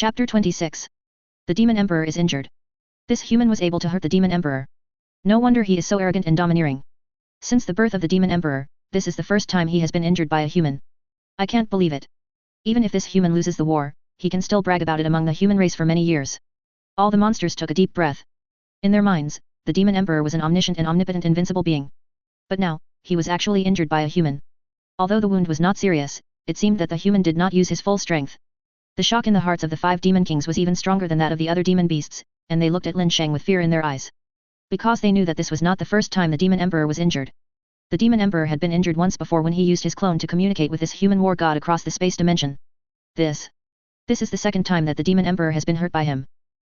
Chapter 26. The Demon Emperor is injured. This human was able to hurt the Demon Emperor. No wonder he is so arrogant and domineering. Since the birth of the Demon Emperor, this is the first time he has been injured by a human. I can't believe it. Even if this human loses the war, he can still brag about it among the human race for many years. All the monsters took a deep breath. In their minds, the Demon Emperor was an omniscient and omnipotent invincible being. But now, he was actually injured by a human. Although the wound was not serious, it seemed that the human did not use his full strength. The shock in the hearts of the 5 demon kings was even stronger than that of the other demon beasts, and they looked at Lin Sheng with fear in their eyes. Because they knew that this was not the first time the Demon Emperor was injured. The Demon Emperor had been injured once before when he used his clone to communicate with this human war god across the space dimension. This is the second time that the Demon Emperor has been hurt by him.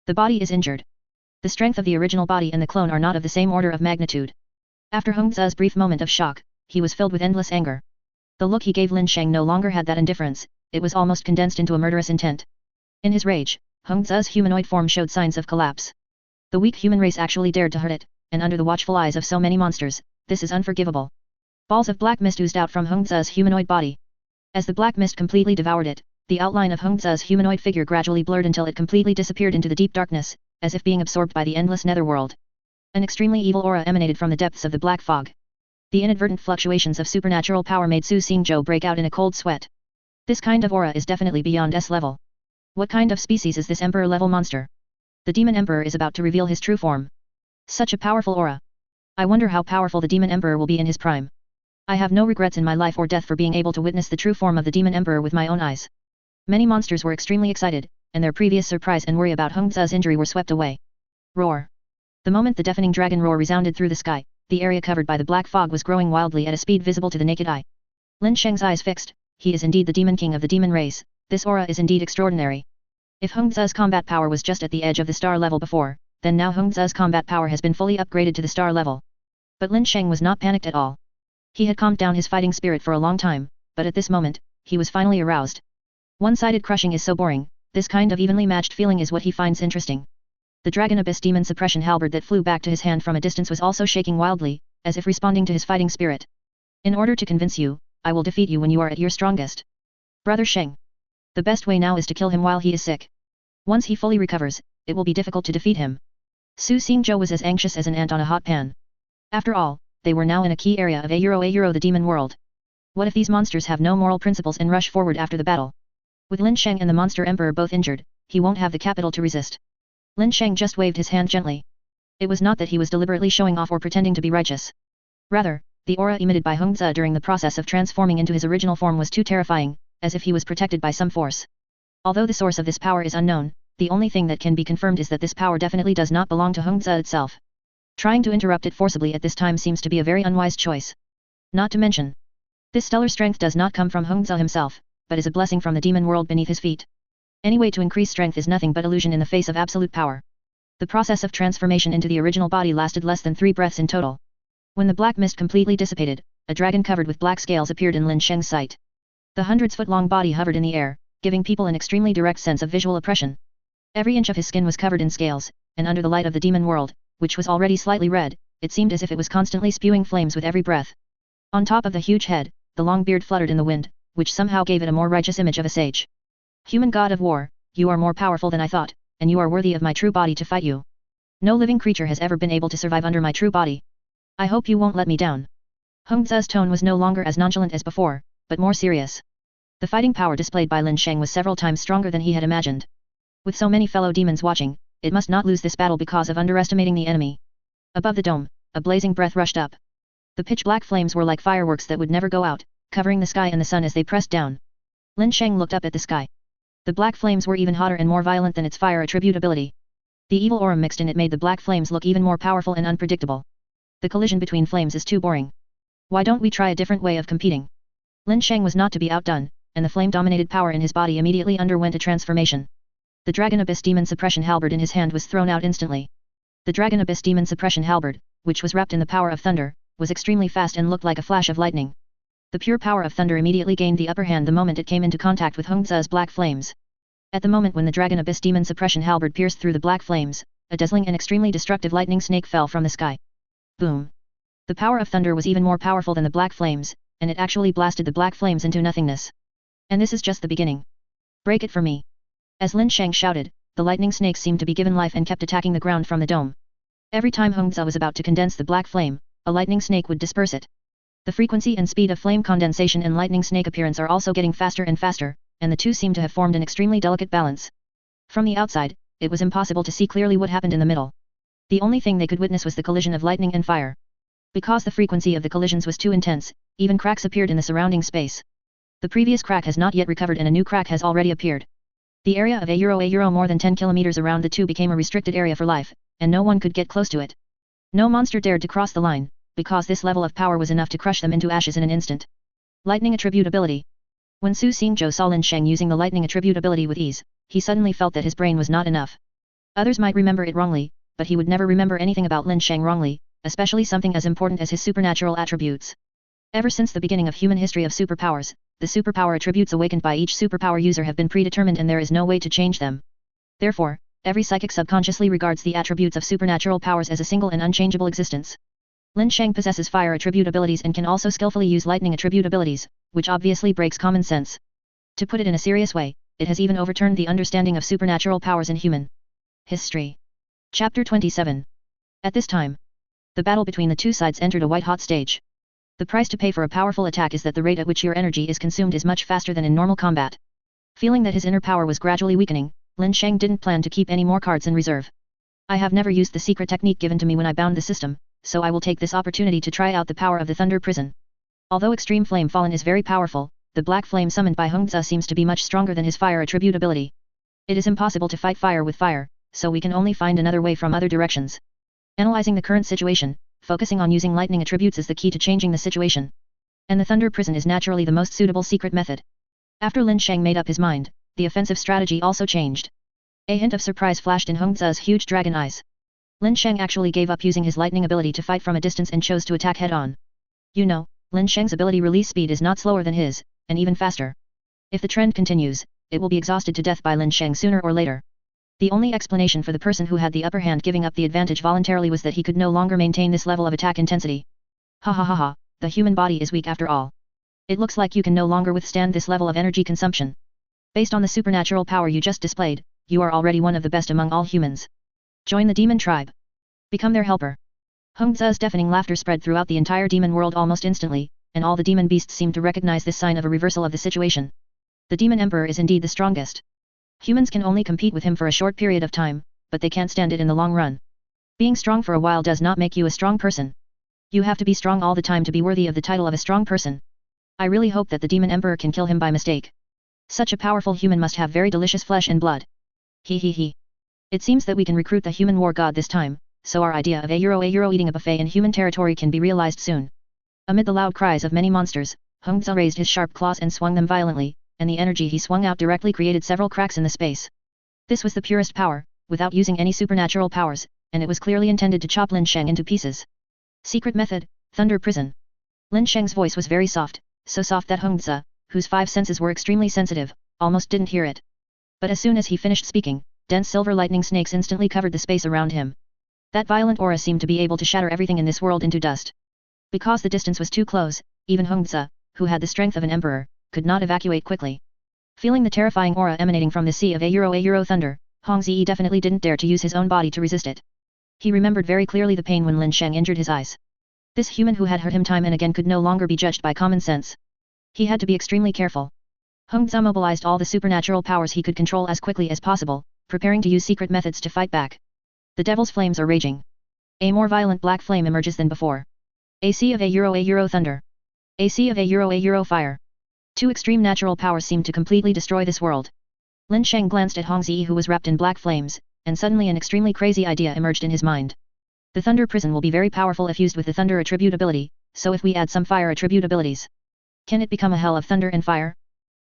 The body is injured. The strength of the original body and the clone are not of the same order of magnitude. After Hong Ze's brief moment of shock, he was filled with endless anger. The look he gave Lin Sheng no longer had that indifference, it was almost condensed into a murderous intent. In his rage, Hong Ze's humanoid form showed signs of collapse. The weak human race actually dared to hurt it, and under the watchful eyes of so many monsters, this is unforgivable. Balls of black mist oozed out from Hong Ze's humanoid body. As the black mist completely devoured it, the outline of Hong Ze's humanoid figure gradually blurred until it completely disappeared into the deep darkness, as if being absorbed by the endless netherworld. An extremely evil aura emanated from the depths of the black fog. The inadvertent fluctuations of supernatural power made Su Xingzhou break out in a cold sweat. This kind of aura is definitely beyond S level. What kind of species is this Emperor-level monster? The Demon Emperor is about to reveal his true form. Such a powerful aura. I wonder how powerful the Demon Emperor will be in his prime. I have no regrets in my life or death for being able to witness the true form of the Demon Emperor with my own eyes. Many monsters were extremely excited, and their previous surprise and worry about Hong Ze's injury were swept away. Roar. The moment the deafening dragon roar resounded through the sky, the area covered by the black fog was growing wildly at a speed visible to the naked eye. Lin Sheng's eyes fixed. He is indeed the Demon King of the Demon race, this aura is indeed extraordinary. If Hong Ze's combat power was just at the edge of the star level before, then now Hong Ze's combat power has been fully upgraded to the star level. But Lin Sheng was not panicked at all. He had calmed down his fighting spirit for a long time, but at this moment, he was finally aroused. One-sided crushing is so boring, this kind of evenly matched feeling is what he finds interesting. The Dragon Abyss Demon Suppression Halberd that flew back to his hand from a distance was also shaking wildly, as if responding to his fighting spirit. In order to convince you, I will defeat you when you are at your strongest. Brother Sheng. The best way now is to kill him while he is sick. Once he fully recovers, it will be difficult to defeat him. Su Xingzhou was as anxious as an ant on a hot pan. After all, they were now in a key area of a the demon world. What if these monsters have no moral principles and rush forward after the battle? With Lin Sheng and the Monster Emperor both injured, he won't have the capital to resist. Lin Sheng just waved his hand gently. It was not that he was deliberately showing off or pretending to be righteous. Rather, the aura emitted by Hong Ze during the process of transforming into his original form was too terrifying, as if he was protected by some force. Although the source of this power is unknown, the only thing that can be confirmed is that this power definitely does not belong to Hong Ze itself. Trying to interrupt it forcibly at this time seems to be a very unwise choice. Not to mention, this stellar strength does not come from Hong Ze himself, but is a blessing from the demon world beneath his feet. Any way to increase strength is nothing but illusion in the face of absolute power. The process of transformation into the original body lasted less than 3 breaths in total. When the black mist completely dissipated, a dragon covered with black scales appeared in Lin Sheng's sight. The hundreds-foot-long body hovered in the air, giving people an extremely direct sense of visual oppression. Every inch of his skin was covered in scales, and under the light of the demon world, which was already slightly red, it seemed as if it was constantly spewing flames with every breath. On top of the huge head, the long beard fluttered in the wind, which somehow gave it a more righteous image of a sage. Human god of war, you are more powerful than I thought, and you are worthy of my true body to fight you. No living creature has ever been able to survive under my true body. I hope you won't let me down. Hong Ze's tone was no longer as nonchalant as before, but more serious. The fighting power displayed by Lin Sheng was several times stronger than he had imagined. With so many fellow demons watching, it must not lose this battle because of underestimating the enemy. Above the dome, a blazing breath rushed up. The pitch-black flames were like fireworks that would never go out, covering the sky and the sun as they pressed down. Lin Sheng looked up at the sky. The black flames were even hotter and more violent than its fire attribute ability. The evil aura mixed in it made the black flames look even more powerful and unpredictable. The collision between flames is too boring. Why don't we try a different way of competing? Lin Sheng was not to be outdone, and the flame-dominated power in his body immediately underwent a transformation. The Dragon Abyss Demon Suppression Halberd in his hand was thrown out instantly. The Dragon Abyss Demon Suppression Halberd, which was wrapped in the power of thunder, was extremely fast and looked like a flash of lightning. The pure power of thunder immediately gained the upper hand the moment it came into contact with Hong Ze's black flames. At the moment when the Dragon Abyss Demon Suppression Halberd pierced through the black flames, a dazzling and extremely destructive lightning snake fell from the sky. Boom! The power of thunder was even more powerful than the black flames, and it actually blasted the black flames into nothingness. And this is just the beginning. Break it for me. As Lin Sheng shouted, the lightning snakes seemed to be given life and kept attacking the ground from the dome. Every time Hongzi was about to condense the black flame, a lightning snake would disperse it. The frequency and speed of flame condensation and lightning snake appearance are also getting faster and faster, and the two seem to have formed an extremely delicate balance. From the outside, it was impossible to see clearly what happened in the middle. The only thing they could witness was the collision of lightning and fire. Because the frequency of the collisions was too intense, even cracks appeared in the surrounding space. The previous crack has not yet recovered and a new crack has already appeared. The area of a more than 10 kilometers around the two became a restricted area for life, and no one could get close to it. No monster dared to cross the line, because this level of power was enough to crush them into ashes in an instant. Lightning attribute ability. When Su Xingzhou saw Lin Sheng using the lightning attribute ability with ease, he suddenly felt that his brain was not enough. Others might remember it wrongly, but he would never remember anything about Lin Sheng wrongly, especially something as important as his supernatural attributes. Ever since the beginning of human history of superpowers, the superpower attributes awakened by each superpower user have been predetermined and there is no way to change them. Therefore, every psychic subconsciously regards the attributes of supernatural powers as a single and unchangeable existence. Lin Sheng possesses fire attribute abilities and can also skillfully use lightning attribute abilities, which obviously breaks common sense. To put it in a serious way, it has even overturned the understanding of supernatural powers in human history. Chapter 27. At this time, the battle between the two sides entered a white-hot stage. The price to pay for a powerful attack is that the rate at which your energy is consumed is much faster than in normal combat. Feeling that his inner power was gradually weakening, Lin Sheng didn't plan to keep any more cards in reserve. I have never used the secret technique given to me when I bound the system, so I will take this opportunity to try out the power of the Thunder Prison. Although Extreme Flame Fallen is very powerful, the black flame summoned by Hongzi seems to be much stronger than his fire attribute ability. It is impossible to fight fire with fire, so we can only find another way from other directions. Analyzing the current situation, focusing on using lightning attributes is the key to changing the situation. And the Thunder Prison is naturally the most suitable secret method. After Lin Sheng made up his mind, the offensive strategy also changed. A hint of surprise flashed in Hongzi's huge dragon eyes. Lin Sheng actually gave up using his lightning ability to fight from a distance and chose to attack head-on. You know, Lin Sheng's ability release speed is not slower than his, and even faster. If the trend continues, it will be exhausted to death by Lin Sheng sooner or later. The only explanation for the person who had the upper hand giving up the advantage voluntarily was that he could no longer maintain this level of attack intensity. Ha ha ha ha, the human body is weak after all. It looks like you can no longer withstand this level of energy consumption. Based on the supernatural power you just displayed, you are already one of the best among all humans. Join the demon tribe. Become their helper. Hongzi's deafening laughter spread throughout the entire demon world almost instantly, and all the demon beasts seemed to recognize this sign of a reversal of the situation. The demon emperor is indeed the strongest. Humans can only compete with him for a short period of time, but they can't stand it in the long run. Being strong for a while does not make you a strong person. You have to be strong all the time to be worthy of the title of a strong person. I really hope that the demon emperor can kill him by mistake. Such a powerful human must have very delicious flesh and blood. Hehehe. It seems that we can recruit the human war god this time, so our idea of a euro eating a buffet in human territory can be realized soon. Amid the loud cries of many monsters, Hongzi raised his sharp claws and swung them violently, and the energy he swung out directly created several cracks in the space. This was the purest power, without using any supernatural powers, and it was clearly intended to chop Lin Sheng into pieces. Secret method, Thunder Prison. Lin Sheng's voice was very soft, so soft that Hongzi, whose 5 senses were extremely sensitive, almost didn't hear it. But as soon as he finished speaking, dense silver lightning snakes instantly covered the space around him. That violent aura seemed to be able to shatter everything in this world into dust. Because the distance was too close, even Hongzi, who had the strength of an emperor, could not evacuate quickly. Feeling the terrifying aura emanating from the sea of a euro thunder, Hongzi definitely didn't dare to use his own body to resist it. He remembered very clearly the pain when Lin Sheng injured his eyes. This human who had hurt him time and again could no longer be judged by common sense. He had to be extremely careful. Hongzi mobilized all the supernatural powers he could control as quickly as possible, preparing to use secret methods to fight back. The devil's flames are raging. A more violent black flame emerges than before. A sea of a euro thunder. A sea of a euro fire. 2 extreme natural powers seemed to completely destroy this world. Lin Sheng glanced at Hongzi who was wrapped in black flames, and suddenly an extremely crazy idea emerged in his mind. The Thunder Prison will be very powerful if used with the Thunder attribute ability, so if we add some fire attribute abilities, can it become a hell of thunder and fire?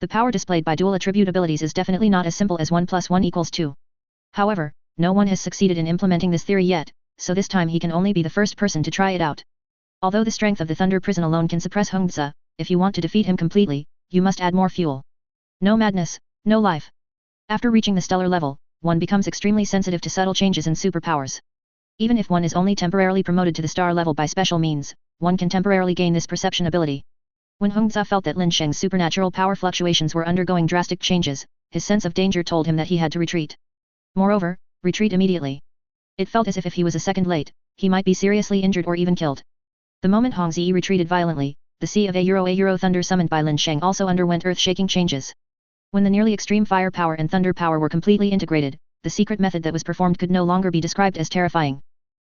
The power displayed by dual attribute abilities is definitely not as simple as 1 + 1 = 2. However, no one has succeeded in implementing this theory yet, so this time he can only be the first person to try it out. Although the strength of the Thunder Prison alone can suppress Hongzi, if you want to defeat him completely, you must add more fuel. No madness, no life. After reaching the stellar level, one becomes extremely sensitive to subtle changes in superpowers. Even if one is only temporarily promoted to the star level by special means, one can temporarily gain this perception ability. When Hongzi felt that Lin Sheng's supernatural power fluctuations were undergoing drastic changes, his sense of danger told him that he had to retreat. Moreover, retreat immediately. It felt as if he was a second late, he might be seriously injured or even killed. The moment Hong Zi retreated violently, the sea of a thunder summoned by Lin Sheng also underwent earth-shaking changes. When the nearly extreme fire power and thunder power were completely integrated, the secret method that was performed could no longer be described as terrifying.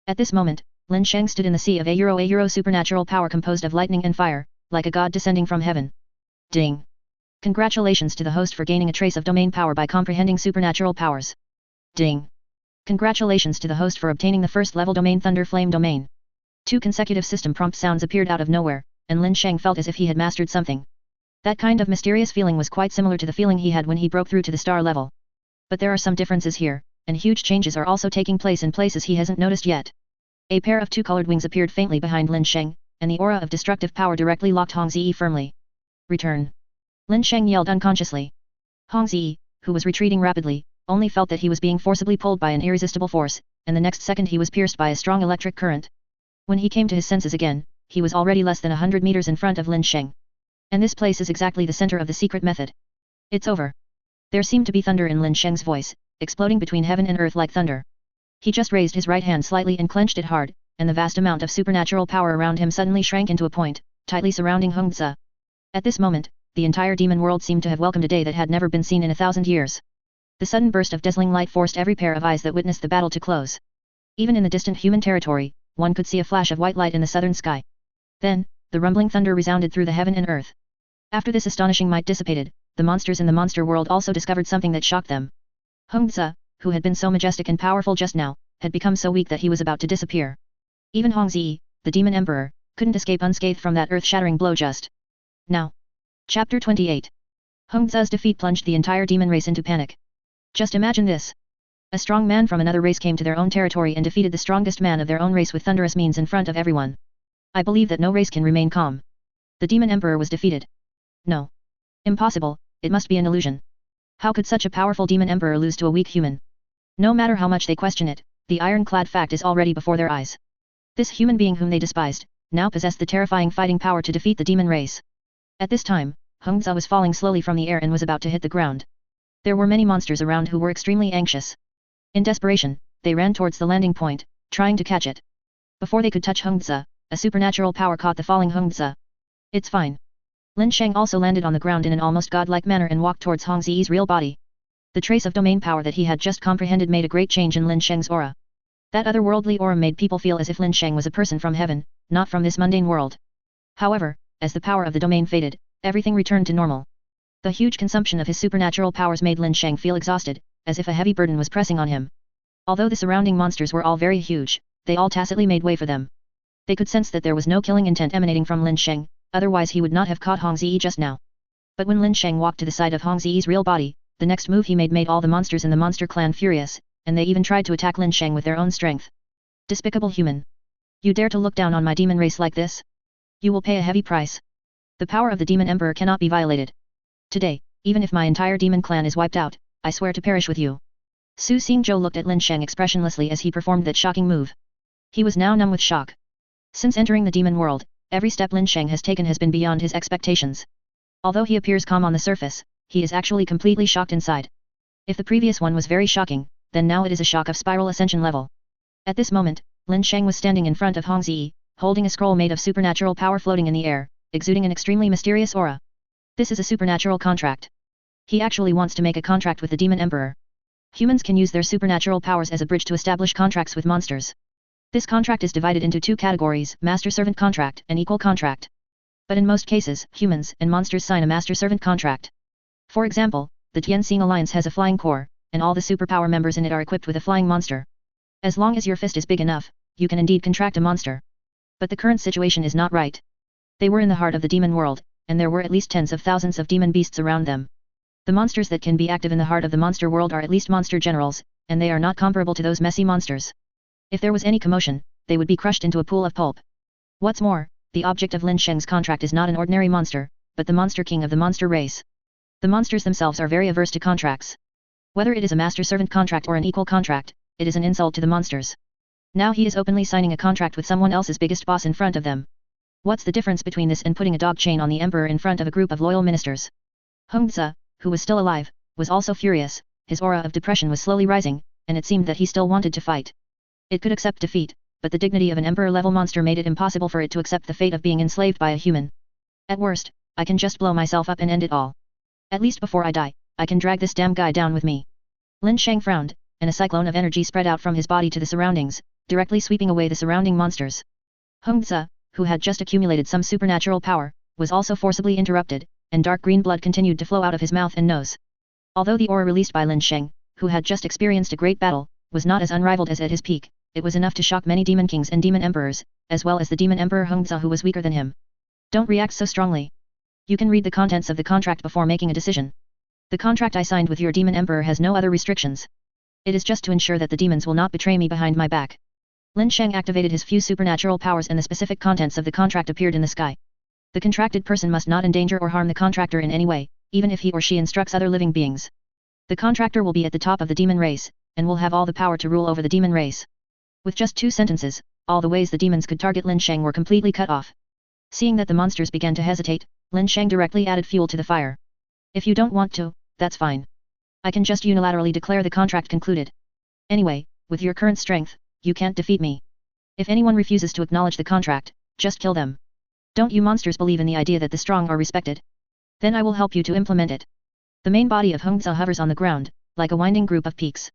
At this moment, Lin Sheng stood in the sea of a supernatural power composed of lightning and fire, like a god descending from heaven. Ding! Congratulations to the host for gaining a trace of domain power by comprehending supernatural powers. Ding! Congratulations to the host for obtaining the first level domain Thunder Flame domain. 2 consecutive system prompt sounds appeared out of nowhere, and Lin Sheng felt as if he had mastered something. That kind of mysterious feeling was quite similar to the feeling he had when he broke through to the star level. But there are some differences here, and huge changes are also taking place in places he hasn't noticed yet. A pair of 2 colored wings appeared faintly behind Lin Sheng, and the aura of destructive power directly locked Hong Zi firmly. Return! Lin Sheng yelled unconsciously. Hong Zi, who was retreating rapidly, only felt that he was being forcibly pulled by an irresistible force, and the next second he was pierced by a strong electric current. When he came to his senses again, he was already less than 100 meters in front of Lin Sheng. And this place is exactly the center of the secret method. It's over. There seemed to be thunder in Lin Sheng's voice, exploding between heaven and earth like thunder. He just raised his right hand slightly and clenched it hard, and the vast amount of supernatural power around him suddenly shrank into a point, tightly surrounding Hong Zi. At this moment, the entire demon world seemed to have welcomed a day that had never been seen in 1,000 years. The sudden burst of dazzling light forced every pair of eyes that witnessed the battle to close. Even in the distant human territory, one could see a flash of white light in the southern sky. Then, the rumbling thunder resounded through the heaven and earth. After this astonishing might dissipated, the monsters in the monster world also discovered something that shocked them. Hong Zi, who had been so majestic and powerful just now, had become so weak that he was about to disappear. Even Hong Zi, the demon emperor, couldn't escape unscathed from that earth-shattering blow just now. Chapter 28. Hong Zi's defeat plunged the entire demon race into panic. Just imagine this. A strong man from another race came to their own territory and defeated the strongest man of their own race with thunderous means in front of everyone. I believe that no race can remain calm. The demon emperor was defeated. No. Impossible, it must be an illusion. How could such a powerful demon emperor lose to a weak human? No matter how much they question it, the ironclad fact is already before their eyes. This human being whom they despised, now possessed the terrifying fighting power to defeat the demon race. At this time, Hong Zi was falling slowly from the air and was about to hit the ground. There were many monsters around who were extremely anxious. In desperation, they ran towards the landing point, trying to catch it. Before they could touch Hong Zi, a supernatural power caught the falling Hong Zi. It's fine. Lin Sheng also landed on the ground in an almost godlike manner and walked towards Hong Zi's real body. The trace of domain power that he had just comprehended made a great change in Lin Sheng's aura. That otherworldly aura made people feel as if Lin Sheng was a person from heaven, not from this mundane world. However, as the power of the domain faded, everything returned to normal. The huge consumption of his supernatural powers made Lin Sheng feel exhausted, as if a heavy burden was pressing on him. Although the surrounding monsters were all very huge, they all tacitly made way for them. They could sense that there was no killing intent emanating from Lin Sheng, otherwise he would not have caught Hong Zi just now. But when Lin Sheng walked to the side of Hong Zi's real body, the next move he made all the monsters in the monster clan furious, and they even tried to attack Lin Sheng with their own strength. Despicable human! You dare to look down on my demon race like this? You will pay a heavy price. The power of the demon emperor cannot be violated. Today, even if my entire demon clan is wiped out, I swear to perish with you. Su Xingzhou looked at Lin Sheng expressionlessly as he performed that shocking move. He was now numb with shock. Since entering the demon world, every step Lin Sheng has taken has been beyond his expectations. Although he appears calm on the surface, he is actually completely shocked inside. If the previous one was very shocking, then now it is a shock of spiral ascension level. At this moment, Lin Sheng was standing in front of Hong Zi, holding a scroll made of supernatural power floating in the air, exuding an extremely mysterious aura. This is a supernatural contract. He actually wants to make a contract with the demon emperor. Humans can use their supernatural powers as a bridge to establish contracts with monsters. This contract is divided into 2 categories, master-servant contract and equal contract. But in most cases, humans and monsters sign a master-servant contract. For example, the Tianxing Alliance has a flying corps, and all the superpower members in it are equipped with a flying monster. As long as your fist is big enough, you can indeed contract a monster. But the current situation is not right. They were in the heart of the demon world, and there were at least tens of thousands of demon beasts around them. The monsters that can be active in the heart of the monster world are at least monster generals, and they are not comparable to those messy monsters. If there was any commotion, they would be crushed into a pool of pulp. What's more, the object of Lin Sheng's contract is not an ordinary monster, but the monster king of the monster race. The monsters themselves are very averse to contracts. Whether it is a master-servant contract or an equal contract, it is an insult to the monsters. Now he is openly signing a contract with someone else's biggest boss in front of them. What's the difference between this and putting a dog chain on the emperor in front of a group of loyal ministers? Hong Zi, who was still alive, was also furious. His aura of depression was slowly rising, and it seemed that he still wanted to fight. It could accept defeat, but the dignity of an emperor-level monster made it impossible for it to accept the fate of being enslaved by a human. At worst, I can just blow myself up and end it all. At least before I die, I can drag this damn guy down with me. Lin Sheng frowned, and a cyclone of energy spread out from his body to the surroundings, directly sweeping away the surrounding monsters. Hongzi, who had just accumulated some supernatural power, was also forcibly interrupted, and dark green blood continued to flow out of his mouth and nose. Although the aura released by Lin Sheng, who had just experienced a great battle, was not as unrivaled as at his peak, it was enough to shock many demon kings and demon emperors, as well as the demon emperor Hongzi who was weaker than him. Don't react so strongly. You can read the contents of the contract before making a decision. The contract I signed with your demon emperor has no other restrictions. It is just to ensure that the demons will not betray me behind my back. Lin Sheng activated his few supernatural powers and the specific contents of the contract appeared in the sky. The contracted person must not endanger or harm the contractor in any way, even if he or she instructs other living beings. The contractor will be at the top of the demon race, and will have all the power to rule over the demon race. With just 2 sentences, all the ways the demons could target Lin Sheng were completely cut off. Seeing that the monsters began to hesitate, Lin Sheng directly added fuel to the fire. If you don't want to, that's fine. I can just unilaterally declare the contract concluded. Anyway, with your current strength, you can't defeat me. If anyone refuses to acknowledge the contract, just kill them. Don't you monsters believe in the idea that the strong are respected? Then I will help you to implement it. The main body of Hongzi hovers on the ground, like a winding group of peaks.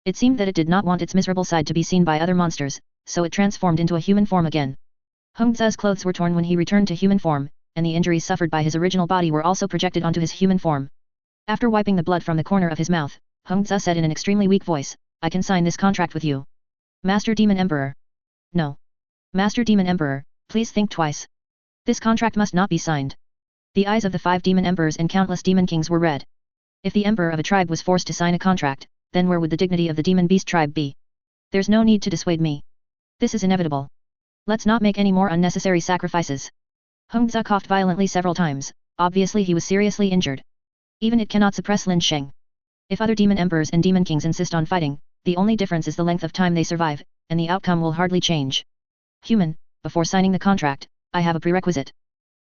It seemed that it did not want its miserable side to be seen by other monsters, so it transformed into a human form again. Hongzi's clothes were torn when he returned to human form, and the injuries suffered by his original body were also projected onto his human form. After wiping the blood from the corner of his mouth, Hongzi said in an extremely weak voice, I can sign this contract with you. Master Demon Emperor. No. Master Demon Emperor, please think twice. This contract must not be signed. The eyes of the 5 demon emperors and countless demon kings were red. If the emperor of a tribe was forced to sign a contract, then where would the dignity of the demon beast tribe be? There's no need to dissuade me. This is inevitable. Let's not make any more unnecessary sacrifices. Hongzi coughed violently several times, obviously he was seriously injured. Even it cannot suppress Lin Sheng. If other demon emperors and demon kings insist on fighting, the only difference is the length of time they survive, and the outcome will hardly change. Human, before signing the contract, I have a prerequisite.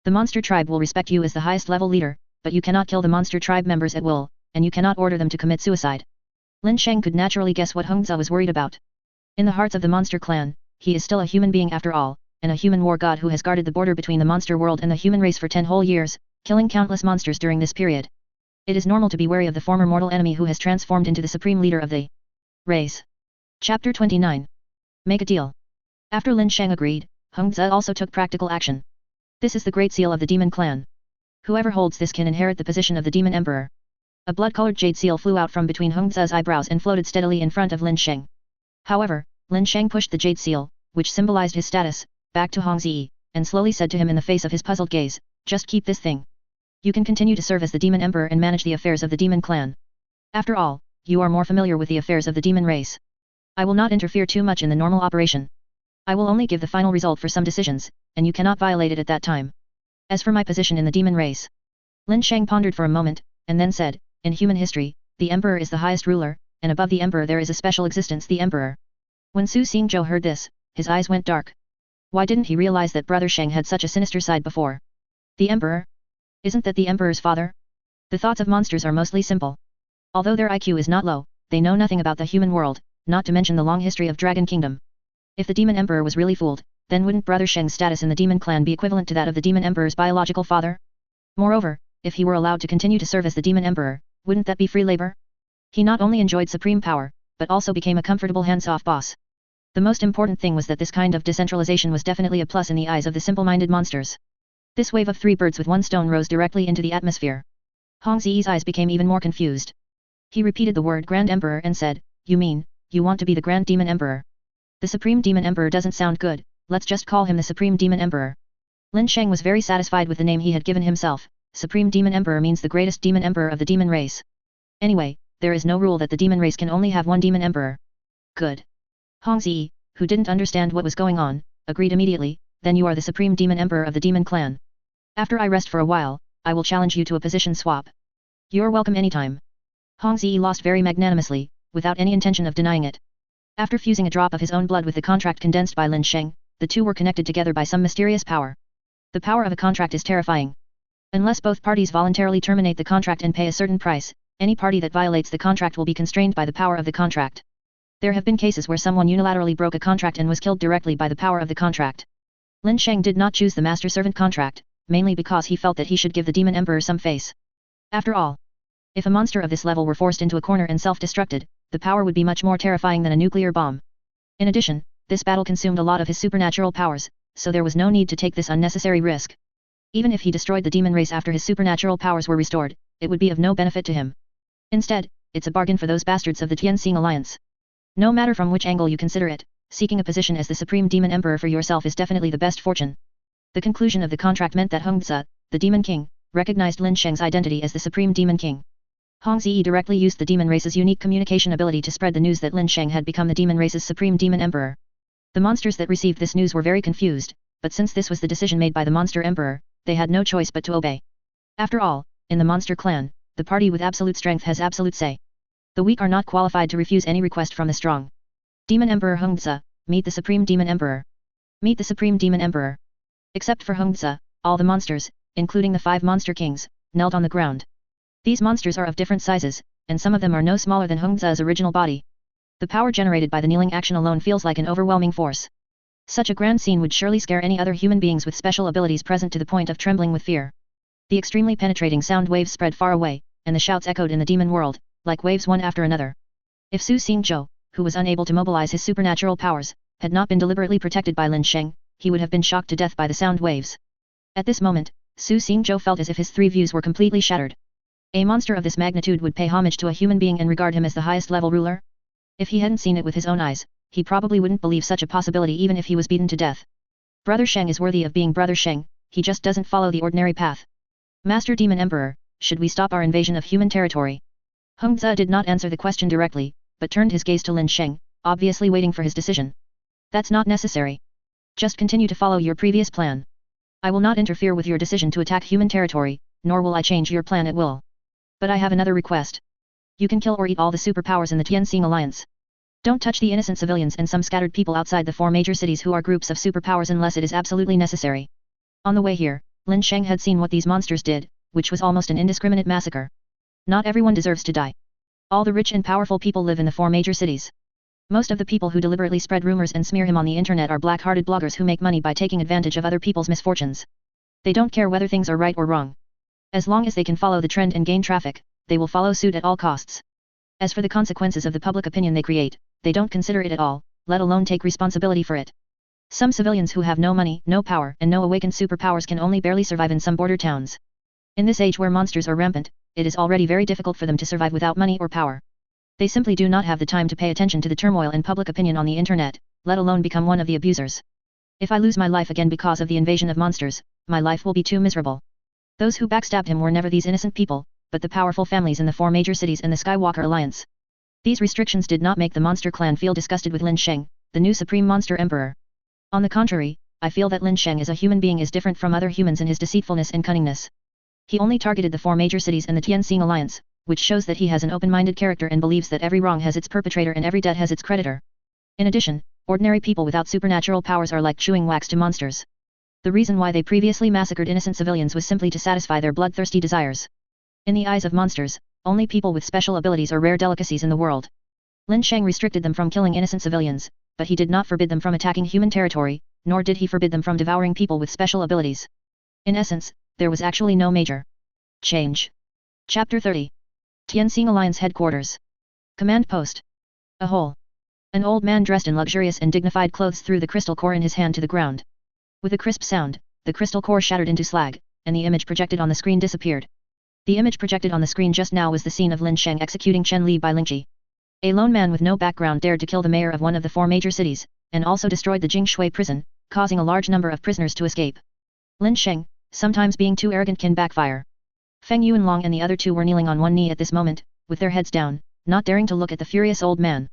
The monster tribe will respect you as the highest level leader, but you cannot kill the monster tribe members at will, and you cannot order them to commit suicide. Lin Sheng could naturally guess what Hongzi was worried about. In the hearts of the monster clan, he is still a human being after all, and a human war god who has guarded the border between the monster world and the human race for 10 whole years, killing countless monsters during this period. It is normal to be wary of the former mortal enemy who has transformed into the supreme leader of the race. Chapter 29. Make a deal. After Lin Sheng agreed, Hongzi also took practical action. This is the great seal of the demon clan. Whoever holds this can inherit the position of the demon emperor. A blood-colored jade seal flew out from between Hongzi's eyebrows and floated steadily in front of Lin Sheng. However, Lin Sheng pushed the jade seal, which symbolized his status, back to Hongzi, and slowly said to him in the face of his puzzled gaze, just keep this thing. You can continue to serve as the demon emperor and manage the affairs of the demon clan. After all, you are more familiar with the affairs of the demon race. I will not interfere too much in the normal operation. I will only give the final result for some decisions, and you cannot violate it at that time. As for my position in the demon race. Lin Sheng pondered for a moment, and then said, in human history, the emperor is the highest ruler, and above the emperor there is a special existence, the emperor. When Su Xingzhou heard this, his eyes went dark. Why didn't he realize that brother Sheng had such a sinister side before? The emperor? Isn't that the emperor's father? The thoughts of monsters are mostly simple. Although their IQ is not low, they know nothing about the human world, not to mention the long history of Dragon Kingdom. If the demon emperor was really fooled, then wouldn't brother Sheng's status in the demon clan be equivalent to that of the demon emperor's biological father? Moreover, if he were allowed to continue to serve as the demon emperor, wouldn't that be free labor? He not only enjoyed supreme power, but also became a comfortable hands-off boss. The most important thing was that this kind of decentralization was definitely a plus in the eyes of the simple-minded monsters. This wave of 3 birds with 1 stone rose directly into the atmosphere. Hongzi's eyes became even more confused. He repeated the word Grand Emperor and said, you mean, you want to be the Grand Demon Emperor? The Supreme Demon Emperor doesn't sound good, let's just call him the Supreme Demon Emperor. Lin Sheng was very satisfied with the name he had given himself. Supreme Demon Emperor means the greatest demon emperor of the demon race. Anyway, there is no rule that the demon race can only have 1 demon emperor. Good. Hongzi, who didn't understand what was going on, agreed immediately, then you are the Supreme Demon Emperor of the demon clan. After I rest for a while, I will challenge you to a position swap. You're welcome anytime. Hongzi lost very magnanimously, without any intention of denying it. After fusing a drop of his own blood with the contract condensed by Lin Sheng, the two were connected together by some mysterious power. The power of a contract is terrifying. Unless both parties voluntarily terminate the contract and pay a certain price, Any party that violates the contract will be constrained by the power of the contract. There have been cases where someone unilaterally broke a contract and was killed directly by the power of the contract. Lin Sheng did not choose the master-servant contract, mainly because he felt that he should give the Demon Emperor some face. After all, if a monster of this level were forced into a corner and self-destructed, the power would be much more terrifying than a nuclear bomb. In addition, this battle consumed a lot of his supernatural powers, so there was no need to take this unnecessary risk. Even if he destroyed the demon race after his supernatural powers were restored, it would be of no benefit to him. Instead, it's a bargain for those bastards of the Tianxing Alliance. No matter from which angle you consider it, seeking a position as the Supreme Demon Emperor for yourself is definitely the best fortune. The conclusion of the contract meant that Hongzi, the Demon King, recognized Lin Sheng's identity as the Supreme Demon King. Hongzi directly used the demon race's unique communication ability to spread the news that Lin Sheng had become the demon race's Supreme Demon Emperor. The monsters that received this news were very confused, but since this was the decision made by the Monster Emperor, they had no choice but to obey. After all, in the Monster Clan, the party with absolute strength has absolute say. The weak are not qualified to refuse any request from the strong. Demon Emperor Hongzi, meet the Supreme Demon Emperor. Meet the Supreme Demon Emperor. Except for Hongzi, all the monsters, including the 5 monster kings, knelt on the ground. These monsters are of different sizes, and some of them are no smaller than Hongzi's original body. The power generated by the kneeling action alone feels like an overwhelming force. Such a grand scene would surely scare any other human beings with special abilities present to the point of trembling with fear. The extremely penetrating sound waves spread far away, and the shouts echoed in the demon world, like waves one after another. If Su Xingzhou, who was unable to mobilize his supernatural powers, had not been deliberately protected by Lin Sheng, he would have been shocked to death by the sound waves. At this moment, Su Xingzhou felt as if his 3 views were completely shattered. A monster of this magnitude would pay homage to a human being and regard him as the highest level ruler? If he hadn't seen it with his own eyes, he probably wouldn't believe such a possibility even if he was beaten to death. Brother Sheng is worthy of being Brother Sheng, he just doesn't follow the ordinary path. Master Demon Emperor, should we stop our invasion of human territory? Hongzi did not answer the question directly, but turned his gaze to Lin Sheng, obviously waiting for his decision. That's not necessary. Just continue to follow your previous plan. I will not interfere with your decision to attack human territory, nor will I change your plan at will. But I have another request. You can kill or eat all the superpowers in the Tianxing Alliance. Don't touch the innocent civilians and some scattered people outside the 4 major cities who are groups of superpowers unless it is absolutely necessary. On the way here, Lin Sheng had seen what these monsters did, which was almost an indiscriminate massacre. Not everyone deserves to die. All the rich and powerful people live in the 4 major cities. Most of the people who deliberately spread rumors and smear him on the internet are black-hearted bloggers who make money by taking advantage of other people's misfortunes. They don't care whether things are right or wrong. As long as they can follow the trend and gain traffic, they will follow suit at all costs. As for the consequences of the public opinion they create, they don't consider it at all, let alone take responsibility for it. Some civilians who have no money, no power, and no awakened superpowers can only barely survive in some border towns. In this age where monsters are rampant, it is already very difficult for them to survive without money or power. They simply do not have the time to pay attention to the turmoil and public opinion on the internet, let alone become one of the abusers. If I lose my life again because of the invasion of monsters, my life will be too miserable. Those who backstabbed him were never these innocent people, but the powerful families in the 4 major cities and the Skywalker Alliance. These restrictions did not make the Monster Clan feel disgusted with Lin Sheng, the new Supreme Monster Emperor. On the contrary, I feel that Lin Sheng as a human being is different from other humans in his deceitfulness and cunningness. He only targeted the 4 major cities and the Tianxing Alliance, which shows that he has an open-minded character and believes that every wrong has its perpetrator and every debt has its creditor. In addition, ordinary people without supernatural powers are like chewing wax to monsters. The reason why they previously massacred innocent civilians was simply to satisfy their bloodthirsty desires. In the eyes of monsters, only people with special abilities are rare delicacies in the world. Lin Sheng restricted them from killing innocent civilians, but he did not forbid them from attacking human territory, nor did he forbid them from devouring people with special abilities. In essence, there was actually no major change. Chapter 30. Tianxing Alliance Headquarters. Command Post. A hole. An old man dressed in luxurious and dignified clothes threw the crystal core in his hand to the ground. With a crisp sound, the crystal core shattered into slag, and the image projected on the screen disappeared. The image projected on the screen just now was the scene of Lin Sheng executing Chen Li by Lingqi. A lone man with no background dared to kill the mayor of one of the 4 major cities, and also destroyed the Jingshui prison, causing a large number of prisoners to escape. Lin Sheng, sometimes being too arrogant can backfire. Feng Yuanlong and the other 2 were kneeling on one knee at this moment, with their heads down, not daring to look at the furious old man.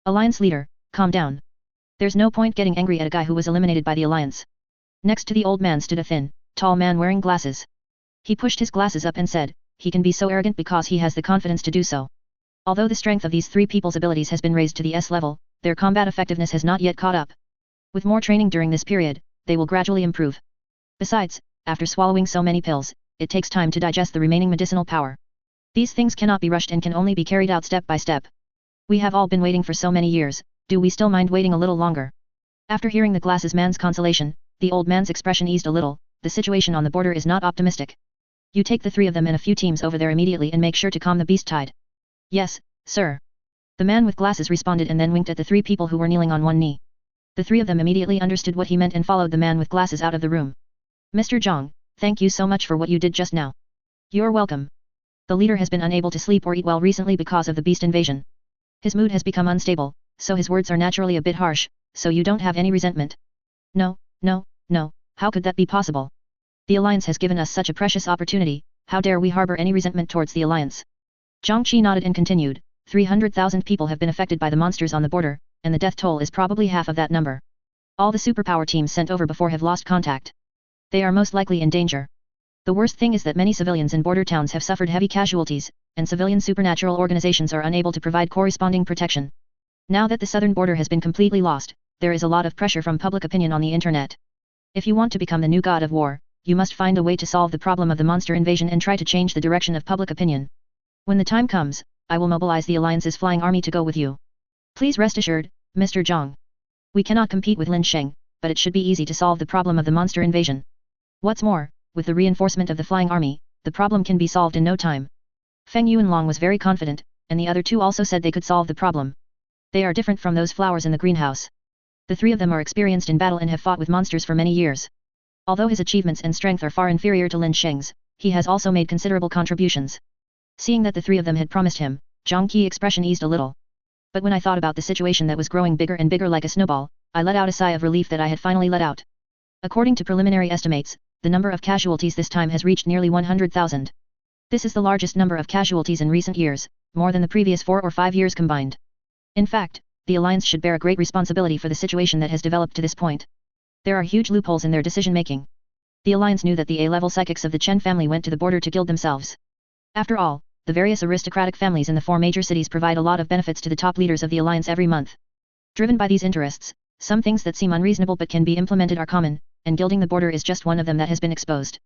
Alliance leader, calm down. There's no point getting angry at a guy who was eliminated by the alliance. Next to the old man stood a thin, tall man wearing glasses. He pushed his glasses up and said, he can be so arrogant because he has the confidence to do so. Although the strength of these 3 people's abilities has been raised to the S level, their combat effectiveness has not yet caught up. With more training during this period, they will gradually improve. Besides, after swallowing so many pills, it takes time to digest the remaining medicinal power. These things cannot be rushed and can only be carried out step by step. We have all been waiting for so many years, do we still mind waiting a little longer? After hearing the glasses man's consolation, the old man's expression eased a little. The situation on the border is not optimistic. You take the 3 of them and a few teams over there immediately and make sure to calm the beast tide. Yes, sir. The man with glasses responded and then winked at the 3 people who were kneeling on one knee. The 3 of them immediately understood what he meant and followed the man with glasses out of the room. Mr. Zhang, thank you so much for what you did just now. You're welcome. The leader has been unable to sleep or eat well recently because of the beast invasion. His mood has become unstable, so his words are naturally a bit harsh, so you don't have any resentment. No, how could that be possible? The Alliance has given us such a precious opportunity, how dare we harbor any resentment towards the Alliance? Zhang Qi nodded and continued, 300,000 people have been affected by the monsters on the border, and the death toll is probably half of that number. All the superpower teams sent over before have lost contact. They are most likely in danger. The worst thing is that many civilians in border towns have suffered heavy casualties, and civilian supernatural organizations are unable to provide corresponding protection. Now that the southern border has been completely lost, there is a lot of pressure from public opinion on the internet. If you want to become the new god of war, you must find a way to solve the problem of the monster invasion and try to change the direction of public opinion. When the time comes, I will mobilize the Alliance's flying army to go with you. Please rest assured, Mr. Zhang. We cannot compete with Lin Sheng, but it should be easy to solve the problem of the monster invasion. What's more, with the reinforcement of the flying army, the problem can be solved in no time. Feng Yuanlong was very confident, and the other 2 also said they could solve the problem. They are different from those flowers in the greenhouse. The 3 of them are experienced in battle and have fought with monsters for many years. Although his achievements and strength are far inferior to Lin Sheng's, he has also made considerable contributions. Seeing that the 3 of them had promised him, Zhang Qi's expression eased a little. But when I thought about the situation that was growing bigger and bigger like a snowball, I let out a sigh of relief that I had finally let out. According to preliminary estimates, the number of casualties this time has reached nearly 100,000. This is the largest number of casualties in recent years, more than the previous 4 or 5 years combined. In fact, the Alliance should bear a great responsibility for the situation that has developed to this point. There are huge loopholes in their decision-making. The Alliance knew that the A-level psychics of the Chen family went to the border to gild themselves. After all, the various aristocratic families in the 4 major cities provide a lot of benefits to the top leaders of the Alliance every month. Driven by these interests, some things that seem unreasonable but can be implemented are common, and gilding the border is just one of them that has been exposed.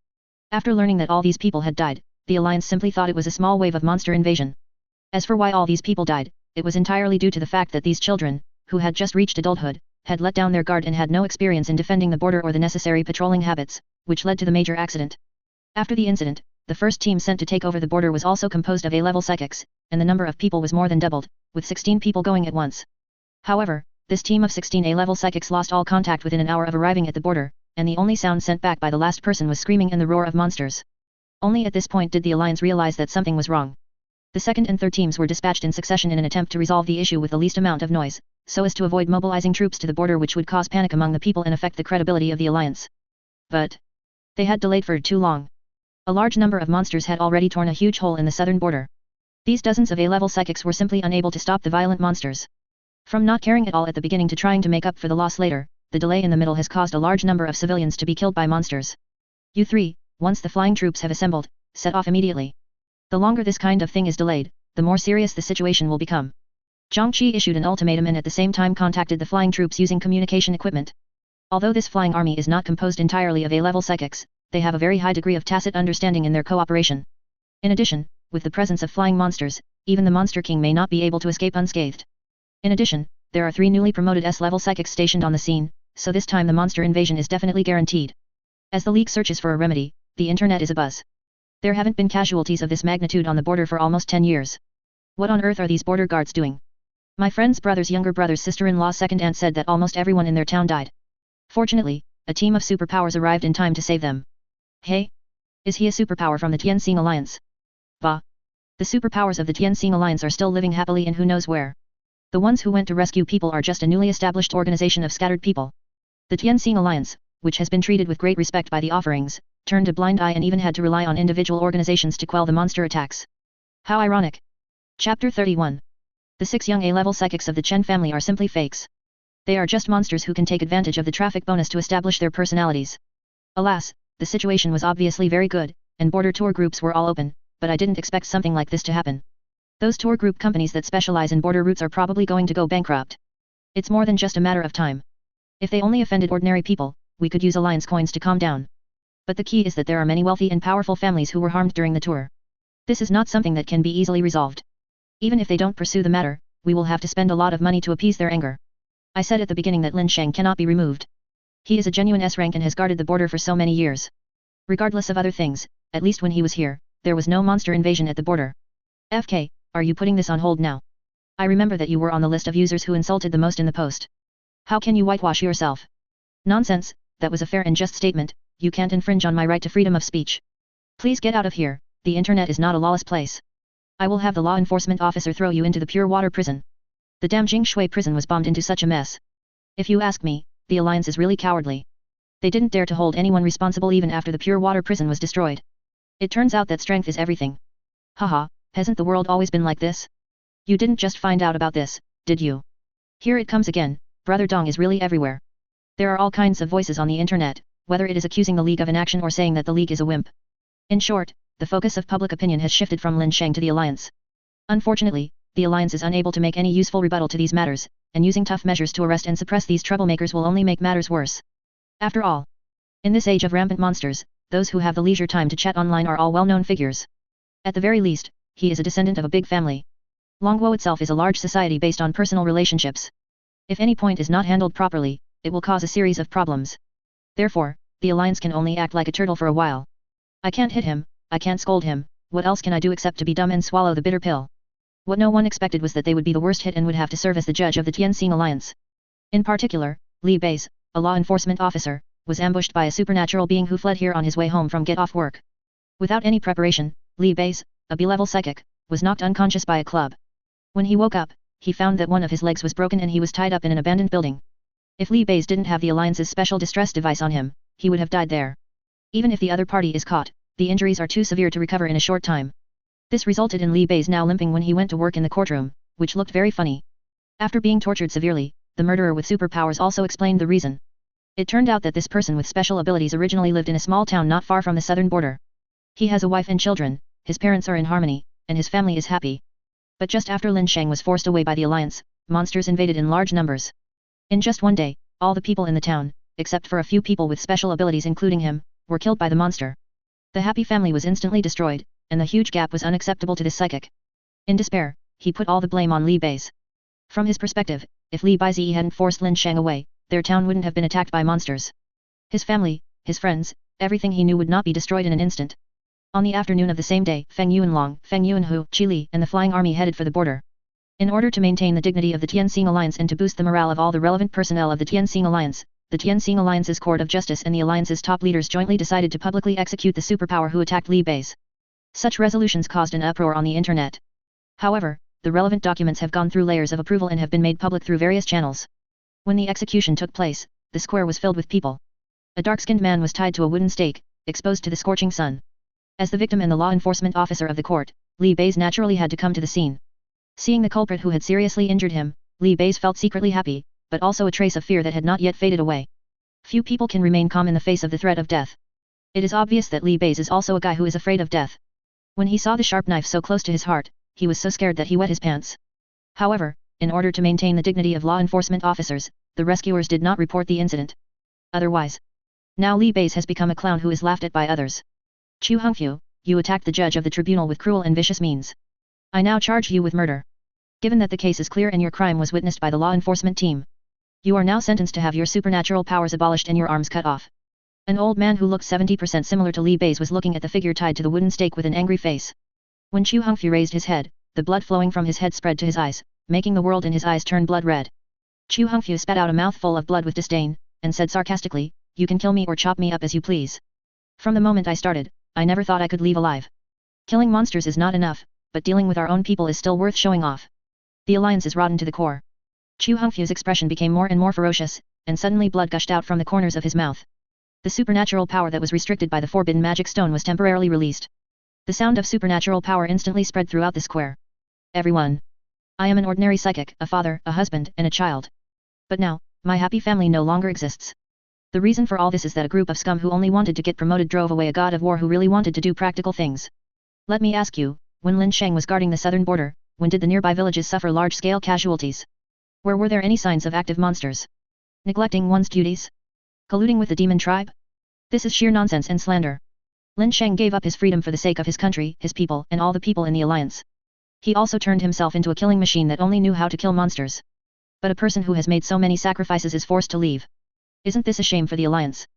After learning that all these people had died, the Alliance simply thought it was a small wave of monster invasion. As for why all these people died, it was entirely due to the fact that these children, who had just reached adulthood, had let down their guard and had no experience in defending the border or the necessary patrolling habits, which led to the major accident. After the incident, the first team sent to take over the border was also composed of A-level psychics, and the number of people was more than doubled, with 16 people going at once. However, this team of 16 A-level psychics lost all contact within an hour of arriving at the border, and the only sound sent back by the last person was screaming and the roar of monsters. Only at this point did the Alliance realize that something was wrong. The second and third teams were dispatched in succession in an attempt to resolve the issue with the least amount of noise, so as to avoid mobilizing troops to the border which would cause panic among the people and affect the credibility of the Alliance. But they had delayed for too long. A large number of monsters had already torn a huge hole in the southern border. These dozens of A-level psychics were simply unable to stop the violent monsters. From not caring at all at the beginning to trying to make up for the loss later, the delay in the middle has caused a large number of civilians to be killed by monsters. You 3, once the flying troops have assembled, set off immediately. The longer this kind of thing is delayed, the more serious the situation will become. Zhang Qi issued an ultimatum and at the same time contacted the flying troops using communication equipment. Although this flying army is not composed entirely of A-level psychics, they have a very high degree of tacit understanding in their cooperation. In addition, with the presence of flying monsters, even the Monster King may not be able to escape unscathed. In addition, there are 3 newly promoted S-level psychics stationed on the scene, so this time the monster invasion is definitely guaranteed. As the League searches for a remedy, the internet is abuzz. There haven't been casualties of this magnitude on the border for almost 10 years. What on earth are these border guards doing? My friend's brother's younger brother's sister-in-law's second aunt said that almost everyone in their town died. Fortunately, a team of superpowers arrived in time to save them. Hey? Is he a superpower from the Tianxing Alliance? Bah! The superpowers of the Tianxing Alliance are still living happily in who knows where. The ones who went to rescue people are just a newly established organization of scattered people. The Tianxing Alliance, which has been treated with great respect by the offerings, turned a blind eye and even had to rely on individual organizations to quell the monster attacks. How ironic. Chapter 31. The 6 young A-level psychics of the Chen family are simply fakes. They are just monsters who can take advantage of the traffic bonus to establish their personalities. Alas, the situation was obviously very good, and border tour groups were all open, but I didn't expect something like this to happen. Those tour group companies that specialize in border routes are probably going to go bankrupt. It's more than just a matter of time. If they only offended ordinary people, we could use alliance coins to calm down. But the key is that there are many wealthy and powerful families who were harmed during the tour. This is not something that can be easily resolved. Even if they don't pursue the matter, we will have to spend a lot of money to appease their anger. I said at the beginning that Lin Sheng cannot be removed. He is a genuine S-rank and has guarded the border for so many years. Regardless of other things, at least when he was here, there was no monster invasion at the border. FK, are you putting this on hold now? I remember that you were on the list of users who insulted the most in the post. How can you whitewash yourself? Nonsense, that was a fair and just statement. You can't infringe on my right to freedom of speech. Please get out of here, the internet is not a lawless place. I will have the law enforcement officer throw you into the pure water prison. The damn Jingshui prison was bombed into such a mess. If you ask me, the alliance is really cowardly. They didn't dare to hold anyone responsible even after the pure water prison was destroyed. It turns out that strength is everything. Haha, hasn't the world always been like this? You didn't just find out about this, did you? Here it comes again, Brother Dong is really everywhere. There are all kinds of voices on the internet, whether it is accusing the League of inaction or saying that the League is a wimp. In short, the focus of public opinion has shifted from Lin Sheng to the alliance. Unfortunately, the alliance is unable to make any useful rebuttal to these matters, and using tough measures to arrest and suppress these troublemakers will only make matters worse. After all, in this age of rampant monsters, those who have the leisure time to chat online are all well-known figures. At the very least, he is a descendant of a big family. Longguo itself is a large society based on personal relationships. If any point is not handled properly, it will cause a series of problems. Therefore, the alliance can only act like a turtle for a while. I can't hit him, I can't scold him, what else can I do except to be dumb and swallow the bitter pill? What no one expected was that they would be the worst hit and would have to serve as the judge of the Tianxing alliance. In particular, Li Bei's, a law enforcement officer, was ambushed by a supernatural being who fled here on his way home from get off work. Without any preparation, Li Bei's, a B-level psychic, was knocked unconscious by a club. When he woke up, he found that one of his legs was broken and he was tied up in an abandoned building. If Li Bei's didn't have the alliance's special distress device on him, he would have died there. Even if the other party is caught, the injuries are too severe to recover in a short time. This resulted in Li Bei's now limping when he went to work in the courtroom, which looked very funny. After being tortured severely, the murderer with superpowers also explained the reason. It turned out that this person with special abilities originally lived in a small town not far from the southern border. He has a wife and children, his parents are in harmony, and his family is happy. But just after Lin Sheng was forced away by the alliance, monsters invaded in large numbers. In just one day, all the people in the town, except for a few people with special abilities including him, were killed by the monster. The happy family was instantly destroyed, and the huge gap was unacceptable to this psychic. In despair, he put all the blame on Li Bei's. From his perspective, if Li Beizi hadn't forced Lin Sheng away, their town wouldn't have been attacked by monsters. His family, his friends, everything he knew would not be destroyed in an instant. On the afternoon of the same day, Feng Yuanlong, Feng Yuanhu, Qi Li, and the flying army headed for the border. In order to maintain the dignity of the Tianxing Alliance and to boost the morale of all the relevant personnel of the Tianxing Alliance, the Tianxing Alliance's Court of Justice and the Alliance's top leaders jointly decided to publicly execute the superpower who attacked Li Bei's. Such resolutions caused an uproar on the internet. However, the relevant documents have gone through layers of approval and have been made public through various channels. When the execution took place, the square was filled with people. A dark-skinned man was tied to a wooden stake, exposed to the scorching sun. As the victim and the law enforcement officer of the court, Li Bei's naturally had to come to the scene. Seeing the culprit who had seriously injured him, Li Bei's felt secretly happy, but also a trace of fear that had not yet faded away. Few people can remain calm in the face of the threat of death. It is obvious that Li Bei's is also a guy who is afraid of death. When he saw the sharp knife so close to his heart, he was so scared that he wet his pants. However, in order to maintain the dignity of law enforcement officers, the rescuers did not report the incident. Otherwise, now Li Bei's has become a clown who is laughed at by others. Chu Hongfu, you attacked the judge of the tribunal with cruel and vicious means. I now charge you with murder. Given that the case is clear and your crime was witnessed by the law enforcement team, you are now sentenced to have your supernatural powers abolished and your arms cut off. An old man who looked 70% similar to Li Bei's was looking at the figure tied to the wooden stake with an angry face. When Chu Hongfu raised his head, the blood flowing from his head spread to his eyes, making the world in his eyes turn blood red. Chu Hongfu spat out a mouthful of blood with disdain, and said sarcastically, "You can kill me or chop me up as you please. From the moment I started, I never thought I could leave alive. Killing monsters is not enough, but dealing with our own people is still worth showing off. The alliance is rotten to the core." Chu Hongfu's expression became more and more ferocious, and suddenly blood gushed out from the corners of his mouth. The supernatural power that was restricted by the forbidden magic stone was temporarily released. The sound of supernatural power instantly spread throughout the square. Everyone. I am an ordinary psychic, a father, a husband, and a child. But now, my happy family no longer exists. The reason for all this is that a group of scum who only wanted to get promoted drove away a god of war who really wanted to do practical things. Let me ask you, when Lin Sheng was guarding the southern border, when did the nearby villages suffer large-scale casualties? Where were there any signs of active monsters? Neglecting one's duties? Colluding with the demon tribe? This is sheer nonsense and slander. Lin Sheng gave up his freedom for the sake of his country, his people, and all the people in the alliance. He also turned himself into a killing machine that only knew how to kill monsters. But a person who has made so many sacrifices is forced to leave. Isn't this a shame for the alliance?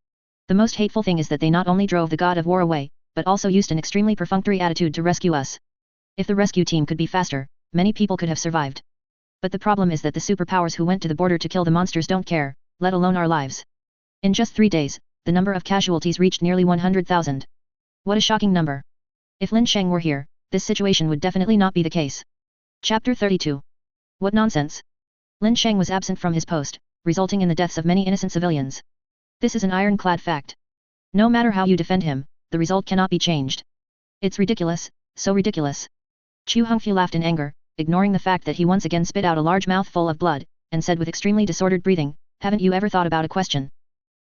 The most hateful thing is that they not only drove the god of war away, but also used an extremely perfunctory attitude to rescue us. If the rescue team could be faster, many people could have survived. But the problem is that the superpowers who went to the border to kill the monsters don't care, let alone our lives. In just 3 days, the number of casualties reached nearly 100,000. What a shocking number. If Lin Sheng were here, this situation would definitely not be the case. Chapter 32. What nonsense. Lin Sheng was absent from his post, resulting in the deaths of many innocent civilians. This is an ironclad fact. No matter how you defend him, the result cannot be changed. It's ridiculous, so ridiculous. Chu Hongfu laughed in anger, ignoring the fact that he once again spit out a large mouthful of blood, and said with extremely disordered breathing, "Haven't you ever thought about a question?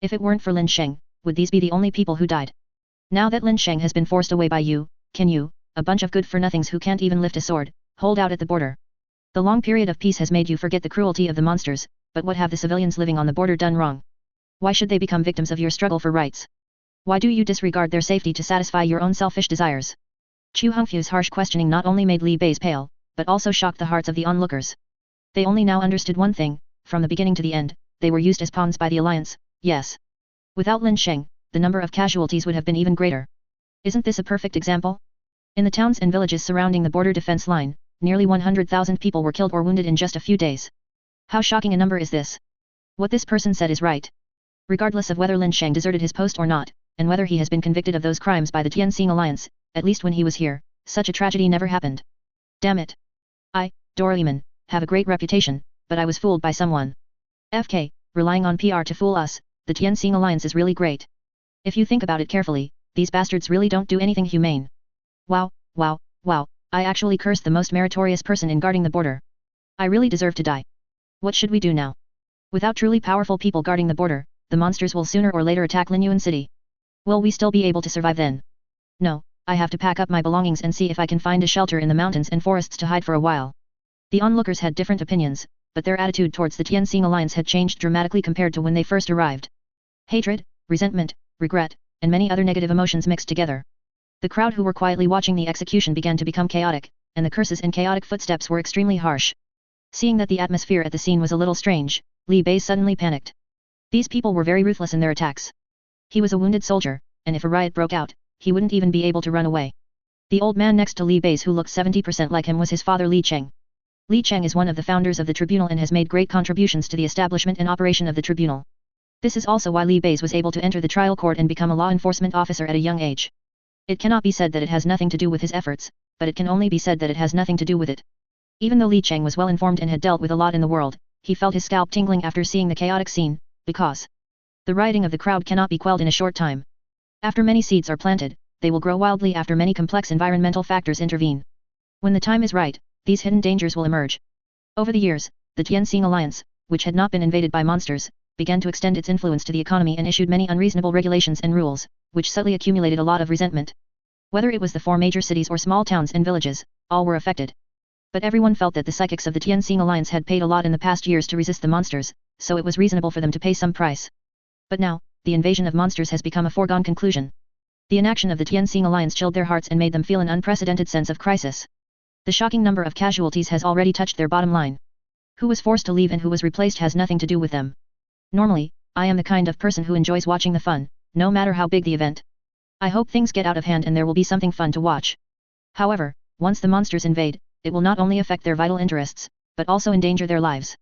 If it weren't for Lin Sheng, would these be the only people who died? Now that Lin Sheng has been forced away by you, can you, a bunch of good-for-nothings who can't even lift a sword, hold out at the border? The long period of peace has made you forget the cruelty of the monsters, but what have the civilians living on the border done wrong? Why should they become victims of your struggle for rights? Why do you disregard their safety to satisfy your own selfish desires?" Chu Hongfu's harsh questioning not only made Li Bei's pale, but also shocked the hearts of the onlookers. They only now understood one thing: from the beginning to the end, they were used as pawns by the alliance. Yes. Without Lin Sheng, the number of casualties would have been even greater. Isn't this a perfect example? In the towns and villages surrounding the border defense line, nearly 100,000 people were killed or wounded in just a few days. How shocking a number is this? What this person said is right. Regardless of whether Lin Sheng deserted his post or not, and whether he has been convicted of those crimes by the Tianxing Alliance, at least when he was here, such a tragedy never happened. Damn it. I, Doraemon, have a great reputation, but I was fooled by someone. FK, relying on PR to fool us, the Tianxing Alliance is really great. If you think about it carefully, these bastards really don't do anything humane. Wow, wow, wow, I actually cursed the most meritorious person in guarding the border. I really deserve to die. What should we do now? Without truly powerful people guarding the border, the monsters will sooner or later attack Linyuan City. Will we still be able to survive then? No, I have to pack up my belongings and see if I can find a shelter in the mountains and forests to hide for a while. The onlookers had different opinions, but their attitude towards the Tianxing Alliance had changed dramatically compared to when they first arrived. Hatred, resentment, regret, and many other negative emotions mixed together. The crowd who were quietly watching the execution began to become chaotic, and the curses and chaotic footsteps were extremely harsh. Seeing that the atmosphere at the scene was a little strange, Li Bei suddenly panicked. These people were very ruthless in their attacks. He was a wounded soldier, and if a riot broke out, he wouldn't even be able to run away. The old man next to Li Bei's who looked 70% like him was his father Li Cheng. Li Cheng is one of the founders of the tribunal and has made great contributions to the establishment and operation of the tribunal. This is also why Li Bei's was able to enter the trial court and become a law enforcement officer at a young age. It cannot be said that it has nothing to do with his efforts, but it can only be said that it has nothing to do with it. Even though Li Cheng was well informed and had dealt with a lot in the world, he felt his scalp tingling after seeing the chaotic scene, because the rioting of the crowd cannot be quelled in a short time. After many seeds are planted, they will grow wildly after many complex environmental factors intervene. When the time is right, these hidden dangers will emerge. Over the years, the Tianxing Alliance, which had not been invaded by monsters, began to extend its influence to the economy and issued many unreasonable regulations and rules, which subtly accumulated a lot of resentment. Whether it was the 4 major cities or small towns and villages, all were affected. But everyone felt that the psychics of the Tianxing Alliance had paid a lot in the past years to resist the monsters, so it was reasonable for them to pay some price. But now, the invasion of monsters has become a foregone conclusion. The inaction of the Tianxing Alliance chilled their hearts and made them feel an unprecedented sense of crisis. The shocking number of casualties has already touched their bottom line. Who was forced to leave and who was replaced has nothing to do with them. Normally, I am the kind of person who enjoys watching the fun, no matter how big the event. I hope things get out of hand and there will be something fun to watch. However, once the monsters invade, it will not only affect their vital interests, but also endanger their lives.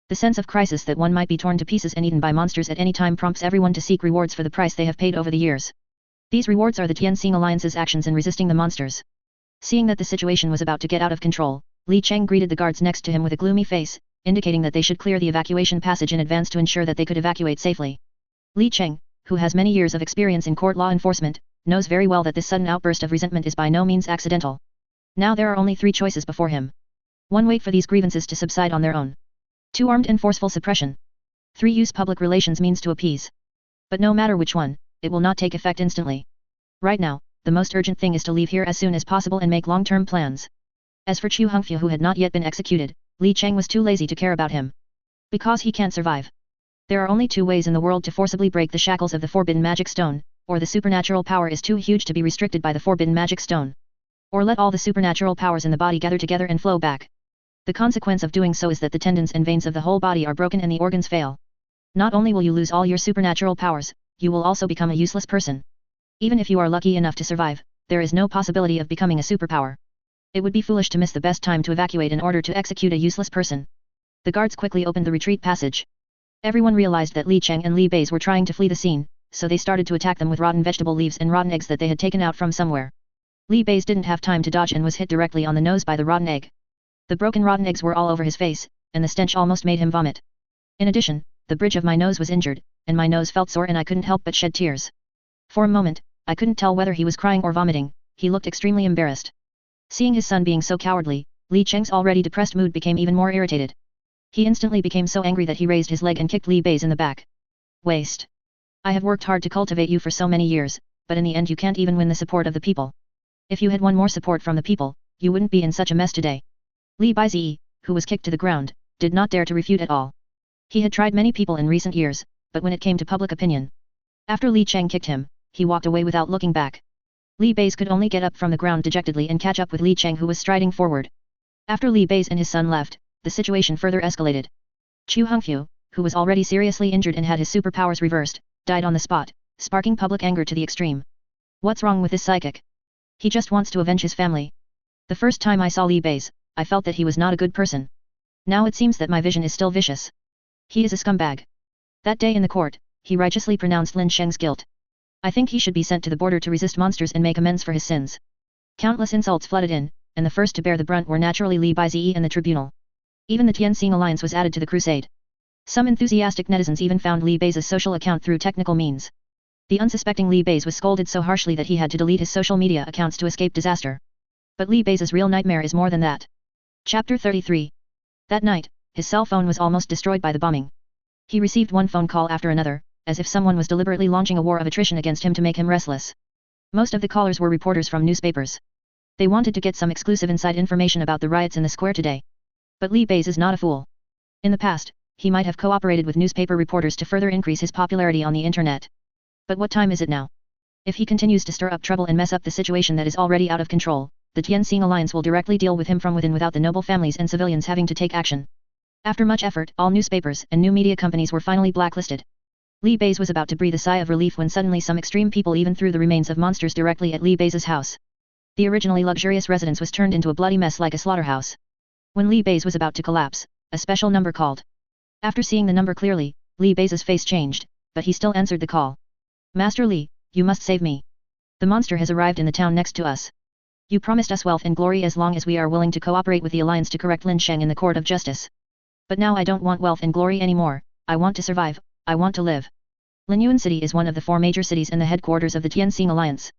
The sense of crisis that one might be torn to pieces and eaten by monsters at any time prompts everyone to seek rewards for the price they have paid over the years. These rewards are the Tianxing Alliance's actions in resisting the monsters. Seeing that the situation was about to get out of control, Li Cheng greeted the guards next to him with a gloomy face, indicating that they should clear the evacuation passage in advance to ensure that they could evacuate safely. Li Cheng, who has many years of experience in court law enforcement, knows very well that this sudden outburst of resentment is by no means accidental. Now there are only 3 choices before him. 1. Wait for these grievances to subside on their own. 2. Armed and forceful suppression. 3. Use public relations means to appease. But no matter which one, it will not take effect instantly. Right now, the most urgent thing is to leave here as soon as possible and make long-term plans. As for Chu Hongfu who had not yet been executed, Li Cheng was too lazy to care about him. Because he can't survive. There are only 2 ways in the world to forcibly break the shackles of the forbidden magic stone, or the supernatural power is too huge to be restricted by the forbidden magic stone. Or let all the supernatural powers in the body gather together and flow back. The consequence of doing so is that the tendons and veins of the whole body are broken and the organs fail. Not only will you lose all your supernatural powers, you will also become a useless person. Even if you are lucky enough to survive, there is no possibility of becoming a superpower. It would be foolish to miss the best time to evacuate in order to execute a useless person. The guards quickly opened the retreat passage. Everyone realized that Lin Sheng and Li Bei's were trying to flee the scene, so they started to attack them with rotten vegetable leaves and rotten eggs that they had taken out from somewhere. Li Bei's didn't have time to dodge and was hit directly on the nose by the rotten egg. The broken rotten eggs were all over his face, and the stench almost made him vomit. In addition, the bridge of my nose was injured, and my nose felt sore and I couldn't help but shed tears. For a moment, I couldn't tell whether he was crying or vomiting. He looked extremely embarrassed. Seeing his son being so cowardly, Li Cheng's already depressed mood became even more irritated. He instantly became so angry that he raised his leg and kicked Li Bei's in the back. Waste. I have worked hard to cultivate you for so many years, but in the end you can't even win the support of the people. If you had won more support from the people, you wouldn't be in such a mess today. Li Beizi, who was kicked to the ground, did not dare to refute at all. He had tried many people in recent years, but when it came to public opinion. After Li Cheng kicked him, he walked away without looking back. Li Bei's could only get up from the ground dejectedly and catch up with Li Cheng who was striding forward. After Li Bei's and his son left, the situation further escalated. Chu Hongfu, who was already seriously injured and had his superpowers reversed, died on the spot, sparking public anger to the extreme. What's wrong with this psychic? He just wants to avenge his family. The first time I saw Li Bei's, I felt that he was not a good person. Now it seems that my vision is still vicious. He is a scumbag. That day in the court, he righteously pronounced Lin Sheng's guilt. I think he should be sent to the border to resist monsters and make amends for his sins. Countless insults flooded in, and the first to bear the brunt were naturally Li Beizi and the tribunal. Even the Tianxing alliance was added to the crusade. Some enthusiastic netizens even found Li Bei's social account through technical means. The unsuspecting Li Bei's was scolded so harshly that he had to delete his social media accounts to escape disaster. But Li Bei's real nightmare is more than that. Chapter 33. That night, his cell phone was almost destroyed by the bombing. He received one phone call after another, as if someone was deliberately launching a war of attrition against him to make him restless. Most of the callers were reporters from newspapers. They wanted to get some exclusive inside information about the riots in the square today. But Li Bei's is not a fool. In the past, he might have cooperated with newspaper reporters to further increase his popularity on the internet. But what time is it now? If he continues to stir up trouble and mess up the situation that is already out of control, the Tianxing alliance will directly deal with him from within without the noble families and civilians having to take action. After much effort, all newspapers and new media companies were finally blacklisted. Li Bei's was about to breathe a sigh of relief when suddenly some extreme people even threw the remains of monsters directly at Li Bei's house. The originally luxurious residence was turned into a bloody mess like a slaughterhouse. When Li Bei's was about to collapse, a special number called. After seeing the number clearly, Li Bei's face changed, but he still answered the call. Master Li, you must save me. The monster has arrived in the town next to us. You promised us wealth and glory as long as we are willing to cooperate with the alliance to correct Lin Sheng in the court of justice. But now I don't want wealth and glory anymore, I want to survive, I want to live. Linyuan City is one of the 4 major cities and the headquarters of the Tianxing alliance.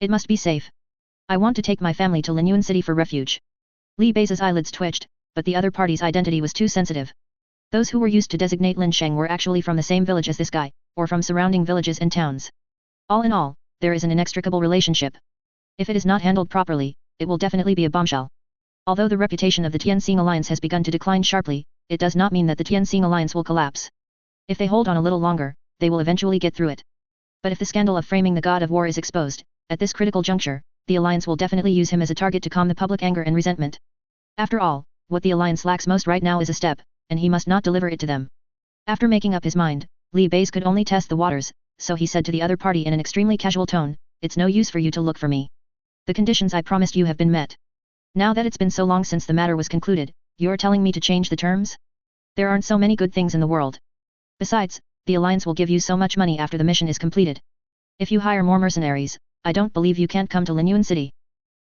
It must be safe. I want to take my family to Linyuan City for refuge. Li Bei's eyelids twitched, but the other party's identity was too sensitive. Those who were used to designate Lin Sheng were actually from the same village as this guy, or from surrounding villages and towns. All in all, there is an inextricable relationship. If it is not handled properly, it will definitely be a bombshell. Although the reputation of the Tianxing alliance has begun to decline sharply, it does not mean that the Tianxing alliance will collapse. If they hold on a little longer, they will eventually get through it. But if the scandal of framing the god of war is exposed, at this critical juncture, the alliance will definitely use him as a target to calm the public anger and resentment. After all, what the alliance lacks most right now is a step, and he must not deliver it to them. After making up his mind, Li Bei's could only test the waters, so he said to the other party in an extremely casual tone, "It's no use for you to look for me. The conditions I promised you have been met. Now that it's been so long since the matter was concluded, you're telling me to change the terms? There aren't so many good things in the world. Besides, the alliance will give you so much money after the mission is completed. If you hire more mercenaries, I don't believe you can't come to Linyuan City.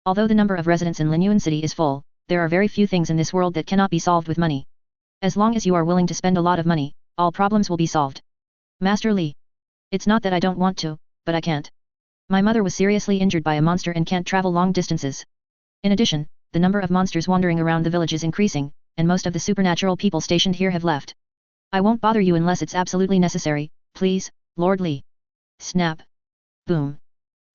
Although the number of residents in Linyuan City is full, there are very few things in this world that cannot be solved with money. As long as you are willing to spend a lot of money, all problems will be solved. Master Li. It's not that I don't want to, but I can't. My mother was seriously injured by a monster and can't travel long distances. In addition, the number of monsters wandering around the village is increasing, and most of the supernatural people stationed here have left. I won't bother you unless it's absolutely necessary, please, Lord Li. Snap. Boom.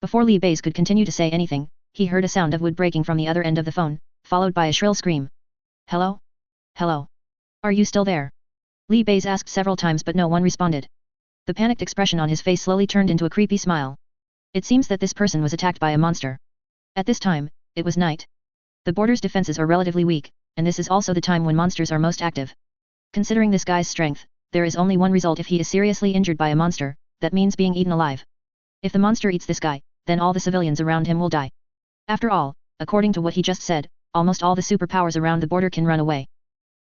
Before Li Bei's could continue to say anything, he heard a sound of wood breaking from the other end of the phone, followed by a shrill scream. Hello? Hello? Are you still there? Li Bei's asked several times but no one responded. The panicked expression on his face slowly turned into a creepy smile. It seems that this person was attacked by a monster. At this time, it was night. The border's defenses are relatively weak, and this is also the time when monsters are most active. Considering this guy's strength, there is only one result if he is seriously injured by a monster, that means being eaten alive. If the monster eats this guy, then all the civilians around him will die. After all, according to what he just said, almost all the superpowers around the border can run away.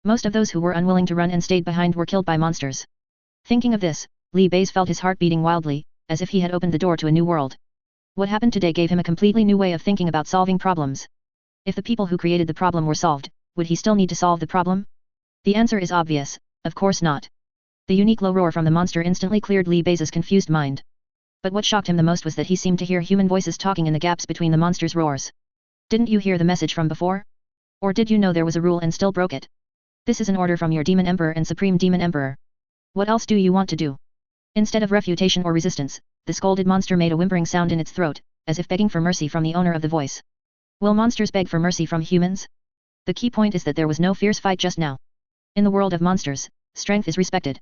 Most of those who were unwilling to run and stayed behind were killed by monsters. Thinking of this, Li Bei's felt his heart beating wildly, as if he had opened the door to a new world. What happened today gave him a completely new way of thinking about solving problems. If the people who created the problem were solved, would he still need to solve the problem? The answer is obvious, of course not. The unique low roar from the monster instantly cleared Li Bei's confused mind. But what shocked him the most was that he seemed to hear human voices talking in the gaps between the monster's roars. Didn't you hear the message from before? Or did you know there was a rule and still broke it? This is an order from your Demon Emperor and Supreme Demon Emperor. What else do you want to do? Instead of refutation or resistance, the scolded monster made a whimpering sound in its throat, as if begging for mercy from the owner of the voice. Will monsters beg for mercy from humans? The key point is that there was no fierce fight just now. In the world of monsters, strength is respected.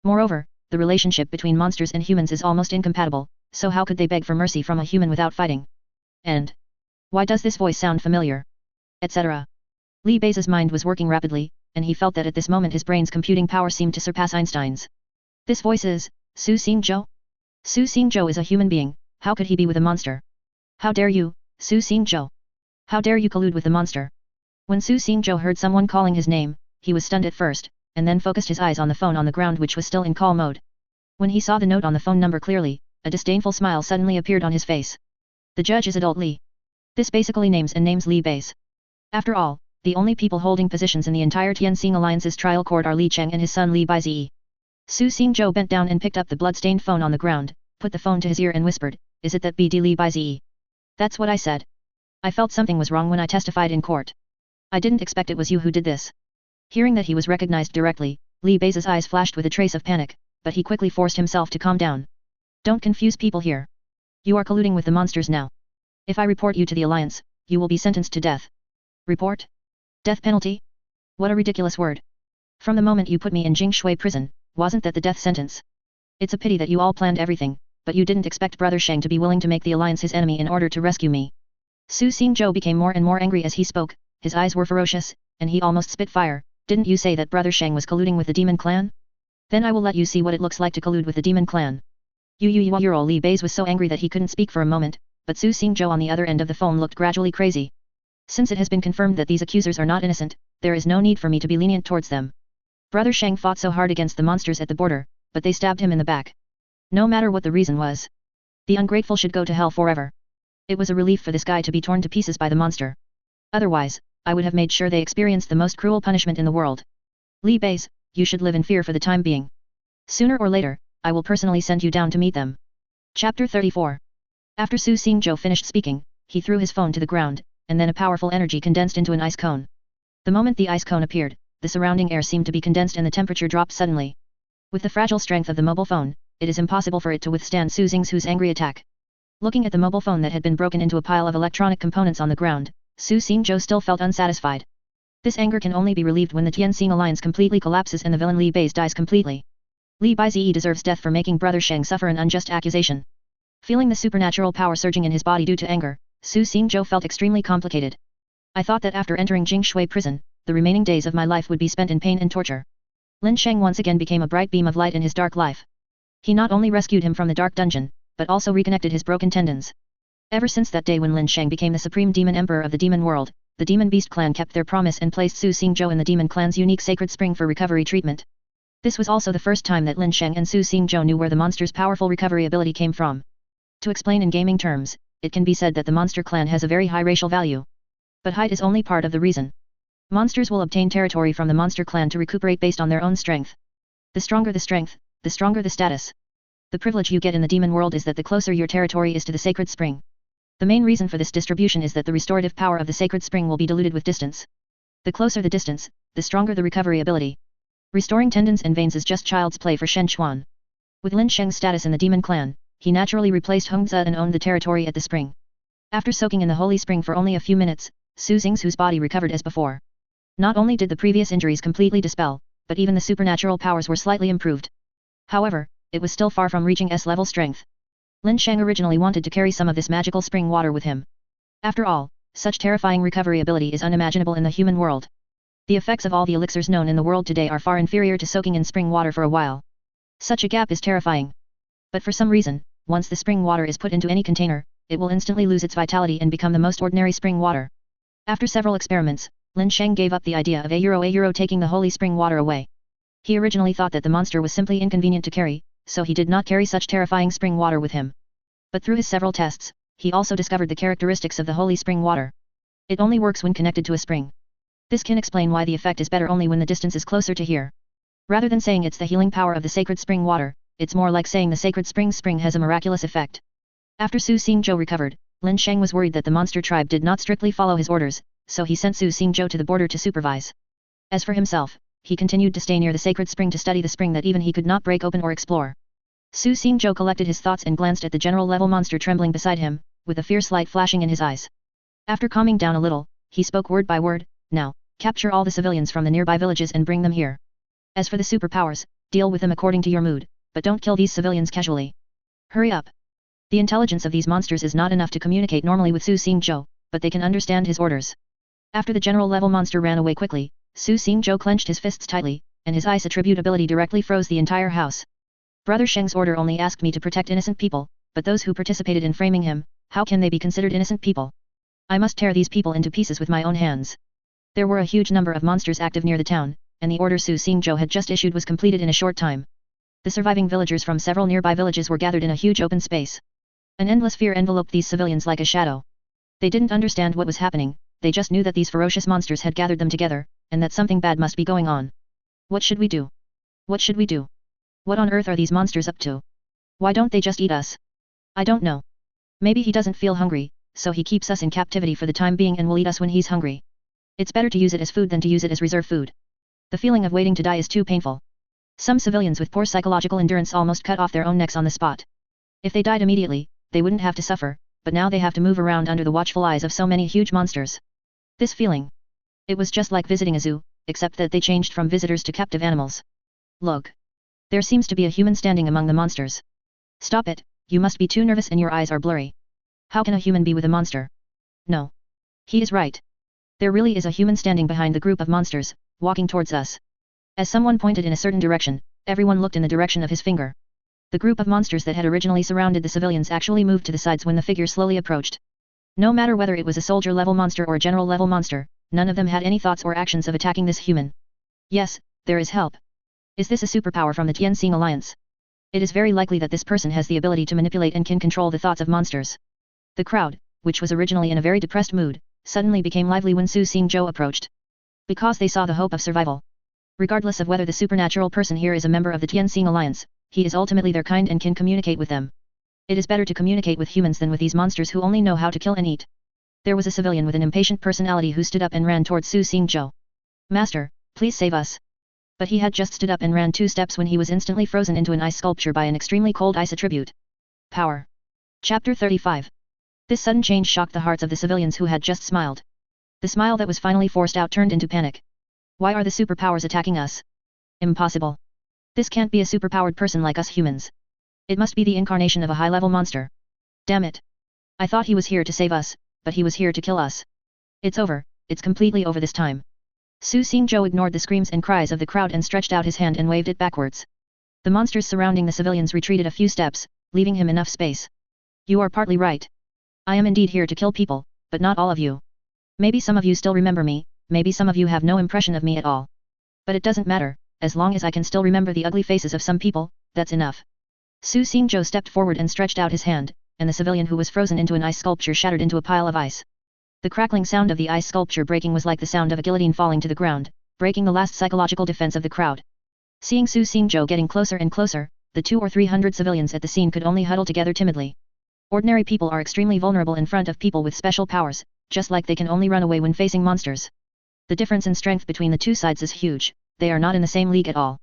Moreover, the relationship between monsters and humans is almost incompatible, so how could they beg for mercy from a human without fighting? And why does this voice sound familiar? Etc. Li Bei's mind was working rapidly, and he felt that at this moment his brain's computing power seemed to surpass Einstein's. This voice is Su Xingzhou? Su Xingzhou is a human being, how could he be with a monster? How dare you, Su Xingzhou? How dare you collude with the monster? When Su Xingzhou heard someone calling his name, he was stunned at first, and then focused his eyes on the phone on the ground which was still in call mode. When he saw the note on the phone number clearly, a disdainful smile suddenly appeared on his face. The judge is adult Li. This basically names Li Bei's. After all, the only people holding positions in the entire Tianxing Alliance's trial court are Li Sheng and his son Li Baizi. Su Xingzhou bent down and picked up the blood-stained phone on the ground, put the phone to his ear and whispered, "Is it that BD Li Baizi?" "That's what I said. I felt something was wrong when I testified in court. I didn't expect it was you who did this." Hearing that he was recognized directly, Li Bei's eyes flashed with a trace of panic, but he quickly forced himself to calm down. "Don't confuse people here. You are colluding with the monsters now. If I report you to the Alliance, you will be sentenced to death." "Report? Death penalty? What a ridiculous word. From the moment you put me in Jingshui prison, wasn't that the death sentence? It's a pity that you all planned everything, but you didn't expect Brother Sheng to be willing to make the Alliance his enemy in order to rescue me." Su Xingzhou became more and more angry as he spoke, his eyes were ferocious, and he almost spit fire. "Didn't you say that Brother Sheng was colluding with the Demon Clan? Then I will let you see what it looks like to collude with the Demon Clan." Li Bei's was so angry that he couldn't speak for a moment, but Su Xingzhou on the other end of the phone looked gradually crazy. "Since it has been confirmed that these accusers are not innocent, there is no need for me to be lenient towards them. Brother Sheng fought so hard against the monsters at the border, but they stabbed him in the back. No matter what the reason was. The ungrateful should go to hell forever. It was a relief for this guy to be torn to pieces by the monster. Otherwise, I would have made sure they experienced the most cruel punishment in the world. Li Bei's, you should live in fear for the time being. Sooner or later, I will personally send you down to meet them." Chapter 34. After Su Xingzhou finished speaking, he threw his phone to the ground, and then a powerful energy condensed into an ice cone. The moment the ice cone appeared, the surrounding air seemed to be condensed and the temperature dropped suddenly. With the fragile strength of the mobile phone, it is impossible for it to withstand Su Xingzhou's angry attack. Looking at the mobile phone that had been broken into a pile of electronic components on the ground, Su Xingzhou still felt unsatisfied. This anger can only be relieved when the Tianxing Alliance completely collapses and the villain Li Bei's dies completely. Li Baizi deserves death for making Brother Sheng suffer an unjust accusation. Feeling the supernatural power surging in his body due to anger, Su Xingzhou felt extremely complicated. "I thought that after entering Jingshui prison, the remaining days of my life would be spent in pain and torture." Lin Sheng once again became a bright beam of light in his dark life. He not only rescued him from the dark dungeon, but also reconnected his broken tendons. Ever since that day when Lin Sheng became the Supreme Demon Emperor of the Demon World, the Demon Beast Clan kept their promise and placed Su Xingzhou in the Demon Clan's unique sacred spring for recovery treatment. This was also the first time that Lin Sheng and Su Xingzhou knew where the monster's powerful recovery ability came from. To explain in gaming terms, it can be said that the monster clan has a very high racial value. But height is only part of the reason. Monsters will obtain territory from the monster clan to recuperate based on their own strength. The stronger the strength, the stronger the status. The privilege you get in the demon world is that the closer your territory is to the sacred spring. The main reason for this distribution is that the restorative power of the sacred spring will be diluted with distance. The closer the distance, the stronger the recovery ability. Restoring tendons and veins is just child's play for Shen Chuan. With Lin Sheng's status in the demon clan, he naturally replaced Heng Ze and owned the territory at the spring. After soaking in the holy spring for only a few minutes, Su Xingzhu's body recovered as before. Not only did the previous injuries completely dispel, but even the supernatural powers were slightly improved. However, it was still far from reaching S-level strength. Lin Sheng originally wanted to carry some of this magical spring water with him. After all, such terrifying recovery ability is unimaginable in the human world. The effects of all the elixirs known in the world today are far inferior to soaking in spring water for a while. Such a gap is terrifying. But for some reason, once the spring water is put into any container, it will instantly lose its vitality and become the most ordinary spring water. After several experiments, Lin Sheng gave up the idea of a taking the holy spring water away. He originally thought that the monster was simply inconvenient to carry, so he did not carry such terrifying spring water with him. But through his several tests, he also discovered the characteristics of the holy spring water. It only works when connected to a spring. This can explain why the effect is better only when the distance is closer to here. Rather than saying it's the healing power of the sacred spring water, it's more like saying the sacred spring has a miraculous effect. After Su Xingzhou recovered, Lin Sheng was worried that the monster tribe did not strictly follow his orders, so he sent Su Xingzhou to the border to supervise. As for himself, he continued to stay near the sacred spring to study the spring that even he could not break open or explore. Su Xingzhou collected his thoughts and glanced at the general-level monster trembling beside him, with a fierce light flashing in his eyes. After calming down a little, he spoke word by word, "Now, capture all the civilians from the nearby villages and bring them here. As for the superpowers, deal with them according to your mood, but don't kill these civilians casually. Hurry up." The intelligence of these monsters is not enough to communicate normally with Su Xingzhou, but they can understand his orders. After the general-level monster ran away quickly, Su Xingzhou clenched his fists tightly, and his ice attribute ability directly froze the entire house. Brother Sheng's order only asked me to protect innocent people, but those who participated in framing him, how can they be considered innocent people? I must tear these people into pieces with my own hands. There were a huge number of monsters active near the town, and the order Su Xingzhou had just issued was completed in a short time. The surviving villagers from several nearby villages were gathered in a huge open space. An endless fear enveloped these civilians like a shadow. They didn't understand what was happening, they just knew that these ferocious monsters had gathered them together, and that something bad must be going on. What should we do? What should we do? What on earth are these monsters up to? Why don't they just eat us? I don't know. Maybe he doesn't feel hungry, so he keeps us in captivity for the time being and will eat us when he's hungry. It's better to use it as food than to use it as reserve food. The feeling of waiting to die is too painful. Some civilians with poor psychological endurance almost cut off their own necks on the spot. If they died immediately, they wouldn't have to suffer, but now they have to move around under the watchful eyes of so many huge monsters. This feeling. It was just like visiting a zoo, except that they changed from visitors to captive animals. Look. There seems to be a human standing among the monsters. Stop it, you must be too nervous and your eyes are blurry. How can a human be with a monster? No. He is right. There really is a human standing behind the group of monsters, walking towards us. As someone pointed in a certain direction, everyone looked in the direction of his finger. The group of monsters that had originally surrounded the civilians actually moved to the sides when the figure slowly approached. No matter whether it was a soldier-level monster or a general-level monster, none of them had any thoughts or actions of attacking this human. Yes, there is help. Is this a superpower from the Tianxing Alliance? It is very likely that this person has the ability to manipulate and can control the thoughts of monsters. The crowd, which was originally in a very depressed mood, suddenly became lively when Su Xingzhou approached. Because they saw the hope of survival. Regardless of whether the supernatural person here is a member of the Tianxing Alliance, he is ultimately their kind and can communicate with them. It is better to communicate with humans than with these monsters who only know how to kill and eat. There was a civilian with an impatient personality who stood up and ran towards Su Xingzhou. Master, please save us. But he had just stood up and ran 2 steps when he was instantly frozen into an ice sculpture by an extremely cold ice attribute. Power. Chapter 35. This sudden change shocked the hearts of the civilians who had just smiled. The smile that was finally forced out turned into panic. Why are the superpowers attacking us? Impossible. This can't be a superpowered person like us humans. It must be the incarnation of a high-level monster. Damn it. I thought he was here to save us, but he was here to kill us. It's over, it's completely over this time. Su Xingzhou ignored the screams and cries of the crowd and stretched out his hand and waved it backwards. The monsters surrounding the civilians retreated a few steps, leaving him enough space. You are partly right. I am indeed here to kill people, but not all of you. Maybe some of you still remember me, maybe some of you have no impression of me at all. But it doesn't matter, as long as I can still remember the ugly faces of some people, that's enough. Su Xingzhou stepped forward and stretched out his hand, and the civilian who was frozen into an ice sculpture shattered into a pile of ice. The crackling sound of the ice sculpture breaking was like the sound of a guillotine falling to the ground, breaking the last psychological defense of the crowd. Seeing Su Xingzhou getting closer and closer, the 200 or 300 civilians at the scene could only huddle together timidly. Ordinary people are extremely vulnerable in front of people with special powers, just like they can only run away when facing monsters. The difference in strength between the two sides is huge, they are not in the same league at all.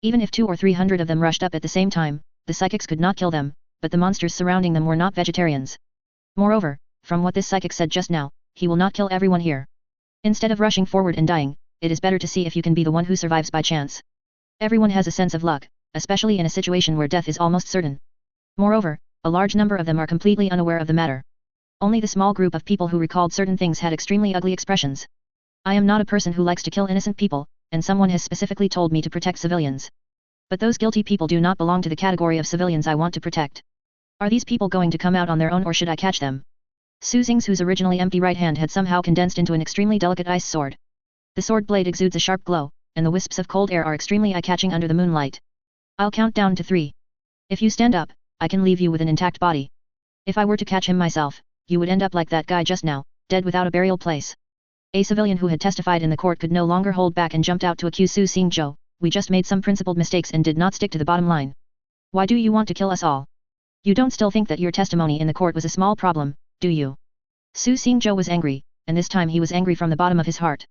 Even if 200 or 300 of them rushed up at the same time, the psychics could not kill them, but the monsters surrounding them were not vegetarians. Moreover, from what this psychic said just now, he will not kill everyone here. Instead of rushing forward and dying, it is better to see if you can be the one who survives by chance. Everyone has a sense of luck, especially in a situation where death is almost certain. Moreover, a large number of them are completely unaware of the matter. Only the small group of people who recalled certain things had extremely ugly expressions. I am not a person who likes to kill innocent people, and someone has specifically told me to protect civilians. But those guilty people do not belong to the category of civilians I want to protect. Are these people going to come out on their own or should I catch them? Su Xing's originally empty right hand had somehow condensed into an extremely delicate ice sword. The sword blade exudes a sharp glow, and the wisps of cold air are extremely eye-catching under the moonlight. I'll count down to 3. If you stand up, I can leave you with an intact body. If I were to catch him myself, you would end up like that guy just now, dead without a burial place. A civilian who had testified in the court could no longer hold back and jumped out to accuse Su Xingzhou. We just made some principled mistakes and did not stick to the bottom line. Why do you want to kill us all? You don't still think that your testimony in the court was a small problem, do you? Su Xingzhou was angry, and this time he was angry from the bottom of his heart.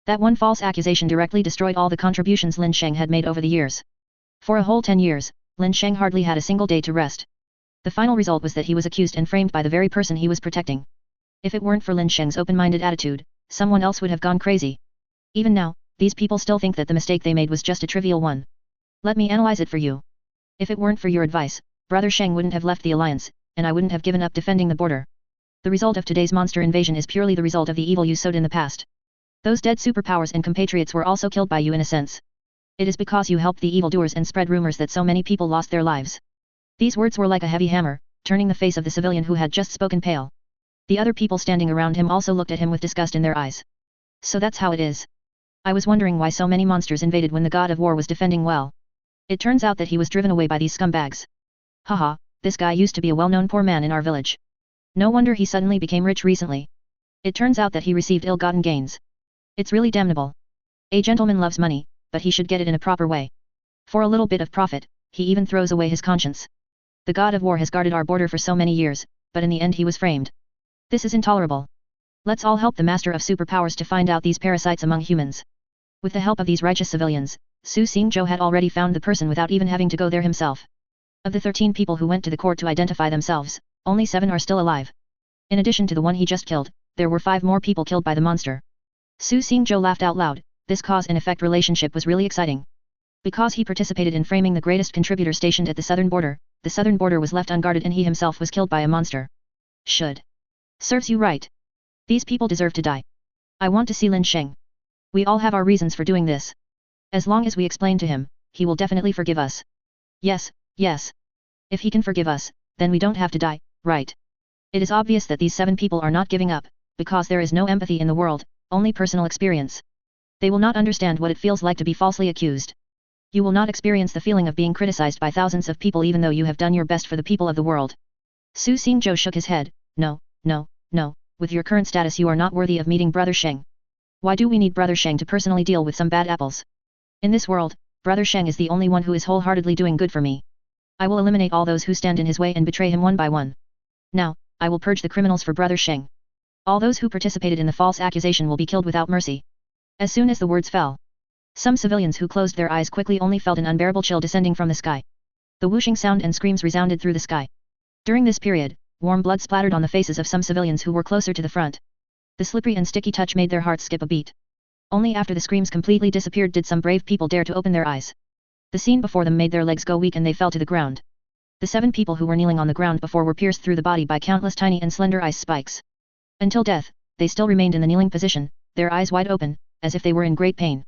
That one false accusation directly destroyed all the contributions Lin Sheng had made over the years. For a whole 10 years, Lin Sheng hardly had a single day to rest. The final result was that he was accused and framed by the very person he was protecting. If it weren't for Lin Sheng's open-minded attitude, someone else would have gone crazy. Even now, these people still think that the mistake they made was just a trivial one. Let me analyze it for you. If it weren't for your advice, Brother Sheng wouldn't have left the alliance, and I wouldn't have given up defending the border. The result of today's monster invasion is purely the result of the evil you sowed in the past. Those dead superpowers and compatriots were also killed by you in a sense. It is because you helped the evildoers and spread rumors that so many people lost their lives. These words were like a heavy hammer, turning the face of the civilian who had just spoken pale. The other people standing around him also looked at him with disgust in their eyes. So that's how it is. I was wondering why so many monsters invaded when the god of war was defending well. It turns out that he was driven away by these scumbags. Haha, this guy used to be a well-known poor man in our village. No wonder he suddenly became rich recently. It turns out that he received ill-gotten gains. It's really damnable. A gentleman loves money, but he should get it in a proper way. For a little bit of profit, he even throws away his conscience. The god of war has guarded our border for so many years, but in the end he was framed. This is intolerable. Let's all help the master of superpowers to find out these parasites among humans. With the help of these righteous civilians, Su Xingzhou had already found the person without even having to go there himself. Of the 13 people who went to the court to identify themselves, only 7 are still alive. In addition to the one he just killed, there were 5 more people killed by the monster. Su Xingzhou laughed out loud. This cause and effect relationship was really exciting. Because he participated in framing the greatest contributor stationed at the southern border was left unguarded and he himself was killed by a monster. Should. Serves you right. These people deserve to die. I want to see Lin Sheng. We all have our reasons for doing this. As long as we explain to him, he will definitely forgive us. Yes, yes. If he can forgive us, then we don't have to die, right? It is obvious that these 7 people are not giving up, because there is no empathy in the world, only personal experience. They will not understand what it feels like to be falsely accused. You will not experience the feeling of being criticized by thousands of people even though you have done your best for the people of the world. Su Xingzhou shook his head. No, no, no, with your current status you are not worthy of meeting Brother Sheng. Why do we need Brother Sheng to personally deal with some bad apples? In this world, Brother Sheng is the only one who is wholeheartedly doing good for me. I will eliminate all those who stand in his way and betray him one by one. Now, I will purge the criminals for Brother Sheng. All those who participated in the false accusation will be killed without mercy. As soon as the words fell, some civilians who closed their eyes quickly only felt an unbearable chill descending from the sky. The whooshing sound and screams resounded through the sky. During this period, warm blood splattered on the faces of some civilians who were closer to the front. The slippery and sticky touch made their hearts skip a beat. Only after the screams completely disappeared did some brave people dare to open their eyes. The scene before them made their legs go weak and they fell to the ground. The 7 people who were kneeling on the ground before were pierced through the body by countless tiny and slender ice spikes. Until death, they still remained in the kneeling position, their eyes wide open, as if they were in great pain.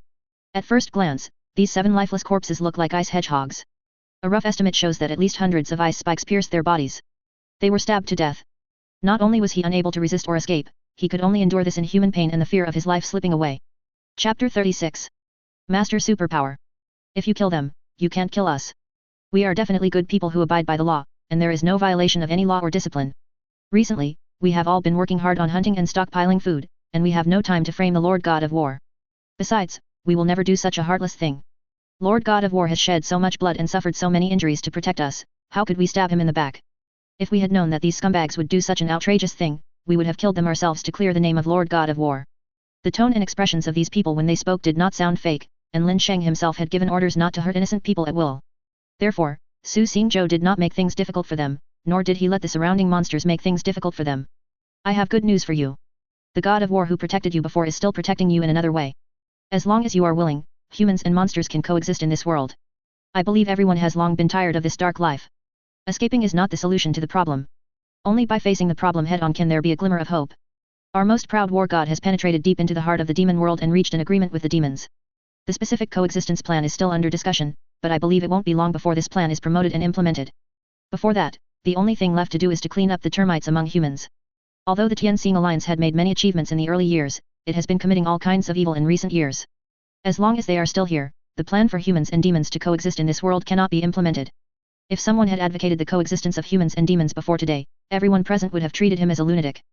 At first glance, these 7 lifeless corpses look like ice hedgehogs. A rough estimate shows that at least hundreds of ice spikes pierced their bodies. They were stabbed to death. Not only was he unable to resist or escape, he could only endure this inhuman pain and the fear of his life slipping away. Chapter 36. Master Superpower. If you kill them, you can't kill us. We are definitely good people who abide by the law, and there is no violation of any law or discipline. Recently, we have all been working hard on hunting and stockpiling food, and we have no time to frame the Lord God of War. Besides, we will never do such a heartless thing. Lord God of War has shed so much blood and suffered so many injuries to protect us, how could we stab him in the back? If we had known that these scumbags would do such an outrageous thing, we would have killed them ourselves to clear the name of Lord God of War. The tone and expressions of these people when they spoke did not sound fake, and Lin Sheng himself had given orders not to hurt innocent people at will. Therefore, Su Xingzhou did not make things difficult for them, nor did he let the surrounding monsters make things difficult for them. I have good news for you. The God of War who protected you before is still protecting you in another way. As long as you are willing, humans and monsters can coexist in this world. I believe everyone has long been tired of this dark life. Escaping is not the solution to the problem. Only by facing the problem head-on can there be a glimmer of hope. Our most proud war god has penetrated deep into the heart of the demon world and reached an agreement with the demons. The specific coexistence plan is still under discussion, but I believe it won't be long before this plan is promoted and implemented. Before that, the only thing left to do is to clean up the termites among humans. Although the Tianxing Alliance had made many achievements in the early years, it has been committing all kinds of evil in recent years. As long as they are still here, the plan for humans and demons to coexist in this world cannot be implemented. If someone had advocated the coexistence of humans and demons before today, everyone present would have treated him as a lunatic.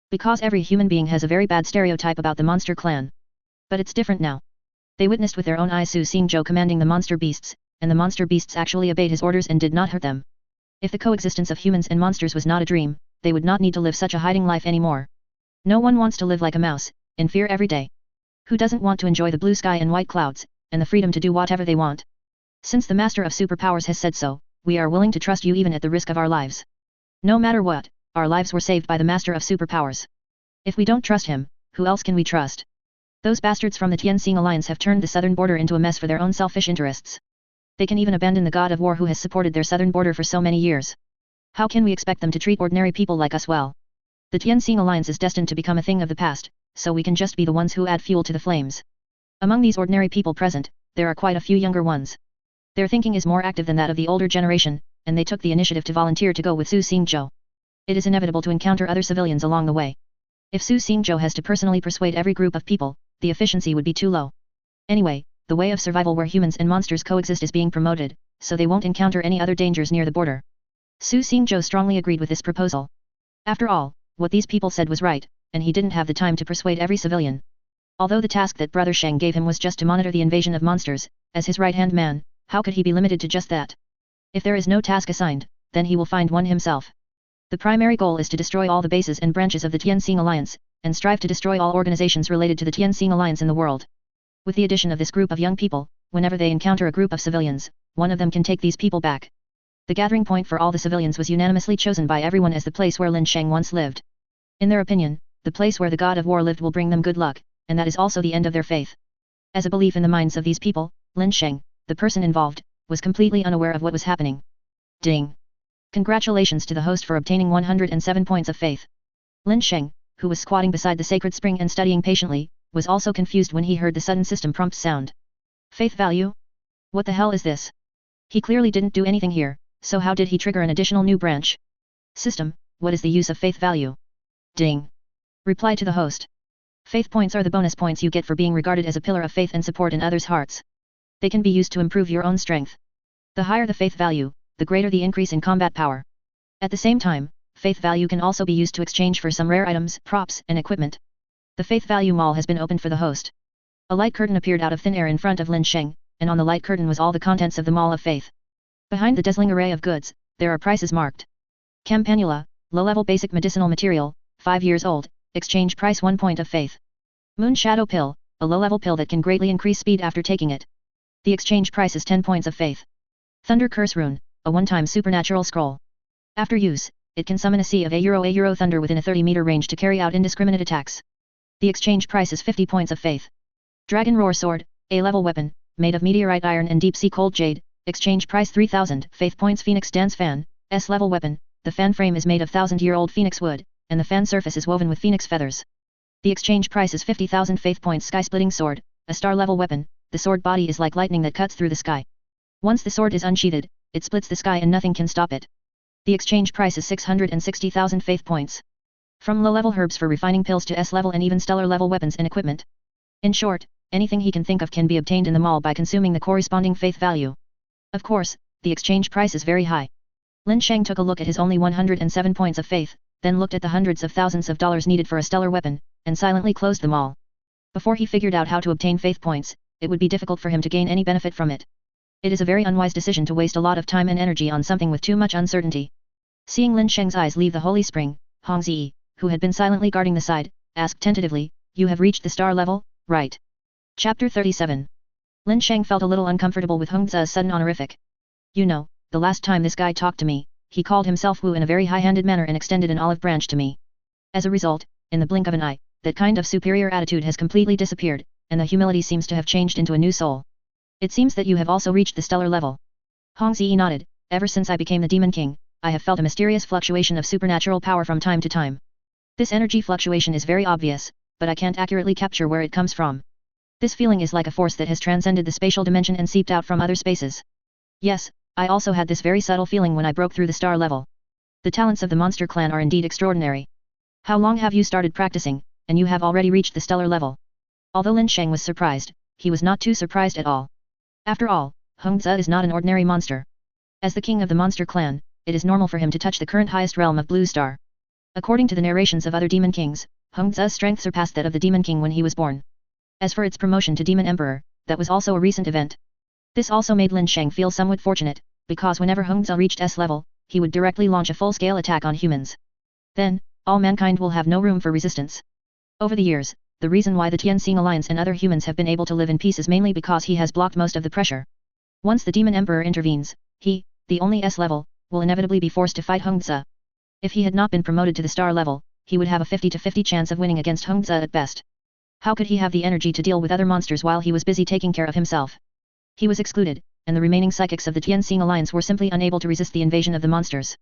Because every human being has a very bad stereotype about the monster clan. But it's different now. They witnessed with their own eyes Su Xingzhou commanding the monster beasts, and the monster beasts actually obeyed his orders and did not hurt them. If the coexistence of humans and monsters was not a dream, they would not need to live such a hiding life anymore. No one wants to live like a mouse, in fear every day. Who doesn't want to enjoy the blue sky and white clouds, and the freedom to do whatever they want? Since the master of superpowers has said so, we are willing to trust you even at the risk of our lives. No matter what, our lives were saved by the master of superpowers. If we don't trust him, who else can we trust? Those bastards from the Tianxing Alliance have turned the southern border into a mess for their own selfish interests. They can even abandon the god of war who has supported their southern border for so many years. How can we expect them to treat ordinary people like us well? The Tianxing Alliance is destined to become a thing of the past, so we can just be the ones who add fuel to the flames. Among these ordinary people present, there are quite a few younger ones. Their thinking is more active than that of the older generation, and they took the initiative to volunteer to go with Su Xingzhou. It is inevitable to encounter other civilians along the way. If Su Xingzhou has to personally persuade every group of people, the efficiency would be too low. Anyway, the way of survival where humans and monsters coexist is being promoted, so they won't encounter any other dangers near the border. Su Xingzhou strongly agreed with this proposal. After all, what these people said was right, and he didn't have the time to persuade every civilian. Although the task that Brother Sheng gave him was just to monitor the invasion of monsters, as his right-hand man, how could he be limited to just that? If there is no task assigned, then he will find one himself. The primary goal is to destroy all the bases and branches of the Tianxing Alliance, and strive to destroy all organizations related to the Tianxing Alliance in the world. With the addition of this group of young people, whenever they encounter a group of civilians, one of them can take these people back. The gathering point for all the civilians was unanimously chosen by everyone as the place where Lin Sheng once lived. In their opinion, the place where the god of war lived will bring them good luck, and that is also the end of their faith. As a belief in the minds of these people, Lin Sheng, the person involved, was completely unaware of what was happening. Ding! Congratulations to the host for obtaining 107 points of faith. Lin Sheng, who was squatting beside the sacred spring and studying patiently, was also confused when he heard the sudden system prompt sound. Faith value? What the hell is this? He clearly didn't do anything here, so how did he trigger an additional new branch? System, what is the use of faith value? Ding! Reply to the host. Faith points are the bonus points you get for being regarded as a pillar of faith and support in others' hearts. They can be used to improve your own strength. The higher the faith value, the greater the increase in combat power. At the same time, faith value can also be used to exchange for some rare items, props, and equipment. The faith value mall has been opened for the host. A light curtain appeared out of thin air in front of Lin Sheng, and on the light curtain was all the contents of the mall of faith. Behind the dazzling array of goods, there are prices marked. Campanula, low-level basic medicinal material, 5 years old, exchange price 1 point of faith. Moon Shadow Pill, a low-level pill that can greatly increase speed after taking it. The exchange price is 10 points of faith. Thunder Curse Rune, a one-time supernatural scroll. After use, it can summon a sea of A-euro thunder within a 30-meter range to carry out indiscriminate attacks. The exchange price is 50 points of faith. Dragon Roar Sword, A-level weapon, made of meteorite iron and deep-sea cold jade, exchange price 3000 faith points. Phoenix Dance Fan, S-level weapon, the fan frame is made of 1000-year-old phoenix wood, and the fan surface is woven with phoenix feathers. The exchange price is 50,000 faith points. Sky-splitting sword, a star-level weapon, the sword body is like lightning that cuts through the sky. Once the sword is unsheathed, it splits the sky and nothing can stop it. The exchange price is 660,000 faith points. From low-level herbs for refining pills to S-level and even stellar-level weapons and equipment. In short, anything he can think of can be obtained in the mall by consuming the corresponding faith value. Of course, the exchange price is very high. Lin Sheng took a look at his only 107 points of faith, then looked at the hundreds of thousands of dollars needed for a stellar weapon, and silently closed the mall. Before he figured out how to obtain faith points, it would be difficult for him to gain any benefit from it. It is a very unwise decision to waste a lot of time and energy on something with too much uncertainty. Seeing Lin Sheng's eyes leave the holy spring, Hong Zi, who had been silently guarding the side, asked tentatively, "You have reached the star level, right?" Chapter 37. Lin Sheng felt a little uncomfortable with Hong Zi's sudden honorific. You know, the last time this guy talked to me, he called himself Wu in a very high-handed manner and extended an olive branch to me. As a result, in the blink of an eye, that kind of superior attitude has completely disappeared, and the humility seems to have changed into a new soul. It seems that you have also reached the stellar level. Hong Zi nodded. Ever since I became the Demon King, I have felt a mysterious fluctuation of supernatural power from time to time. This energy fluctuation is very obvious, but I can't accurately capture where it comes from. This feeling is like a force that has transcended the spatial dimension and seeped out from other spaces. Yes, I also had this very subtle feeling when I broke through the star level. The talents of the monster clan are indeed extraordinary. How long have you started practicing, and you have already reached the stellar level? Although Lin Sheng was surprised, he was not too surprised at all. After all, Heng Ze is not an ordinary monster. As the king of the monster clan, it is normal for him to touch the current highest realm of Blue Star. According to the narrations of other demon kings, Heng Ze's strength surpassed that of the demon king when he was born. As for its promotion to demon emperor, that was also a recent event. This also made Lin Sheng feel somewhat fortunate, because whenever Heng Ze reached S level, he would directly launch a full-scale attack on humans. Then, all mankind will have no room for resistance. Over the years, the reason why the Tianxing Alliance and other humans have been able to live in peace is mainly because he has blocked most of the pressure. Once the demon emperor intervenes, he, the only S level, will inevitably be forced to fight Heng Ze. If he had not been promoted to the star level, he would have a 50-50 chance of winning against Heng Ze at best. How could he have the energy to deal with other monsters while he was busy taking care of himself? He was excluded, and the remaining psychics of the Tianxing Alliance were simply unable to resist the invasion of the monsters.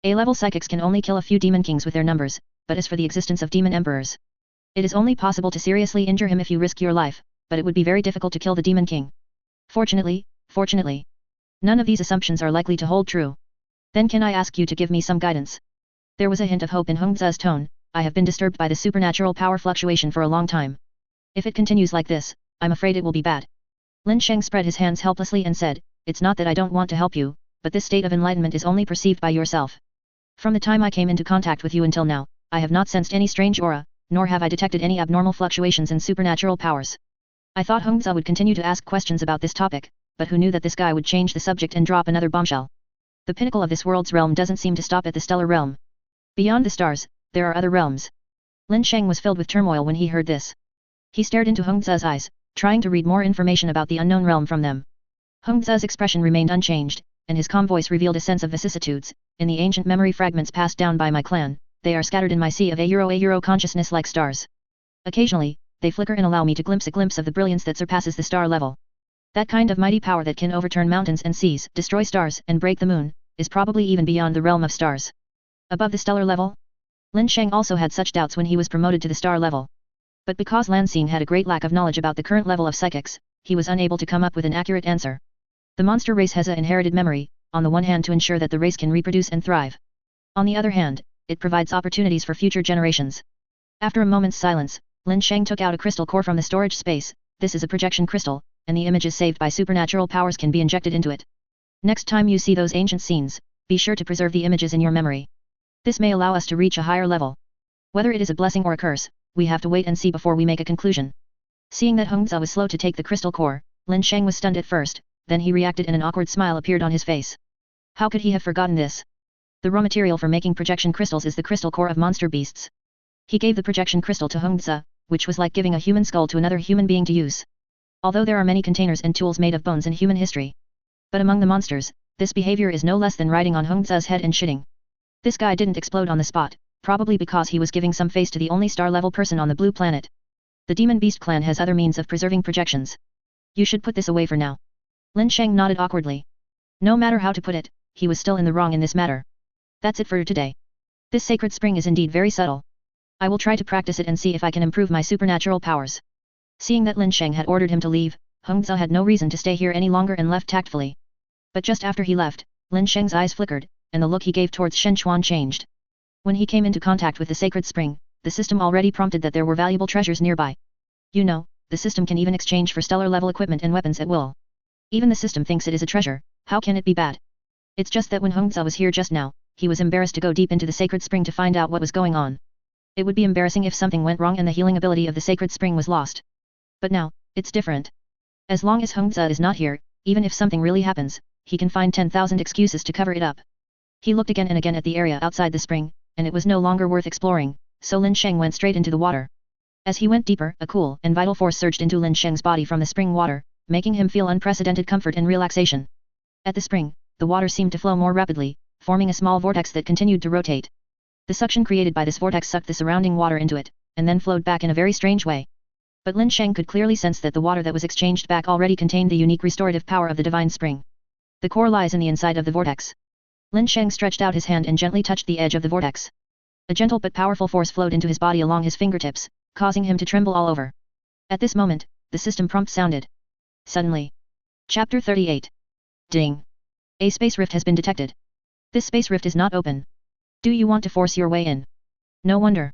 A-level psychics can only kill a few demon kings with their numbers, but as for the existence of demon emperors, it is only possible to seriously injure him if you risk your life, but it would be very difficult to kill the demon king. Fortunately, none of these assumptions are likely to hold true. Then can I ask you to give me some guidance? There was a hint of hope in Heng Ze's tone. I have been disturbed by the supernatural power fluctuation for a long time. If it continues like this, I'm afraid it will be bad. Lin Sheng spread his hands helplessly and said, it's not that I don't want to help you, but this state of enlightenment is only perceived by yourself. From the time I came into contact with you until now, I have not sensed any strange aura, nor have I detected any abnormal fluctuations in supernatural powers. I thought Heng Ze would continue to ask questions about this topic, but who knew that this guy would change the subject and drop another bombshell? The pinnacle of this world's realm doesn't seem to stop at the stellar realm. Beyond the stars, there are other realms. Lin Sheng was filled with turmoil when he heard this. He stared into Heng Ze's eyes, trying to read more information about the unknown realm from them. Heng Ze's expression remained unchanged, and his calm voice revealed a sense of vicissitudes. In the ancient memory fragments passed down by my clan, they are scattered in my sea of a consciousness like stars. Occasionally, they flicker and allow me to glimpse a glimpse of the brilliance that surpasses the star level. That kind of mighty power that can overturn mountains and seas, destroy stars and break the moon, is probably even beyond the realm of stars. Above the stellar level? Lin Sheng also had such doubts when he was promoted to the star level. But because Lan Xing had a great lack of knowledge about the current level of psychics, he was unable to come up with an accurate answer. The monster race has an inherited memory, on the one hand to ensure that the race can reproduce and thrive. On the other hand, it provides opportunities for future generations. After a moment's silence, Lin Sheng took out a crystal core from the storage space. This is a projection crystal, and the images saved by supernatural powers can be injected into it. Next time you see those ancient scenes, be sure to preserve the images in your memory. This may allow us to reach a higher level. Whether it is a blessing or a curse, we have to wait and see before we make a conclusion. Seeing that Heng Ze was slow to take the crystal core, Lin Sheng was stunned at first, then he reacted and an awkward smile appeared on his face. How could he have forgotten this? The raw material for making projection crystals is the crystal core of monster beasts. He gave the projection crystal to Heng Ze, which was like giving a human skull to another human being to use. Although there are many containers and tools made of bones in human history, but among the monsters, this behavior is no less than riding on Heng Ze's head and shitting. This guy didn't explode on the spot, probably because he was giving some face to the only star-level person on the blue planet. The Demon Beast clan has other means of preserving projections. You should put this away for now. Lin Sheng nodded awkwardly. No matter how to put it, he was still in the wrong in this matter. That's it for today. This sacred spring is indeed very subtle. I will try to practice it and see if I can improve my supernatural powers. Seeing that Lin Sheng had ordered him to leave, Heng Ze had no reason to stay here any longer and left tactfully. But just after he left, Lin Sheng's eyes flickered, and the look he gave towards Shen Chuan changed. When he came into contact with the sacred spring, the system already prompted that there were valuable treasures nearby. You know, the system can even exchange for stellar-level equipment and weapons at will. Even the system thinks it is a treasure, how can it be bad? It's just that when Heng Ze was here just now, he was embarrassed to go deep into the sacred spring to find out what was going on. It would be embarrassing if something went wrong and the healing ability of the sacred spring was lost. But now, it's different. As long as Heng Ze is not here, even if something really happens, he can find 10,000 excuses to cover it up. He looked again and again at the area outside the spring, and it was no longer worth exploring, so Lin Sheng went straight into the water. As he went deeper, a cool and vital force surged into Lin Sheng's body from the spring water, making him feel unprecedented comfort and relaxation. At the spring, the water seemed to flow more rapidly, forming a small vortex that continued to rotate. The suction created by this vortex sucked the surrounding water into it, and then flowed back in a very strange way. But Lin Sheng could clearly sense that the water that was exchanged back already contained the unique restorative power of the divine spring. The core lies in the inside of the vortex. Lin Sheng stretched out his hand and gently touched the edge of the vortex. A gentle but powerful force flowed into his body along his fingertips, causing him to tremble all over. At this moment, the system prompt sounded. Suddenly. Chapter 38. Ding. A space rift has been detected. This space rift is not open. Do you want to force your way in? No wonder.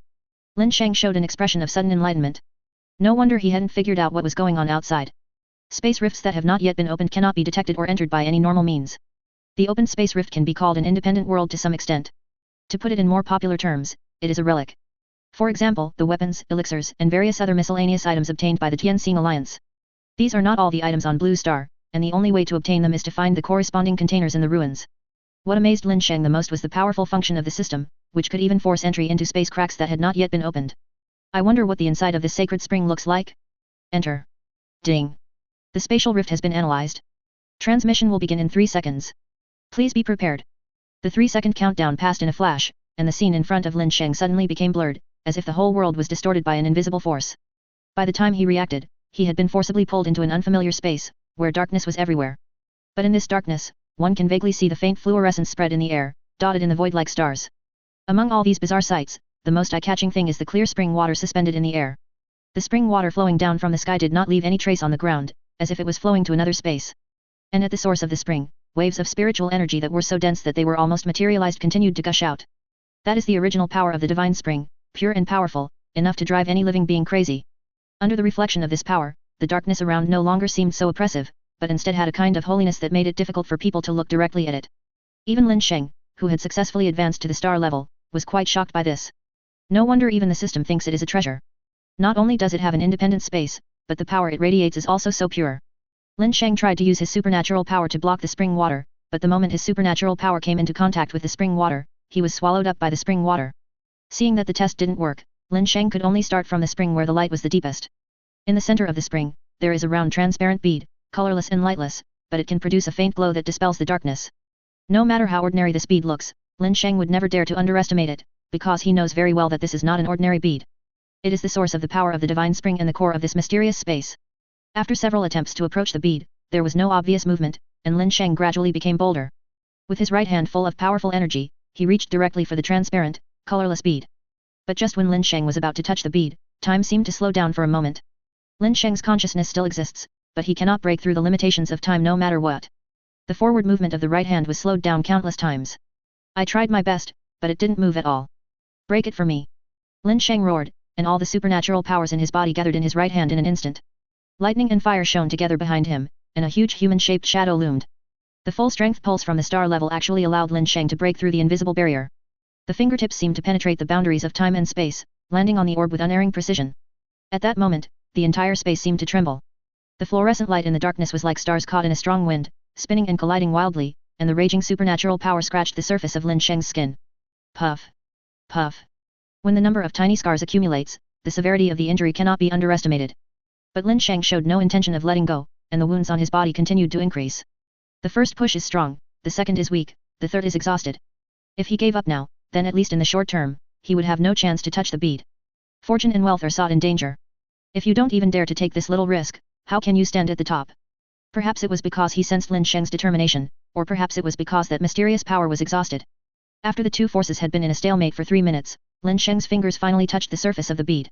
Lin Sheng showed an expression of sudden enlightenment. No wonder he hadn't figured out what was going on outside. Space rifts that have not yet been opened cannot be detected or entered by any normal means. The open space rift can be called an independent world to some extent. To put it in more popular terms, it is a relic. For example, the weapons, elixirs, and various other miscellaneous items obtained by the Tianxing Alliance. These are not all the items on Blue Star, and the only way to obtain them is to find the corresponding containers in the ruins. What amazed Lin Sheng the most was the powerful function of the system, which could even force entry into space cracks that had not yet been opened. I wonder what the inside of this sacred spring looks like? Enter. Ding. The spatial rift has been analyzed. Transmission will begin in 3 seconds. Please be prepared. The 3-second countdown passed in a flash, and the scene in front of Lin Sheng suddenly became blurred, as if the whole world was distorted by an invisible force. By the time he reacted, he had been forcibly pulled into an unfamiliar space, where darkness was everywhere. But in this darkness, one can vaguely see the faint fluorescence spread in the air, dotted in the void like stars. Among all these bizarre sights, the most eye-catching thing is the clear spring water suspended in the air. The spring water flowing down from the sky did not leave any trace on the ground, as if it was flowing to another space. And at the source of the spring, waves of spiritual energy that were so dense that they were almost materialized continued to gush out. That is the original power of the divine spring, pure and powerful, enough to drive any living being crazy. Under the reflection of this power, the darkness around no longer seemed so oppressive, but instead had a kind of holiness that made it difficult for people to look directly at it. Even Lin Sheng, who had successfully advanced to the star level, was quite shocked by this. No wonder even the system thinks it is a treasure. Not only does it have an independent space, but the power it radiates is also so pure. Lin Sheng tried to use his supernatural power to block the spring water, but the moment his supernatural power came into contact with the spring water, he was swallowed up by the spring water. Seeing that the test didn't work, Lin Sheng could only start from the spring where the light was the deepest. In the center of the spring, there is a round transparent bead, colorless and lightless, but it can produce a faint glow that dispels the darkness. No matter how ordinary this bead looks, Lin Sheng would never dare to underestimate it, because he knows very well that this is not an ordinary bead. It is the source of the power of the divine spring and the core of this mysterious space. After several attempts to approach the bead, there was no obvious movement, and Lin Sheng gradually became bolder. With his right hand full of powerful energy, he reached directly for the transparent, colorless bead. But just when Lin Sheng was about to touch the bead, time seemed to slow down for a moment. Lin Sheng's consciousness still exists, but he cannot break through the limitations of time no matter what. The forward movement of the right hand was slowed down countless times. I tried my best, but it didn't move at all. Break it for me. Lin Sheng roared, and all the supernatural powers in his body gathered in his right hand in an instant. Lightning and fire shone together behind him, and a huge human-shaped shadow loomed. The full-strength pulse from the star level actually allowed Lin Sheng to break through the invisible barrier. The fingertips seemed to penetrate the boundaries of time and space, landing on the orb with unerring precision. At that moment, the entire space seemed to tremble. The fluorescent light in the darkness was like stars caught in a strong wind, spinning and colliding wildly, and the raging supernatural power scratched the surface of Lin Sheng's skin. Puff. Puff. When the number of tiny scars accumulates, the severity of the injury cannot be underestimated. But Lin Sheng showed no intention of letting go, and the wounds on his body continued to increase. The first push is strong, the second is weak, the third is exhausted. If he gave up now, then at least in the short term, he would have no chance to touch the bead. Fortune and wealth are sought in danger. If you don't even dare to take this little risk, how can you stand at the top? Perhaps it was because he sensed Lin Sheng's determination, or perhaps it was because that mysterious power was exhausted. After the two forces had been in a stalemate for 3 minutes, Lin Sheng's fingers finally touched the surface of the bead.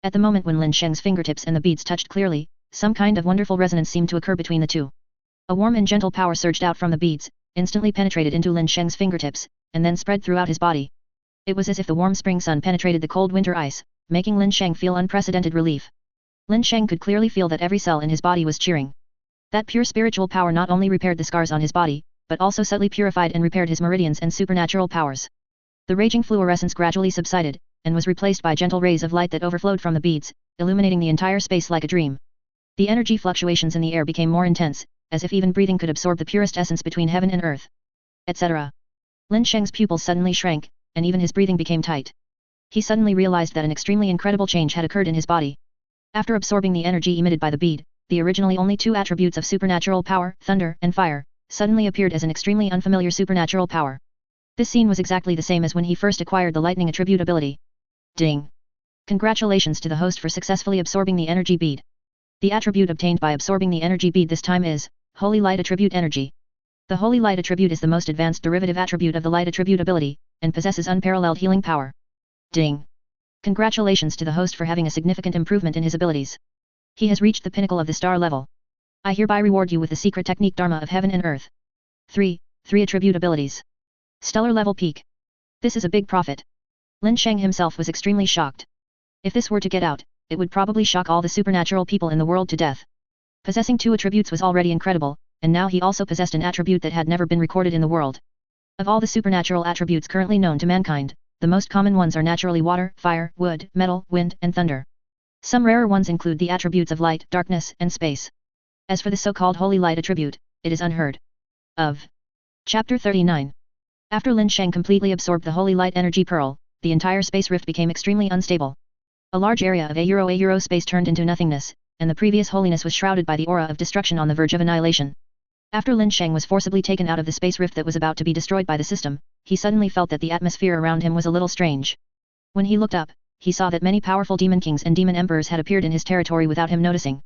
At the moment when Lin Sheng's fingertips and the beads touched clearly, some kind of wonderful resonance seemed to occur between the two. A warm and gentle power surged out from the beads, instantly penetrated into Lin Sheng's fingertips, and then spread throughout his body. It was as if the warm spring sun penetrated the cold winter ice, making Lin Sheng feel unprecedented relief. Lin Sheng could clearly feel that every cell in his body was cheering. That pure spiritual power not only repaired the scars on his body, but also subtly purified and repaired his meridians and supernatural powers. The raging fluorescence gradually subsided, and was replaced by gentle rays of light that overflowed from the beads, illuminating the entire space like a dream. The energy fluctuations in the air became more intense, as if even breathing could absorb the purest essence between heaven and earth. Etc. Lin Sheng's pupils suddenly shrank, and even his breathing became tight. He suddenly realized that an extremely incredible change had occurred in his body. After absorbing the energy emitted by the bead, the originally only two attributes of supernatural power, thunder and fire, suddenly appeared as an extremely unfamiliar supernatural power. This scene was exactly the same as when he first acquired the lightning attribute ability. Ding! Congratulations to the host for successfully absorbing the energy bead. The attribute obtained by absorbing the energy bead this time is Holy Light Attribute Energy. The Holy Light attribute is the most advanced derivative attribute of the Light attribute ability, and possesses unparalleled healing power. Ding! Congratulations to the host for having a significant improvement in his abilities. He has reached the pinnacle of the star level. I hereby reward you with the secret technique Dharma of Heaven and Earth. 3 attribute abilities. Stellar level peak. This is a big profit. Lin Sheng himself was extremely shocked. If this were to get out, it would probably shock all the supernatural people in the world to death. Possessing 2 attributes was already incredible, and now he also possessed an attribute that had never been recorded in the world. Of all the supernatural attributes currently known to mankind, the most common ones are naturally water, fire, wood, metal, wind, and thunder. Some rarer ones include the attributes of light, darkness, and space. As for the so-called Holy Light attribute, it is unheard of. Chapter 39. After Lin Sheng completely absorbed the Holy Light energy pearl, the entire space rift became extremely unstable. A large area of a space turned into nothingness, and the previous holiness was shrouded by the aura of destruction on the verge of annihilation. After Lin Sheng was forcibly taken out of the space rift that was about to be destroyed by the system, he suddenly felt that the atmosphere around him was a little strange. When he looked up, he saw that many powerful demon kings and demon emperors had appeared in his territory without him noticing.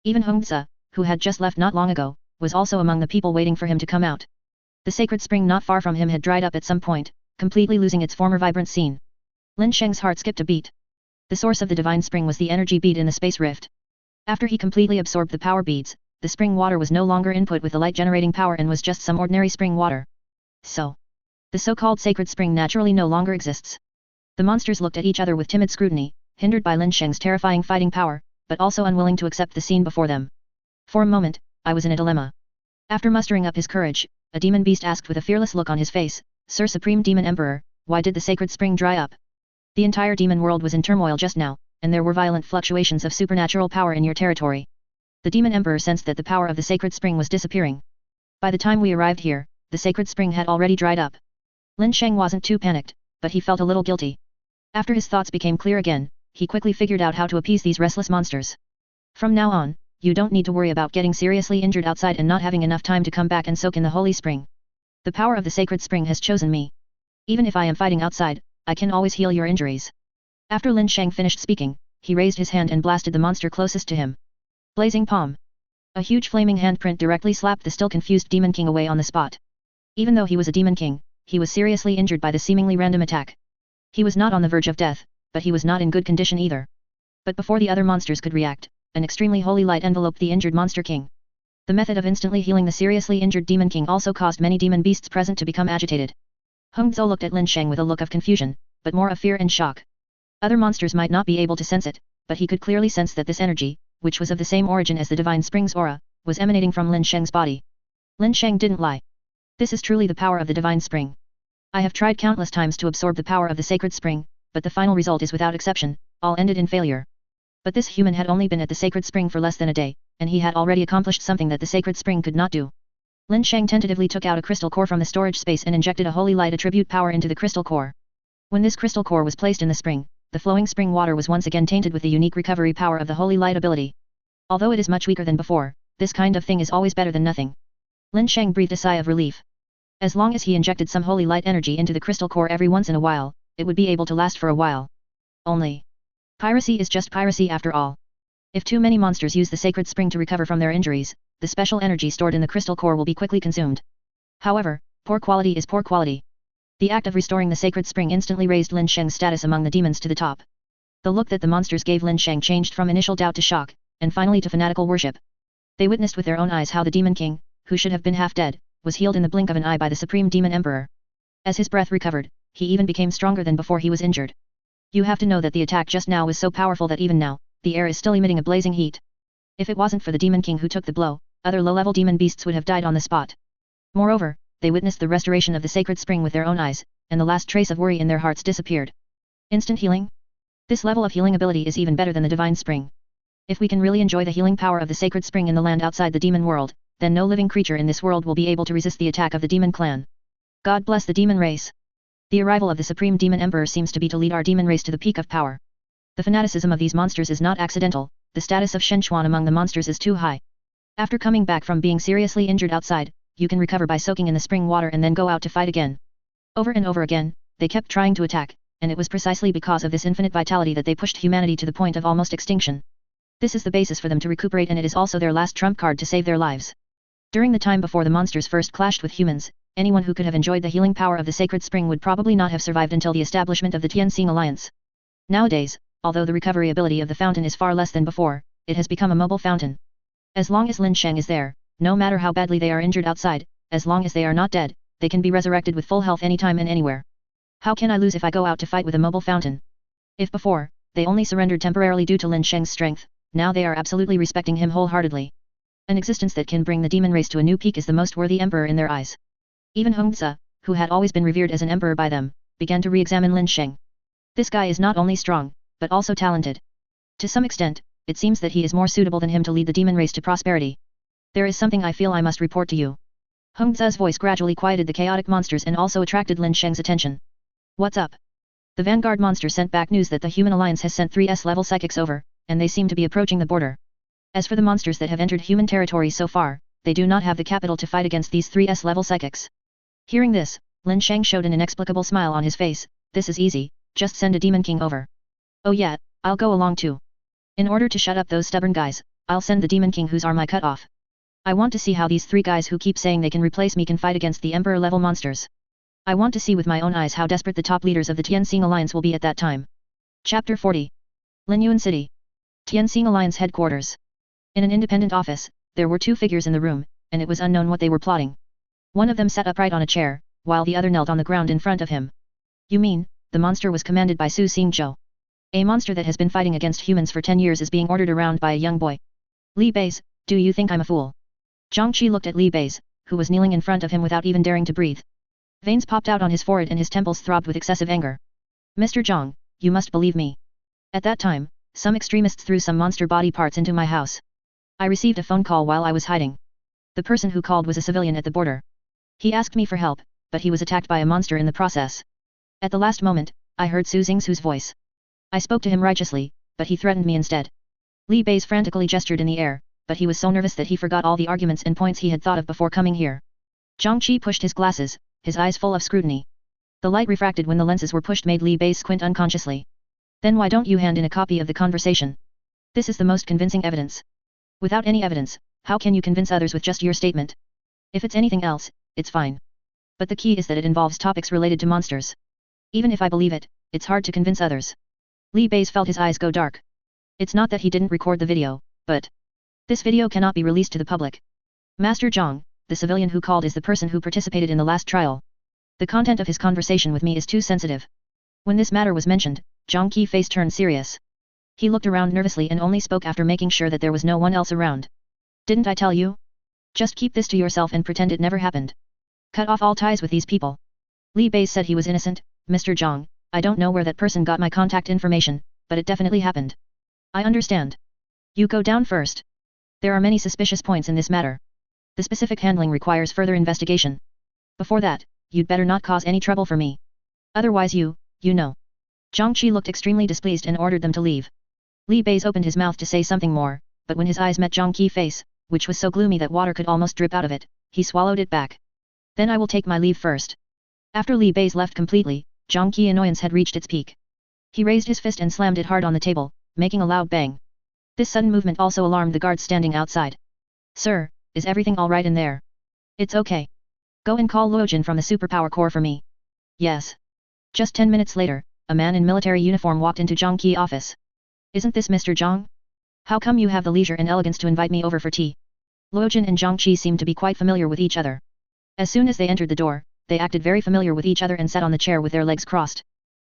Even Hongzi, who had just left not long ago, was also among the people waiting for him to come out. The sacred spring not far from him had dried up at some point, completely losing its former vibrant scene. Lin Sheng's heart skipped a beat. The source of the divine spring was the energy bead in the space rift. After he completely absorbed the power beads, the spring water was no longer input with the light generating power and was just some ordinary spring water. So, the so-called sacred spring naturally no longer exists. The monsters looked at each other with timid scrutiny, hindered by Lin Sheng's terrifying fighting power, but also unwilling to accept the scene before them. For a moment, I was in a dilemma. After mustering up his courage, a demon beast asked with a fearless look on his face, "Sir Supreme Demon Emperor, why did the sacred spring dry up?" The entire demon world was in turmoil just now, and there were violent fluctuations of supernatural power in your territory. The demon emperor sensed that the power of the sacred spring was disappearing. By the time we arrived here, the sacred spring had already dried up. Lin Sheng wasn't too panicked, but he felt a little guilty. After his thoughts became clear again, he quickly figured out how to appease these restless monsters. From now on, you don't need to worry about getting seriously injured outside and not having enough time to come back and soak in the holy spring. The power of the sacred spring has chosen me. Even if I am fighting outside, I can always heal your injuries. After Lin Sheng finished speaking, he raised his hand and blasted the monster closest to him. Blazing palm. A huge flaming handprint directly slapped the still confused Demon King away on the spot. Even though he was a Demon King, he was seriously injured by the seemingly random attack. He was not on the verge of death, but he was not in good condition either. But before the other monsters could react, an extremely holy light enveloped the injured Monster King. The method of instantly healing the seriously injured Demon King also caused many demon beasts present to become agitated. Hongzi looked at Lin Sheng with a look of confusion, but more of fear and shock. Other monsters might not be able to sense it, but he could clearly sense that this energy, which was of the same origin as the Divine Spring's aura, was emanating from Lin Sheng's body. Lin Sheng didn't lie. This is truly the power of the Divine Spring. I have tried countless times to absorb the power of the Sacred Spring, but the final result is without exception, all ended in failure. But this human had only been at the Sacred Spring for less than a day, and he had already accomplished something that the Sacred Spring could not do. Lin Sheng tentatively took out a crystal core from the storage space and injected a holy light attribute power into the crystal core. When this crystal core was placed in the spring, the flowing spring water was once again tainted with the unique recovery power of the holy light ability. Although it is much weaker than before, this kind of thing is always better than nothing. Lin Sheng breathed a sigh of relief. As long as he injected some holy light energy into the crystal core every once in a while, it would be able to last for a while. Only, piracy is just piracy after all. If too many monsters use the sacred spring to recover from their injuries, the special energy stored in the crystal core will be quickly consumed. However, poor quality is poor quality. The act of restoring the sacred spring instantly raised Lin Sheng's status among the demons to the top. The look that the monsters gave Lin Sheng changed from initial doubt to shock, and finally to fanatical worship. They witnessed with their own eyes how the Demon King, who should have been half dead, was healed in the blink of an eye by the Supreme Demon Emperor. As his breath recovered, he even became stronger than before he was injured. You have to know that the attack just now was so powerful that even now, the air is still emitting a blazing heat. If it wasn't for the Demon King who took the blow, other low-level demon beasts would have died on the spot. Moreover, they witnessed the restoration of the sacred spring with their own eyes, and the last trace of worry in their hearts disappeared. Instant healing? This level of healing ability is even better than the divine spring. If we can really enjoy the healing power of the sacred spring in the land outside the demon world, then no living creature in this world will be able to resist the attack of the demon clan. God bless the demon race. The arrival of the Supreme Demon Emperor seems to be to lead our demon race to the peak of power. The fanaticism of these monsters is not accidental, the status of Shen Chuan among the monsters is too high. After coming back from being seriously injured outside, you can recover by soaking in the spring water and then go out to fight again. Over and over again, they kept trying to attack, and it was precisely because of this infinite vitality that they pushed humanity to the point of almost extinction. This is the basis for them to recuperate, and it is also their last trump card to save their lives. During the time before the monsters first clashed with humans, anyone who could have enjoyed the healing power of the sacred spring would probably not have survived until the establishment of the Tianxing alliance. Nowadays, although the recovery ability of the fountain is far less than before, it has become a mobile fountain. As long as Lin Sheng is there, no matter how badly they are injured outside, as long as they are not dead, they can be resurrected with full health anytime and anywhere. How can I lose if I go out to fight with a mobile fountain? If before, they only surrendered temporarily due to Lin Sheng's strength, now they are absolutely respecting him wholeheartedly. An existence that can bring the demon race to a new peak is the most worthy emperor in their eyes. Even Hongzi, who had always been revered as an emperor by them, began to re-examine Lin Sheng. This guy is not only strong, but also talented. To some extent, it seems that he is more suitable than him to lead the demon race to prosperity. There is something I feel I must report to you. Hongzi's voice gradually quieted the chaotic monsters and also attracted Lin Sheng's attention. What's up? The vanguard monster sent back news that the human alliance has sent 3S level psychics over, and they seem to be approaching the border. As for the monsters that have entered human territory so far, they do not have the capital to fight against these 3S level psychics. Hearing this, Lin Sheng showed an inexplicable smile on his face. This is easy, just send a demon king over. Oh yeah, I'll go along too. In order to shut up those stubborn guys, I'll send the demon king whose arm I cut off. I want to see how these 3 guys who keep saying they can replace me can fight against the emperor level monsters. I want to see with my own eyes how desperate the top leaders of the Tianxing alliance will be at that time. Chapter 40. Linyuan City. Tianxing alliance headquarters. In an independent office, there were 2 figures in the room, and it was unknown what they were plotting. One of them sat upright on a chair, while the other knelt on the ground in front of him. You mean, the monster was commanded by Su Xingzhou? A monster that has been fighting against humans for 10 years is being ordered around by a young boy. Li Bei's, do you think I'm a fool? Zhang Qi looked at Li Bei's, who was kneeling in front of him without even daring to breathe. Veins popped out on his forehead and his temples throbbed with excessive anger. Mr. Zhang, you must believe me. At that time, some extremists threw some monster body parts into my house. I received a phone call while I was hiding. The person who called was a civilian at the border. He asked me for help, but he was attacked by a monster in the process. At the last moment, I heard Su Xingzhu's voice. I spoke to him righteously, but he threatened me instead. Li Bei's frantically gestured in the air, but he was so nervous that he forgot all the arguments and points he had thought of before coming here. Zhang Qi pushed his glasses, his eyes full of scrutiny. The light refracted when the lenses were pushed made Li Bei squint unconsciously. Then why don't you hand in a copy of the conversation? This is the most convincing evidence. Without any evidence, how can you convince others with just your statement? If it's anything else, it's fine. But the key is that it involves topics related to monsters. Even if I believe it, it's hard to convince others. Li Bei felt his eyes go dark. It's not that he didn't record the video, but this video cannot be released to the public. Master Zhang, the civilian who called is the person who participated in the last trial. The content of his conversation with me is too sensitive. When this matter was mentioned, Zhang Qi's face turned serious. He looked around nervously and only spoke after making sure that there was no one else around. Didn't I tell you? Just keep this to yourself and pretend it never happened. Cut off all ties with these people. Li Bei said he was innocent. Mr. Zhang, I don't know where that person got my contact information, but it definitely happened. I understand. You go down first. There are many suspicious points in this matter. The specific handling requires further investigation. Before that, you'd better not cause any trouble for me. Otherwise you know. Zhang Qi looked extremely displeased and ordered them to leave. Li Bei opened his mouth to say something more, but when his eyes met Zhang Qi's face, which was so gloomy that water could almost drip out of it, he swallowed it back. Then I will take my leave first. After Li Bei left completely, Zhang Qi's annoyance had reached its peak. He raised his fist and slammed it hard on the table, making a loud bang. This sudden movement also alarmed the guards standing outside. Sir, is everything alright in there? It's okay. Go and call Luojin from the Superpower Corps for me. Yes. Just 10 minutes later, a man in military uniform walked into Zhang Qi's office. Isn't this Mr. Zhang? How come you have the leisure and elegance to invite me over for tea? Luojin and Zhang Qi seemed to be quite familiar with each other. As soon as they entered the door, they acted very familiar with each other and sat on the chair with their legs crossed.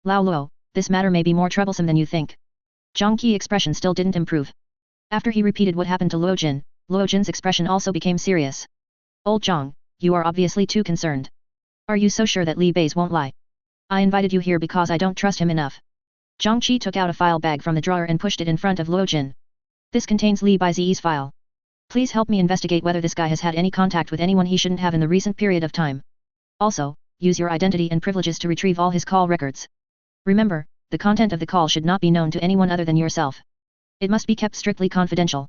Lao Luo, this matter may be more troublesome than you think. Zhang Qi's expression still didn't improve. After he repeated what happened to Luojin, Luojin's expression also became serious. Old Zhang, you are obviously too concerned. Are you so sure that Li Bei won't lie? I invited you here because I don't trust him enough. Zhang Qi took out a file bag from the drawer and pushed it in front of Luojin. This contains Li Bei's file. Please help me investigate whether this guy has had any contact with anyone he shouldn't have in the recent period of time. Also, use your identity and privileges to retrieve all his call records. Remember, the content of the call should not be known to anyone other than yourself. It must be kept strictly confidential.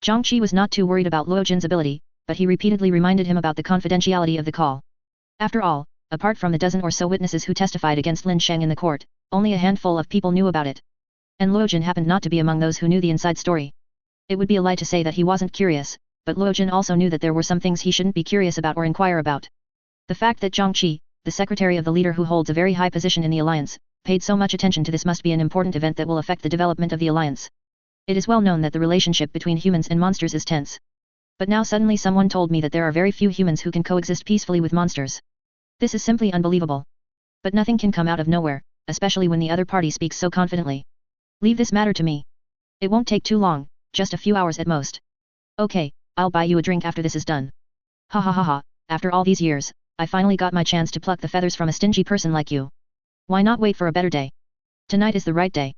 Zhang Qi was not too worried about Luojin's ability, but he repeatedly reminded him about the confidentiality of the call. After all, apart from the dozen or so witnesses who testified against Lin Sheng in the court, only a handful of people knew about it. And Luojin happened not to be among those who knew the inside story. It would be a lie to say that he wasn't curious, but Luo Jin also knew that there were some things he shouldn't be curious about or inquire about. The fact that Zhang Qi, the secretary of the leader who holds a very high position in the alliance, paid so much attention to this must be an important event that will affect the development of the alliance. It is well known that the relationship between humans and monsters is tense. But now suddenly someone told me that there are very few humans who can coexist peacefully with monsters. This is simply unbelievable. But nothing can come out of nowhere, especially when the other party speaks so confidently. Leave this matter to me. It won't take too long, just a few hours at most. Okay, I'll buy you a drink after this is done. Ha ha ha ha, after all these years, I finally got my chance to pluck the feathers from a stingy person like you. Why not wait for a better day? Tonight is the right day.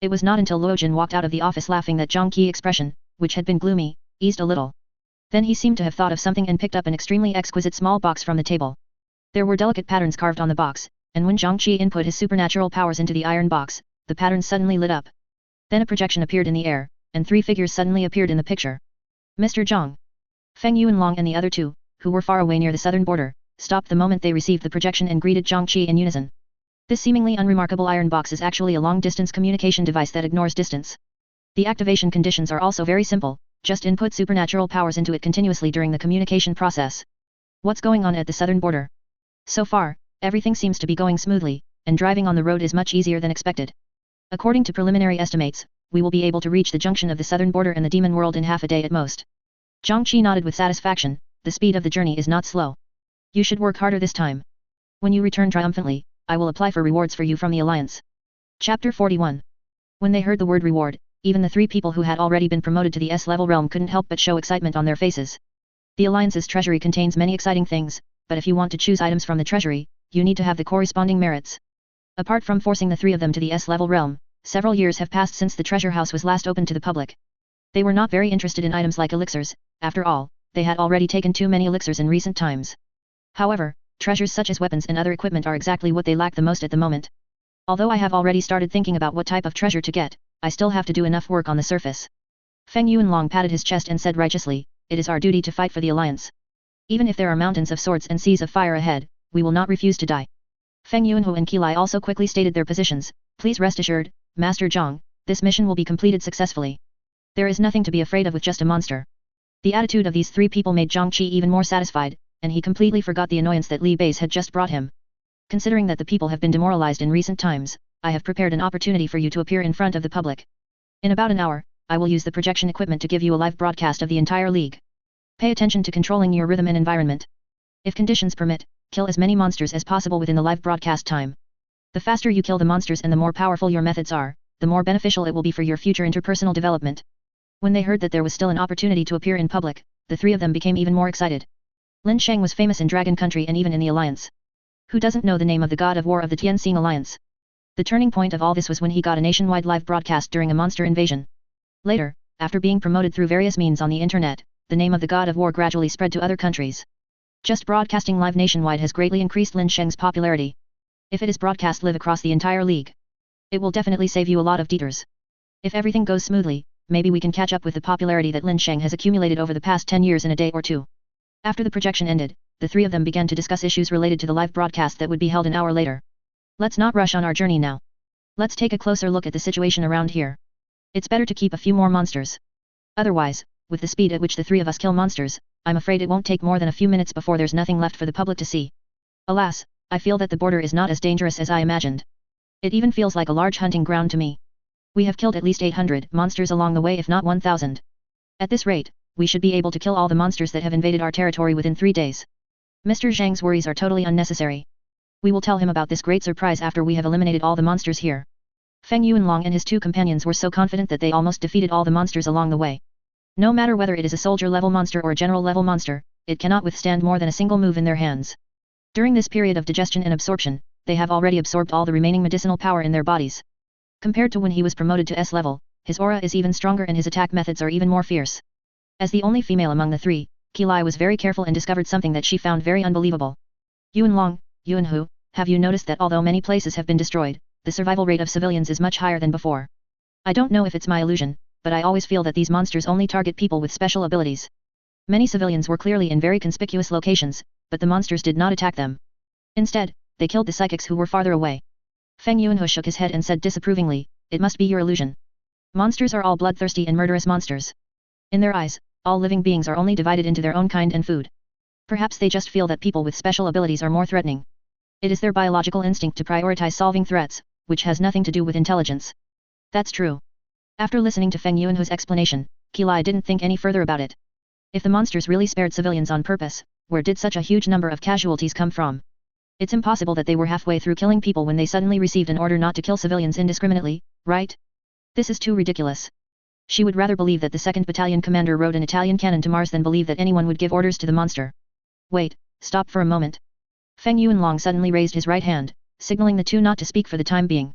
It was not until Luo Jin walked out of the office laughing that Zhang Qi's expression, which had been gloomy, eased a little. Then he seemed to have thought of something and picked up an extremely exquisite small box from the table. There were delicate patterns carved on the box, and when Zhang Qi input his supernatural powers into the iron box, the patterns suddenly lit up. Then a projection appeared in the air, and 3 figures suddenly appeared in the picture. Mr. Zhang, Feng Yuanlong and the other 2, who were far away near the southern border, stopped the moment they received the projection and greeted Zhang Qi in unison. This seemingly unremarkable iron box is actually a long-distance communication device that ignores distance. The activation conditions are also very simple, just input supernatural powers into it continuously during the communication process. What's going on at the southern border? So far, everything seems to be going smoothly, and driving on the road is much easier than expected. According to preliminary estimates, we will be able to reach the junction of the southern border and the demon world in half a day at most. Zhang Qi nodded with satisfaction. The speed of the journey is not slow. You should work harder this time. When you return triumphantly, I will apply for rewards for you from the alliance. Chapter 41. When they heard the word reward, even the 3 people who had already been promoted to the S-level realm couldn't help but show excitement on their faces. The alliance's treasury contains many exciting things, but if you want to choose items from the treasury, you need to have the corresponding merits. Apart from forcing the 3 of them to the S-level realm, several years have passed since the treasure house was last opened to the public. They were not very interested in items like elixirs. After all, they had already taken too many elixirs in recent times. However, treasures such as weapons and other equipment are exactly what they lack the most at the moment. Although I have already started thinking about what type of treasure to get, I still have to do enough work on the surface. Feng Yuanlong patted his chest and said righteously, it is our duty to fight for the alliance. Even if there are mountains of swords and seas of fire ahead, we will not refuse to die. Feng Yuanhu and Qilai also quickly stated their positions. Please rest assured, Master Zhang, this mission will be completed successfully. There is nothing to be afraid of with just a monster. The attitude of these 3 people made Zhang Qi even more satisfied, and he completely forgot the annoyance that Li Bei's had just brought him. Considering that the people have been demoralized in recent times, I have prepared an opportunity for you to appear in front of the public. In about an hour, I will use the projection equipment to give you a live broadcast of the entire league. Pay attention to controlling your rhythm and environment. If conditions permit, kill as many monsters as possible within the live broadcast time. The faster you kill the monsters and the more powerful your methods are, the more beneficial it will be for your future interpersonal development. When they heard that there was still an opportunity to appear in public, the 3 of them became even more excited. Lin Sheng was famous in Dragon Country and even in the Alliance. Who doesn't know the name of the god of war of the Tianxing Alliance? The turning point of all this was when he got a nationwide live broadcast during a monster invasion. Later, after being promoted through various means on the internet, the name of the god of war gradually spread to other countries. Just broadcasting live nationwide has greatly increased Lin Sheng's popularity. If it is broadcast live across the entire league, it will definitely save you a lot of deters. If everything goes smoothly, maybe we can catch up with the popularity that Lin Sheng has accumulated over the past 10 years in a day or 2. After the projection ended, the 3 of them began to discuss issues related to the live broadcast that would be held an hour later. Let's not rush on our journey now. Let's take a closer look at the situation around here. It's better to keep a few more monsters. Otherwise, with the speed at which the 3 of us kill monsters, I'm afraid it won't take more than a few minutes before there's nothing left for the public to see. Alas, I feel that the border is not as dangerous as I imagined. It even feels like a large hunting ground to me. We have killed at least 800 monsters along the way if not 1,000. At this rate, we should be able to kill all the monsters that have invaded our territory within 3 days. Mr. Zhang's worries are totally unnecessary. We will tell him about this great surprise after we have eliminated all the monsters here. Feng Yuanlong and his 2 companions were so confident that they almost defeated all the monsters along the way. No matter whether it is a soldier-level monster or a general-level monster, it cannot withstand more than a single move in their hands. During this period of digestion and absorption, they have already absorbed all the remaining medicinal power in their bodies. Compared to when he was promoted to S-level, his aura is even stronger and his attack methods are even more fierce. As the only female among the 3, Qilai was very careful and discovered something that she found very unbelievable. Yuanlong, Yuanhu, have you noticed that although many places have been destroyed, the survival rate of civilians is much higher than before? I don't know if it's my illusion, but I always feel that these monsters only target people with special abilities. Many civilians were clearly in very conspicuous locations, but the monsters did not attack them. Instead, they killed the psychics who were farther away. Feng Yuanhu shook his head and said disapprovingly, it must be your illusion. Monsters are all bloodthirsty and murderous monsters. In their eyes, All living beings are only divided into their own kind and food. Perhaps they just feel that people with special abilities are more threatening. It is their biological instinct to prioritize solving threats, which has nothing to do with intelligence. That's true. After listening to Feng Yuanhu's explanation, Qilai didn't think any further about it. If the monsters really spared civilians on purpose, where did such a huge number of casualties come from? It's impossible that they were halfway through killing people when they suddenly received an order not to kill civilians indiscriminately, right? This is too ridiculous. She would rather believe that the 2nd Battalion commander rode an Italian cannon to Mars than believe that anyone would give orders to the monster. Wait, stop for a moment. Feng Yuanlong suddenly raised his right hand, signaling the two not to speak for the time being.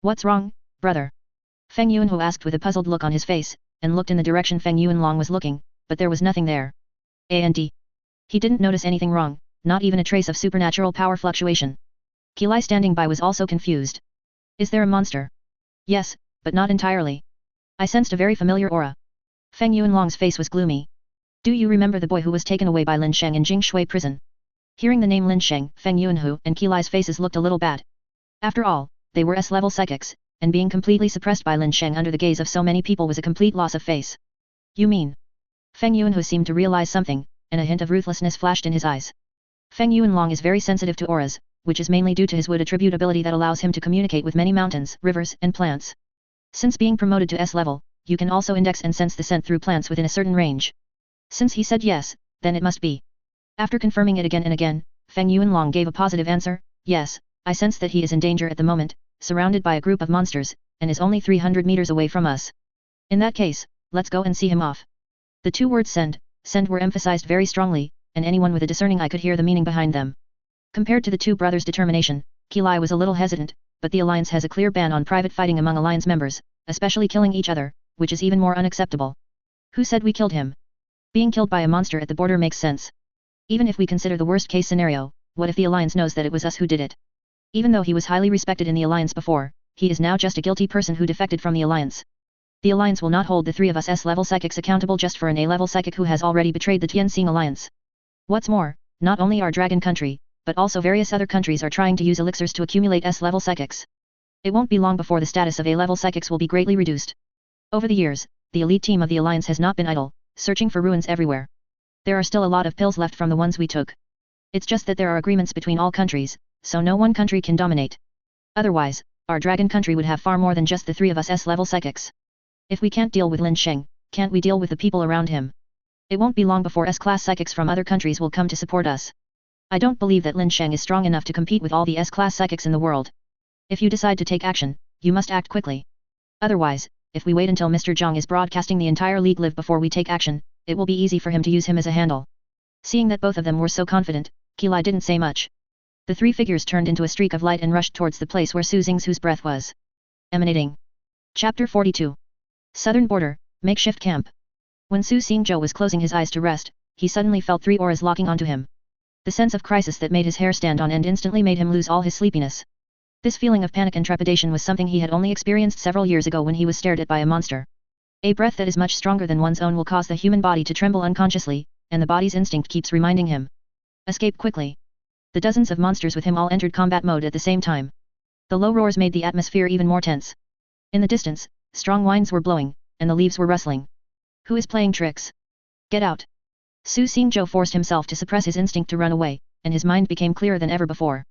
What's wrong, brother? Feng Yuanhu asked with a puzzled look on his face, and looked in the direction Feng Yuanlong was looking, but there was nothing there. And he didn't notice anything wrong, not even a trace of supernatural power fluctuation. Qilai standing by was also confused. Is there a monster? Yes, but not entirely. I sensed a very familiar aura. Feng Yuanlong's face was gloomy. Do you remember the boy who was taken away by Lin Sheng in Jingshui prison? Hearing the name Lin Sheng, Feng Yuanhu and Qilai's faces looked a little bad. After all, they were S-level psychics, and being completely suppressed by Lin Sheng under the gaze of so many people was a complete loss of face. You mean? Feng Yuanhu seemed to realize something, and a hint of ruthlessness flashed in his eyes. Feng Yuanlong is very sensitive to auras, which is mainly due to his wood attribute ability that allows him to communicate with many mountains, rivers, and plants. Since being promoted to S-level, you can also index and sense the scent through plants within a certain range. Since he said yes, then it must be. After confirming it again and again, Feng Yuanlong gave a positive answer. Yes, I sense that he is in danger at the moment, surrounded by a group of monsters, and is only 300 meters away from us. In that case, let's go and see him off. The two words send were emphasized very strongly, and anyone with a discerning eye could hear the meaning behind them. Compared to the two brothers' determination, Qilai was a little hesitant, but the alliance has a clear ban on private fighting among alliance members, especially killing each other, which is even more unacceptable. Who said we killed him? Being killed by a monster at the border makes sense. Even if we consider the worst-case scenario, what if the alliance knows that it was us who did it? Even though he was highly respected in the alliance before, he is now just a guilty person who defected from the alliance. The alliance will not hold the three of us S-level psychics accountable just for an A-level psychic who has already betrayed the Tianxing alliance. What's more, not only our dragon country, but also various other countries are trying to use elixirs to accumulate S-level psychics. It won't be long before the status of A-level psychics will be greatly reduced. Over the years, the elite team of the alliance has not been idle, searching for ruins everywhere. There are still a lot of pills left from the ones we took. It's just that there are agreements between all countries, so no one country can dominate. Otherwise, our dragon country would have far more than just the three of us S-level psychics. If we can't deal with Lin Sheng, can't we deal with the people around him? It won't be long before S-class psychics from other countries will come to support us. I don't believe that Lin Sheng is strong enough to compete with all the S-class psychics in the world. If you decide to take action, you must act quickly. Otherwise, if we wait until Mr. Zhang is broadcasting the entire league live before we take action, it will be easy for him to use him as a handle. Seeing that both of them were so confident, Qilai didn't say much. The three figures turned into a streak of light and rushed towards the place where Su Xing's breath was emanating. Chapter 42. Southern Border, Makeshift Camp. When Su Xingzhou was closing his eyes to rest, he suddenly felt three auras locking onto him. The sense of crisis that made his hair stand on end instantly made him lose all his sleepiness. This feeling of panic and trepidation was something he had only experienced several years ago when he was stared at by a monster. A breath that is much stronger than one's own will cause the human body to tremble unconsciously, and the body's instinct keeps reminding him. Escape quickly. The dozens of monsters with him all entered combat mode at the same time. The low roars made the atmosphere even more tense. In the distance, strong winds were blowing, and the leaves were rustling. Who is playing tricks? Get out! Su Xingzhou forced himself to suppress his instinct to run away, and his mind became clearer than ever before.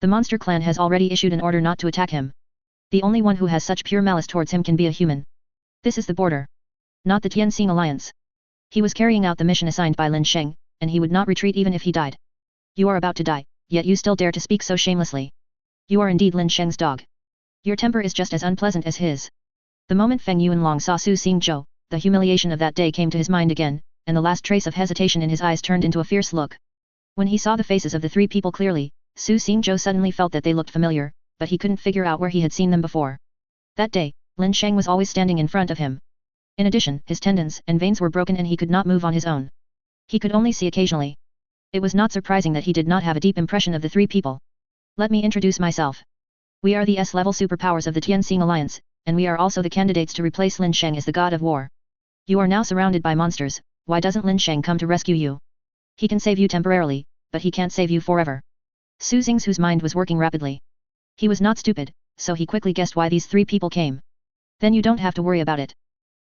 The monster clan has already issued an order not to attack him. The only one who has such pure malice towards him can be a human. This is the border. Not the Tianxing alliance. He was carrying out the mission assigned by Lin Sheng, and he would not retreat even if he died. You are about to die, yet you still dare to speak so shamelessly. You are indeed Lin Sheng's dog. Your temper is just as unpleasant as his. The moment Feng Yuanlong saw Su Xingzhou, the humiliation of that day came to his mind again, and the last trace of hesitation in his eyes turned into a fierce look. When he saw the faces of the three people clearly, Su Xingzhou suddenly felt that they looked familiar, but he couldn't figure out where he had seen them before. That day, Lin Sheng was always standing in front of him. In addition, his tendons and veins were broken and he could not move on his own. He could only see occasionally. It was not surprising that he did not have a deep impression of the three people. Let me introduce myself. We are the S-level superpowers of the Tianxing alliance, and we are also the candidates to replace Lin Sheng as the god of war. You are now surrounded by monsters, why doesn't Lin Sheng come to rescue you? He can save you temporarily, but he can't save you forever. Su Xing's mind was working rapidly. He was not stupid, so he quickly guessed why these three people came. Then you don't have to worry about it.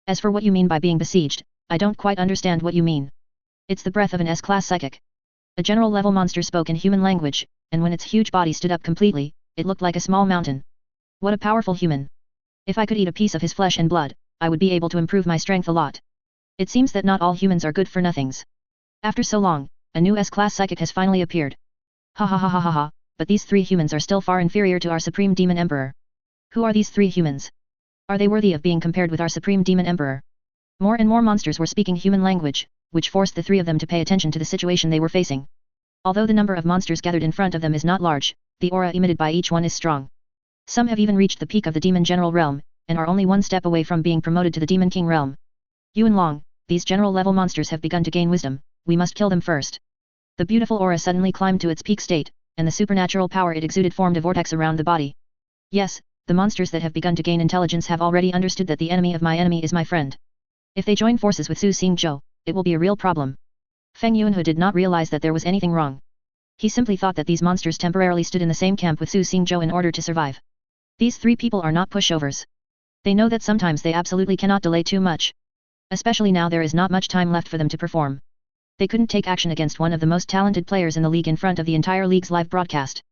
As for what you mean by being besieged, I don't quite understand what you mean. It's the breath of an S-class psychic. A general level monster spoke in human language, and when its huge body stood up completely, it looked like a small mountain. What a powerful human. If I could eat a piece of his flesh and blood, I would be able to improve my strength a lot. It seems that not all humans are good for nothings. After so long, a new S-class psychic has finally appeared. Ha ha ha ha ha ha, but these three humans are still far inferior to our Supreme Demon Emperor. Who are these three humans? Are they worthy of being compared with our Supreme Demon Emperor? More and more monsters were speaking human language, which forced the three of them to pay attention to the situation they were facing. Although the number of monsters gathered in front of them is not large, the aura emitted by each one is strong. Some have even reached the peak of the Demon General Realm, and are only one step away from being promoted to the Demon King Realm. Yuan Long, these general level monsters have begun to gain wisdom, we must kill them first. The beautiful aura suddenly climbed to its peak state, and the supernatural power it exuded formed a vortex around the body. Yes, the monsters that have begun to gain intelligence have already understood that the enemy of my enemy is my friend. If they join forces with Su Xingzhou, it will be a real problem. Feng Yuanhe did not realize that there was anything wrong. He simply thought that these monsters temporarily stood in the same camp with Su Xingzhou in order to survive. These three people are not pushovers. They know that sometimes they absolutely cannot delay too much. Especially now there is not much time left for them to perform. They couldn't take action against one of the most talented players in the league in front of the entire league's live broadcast.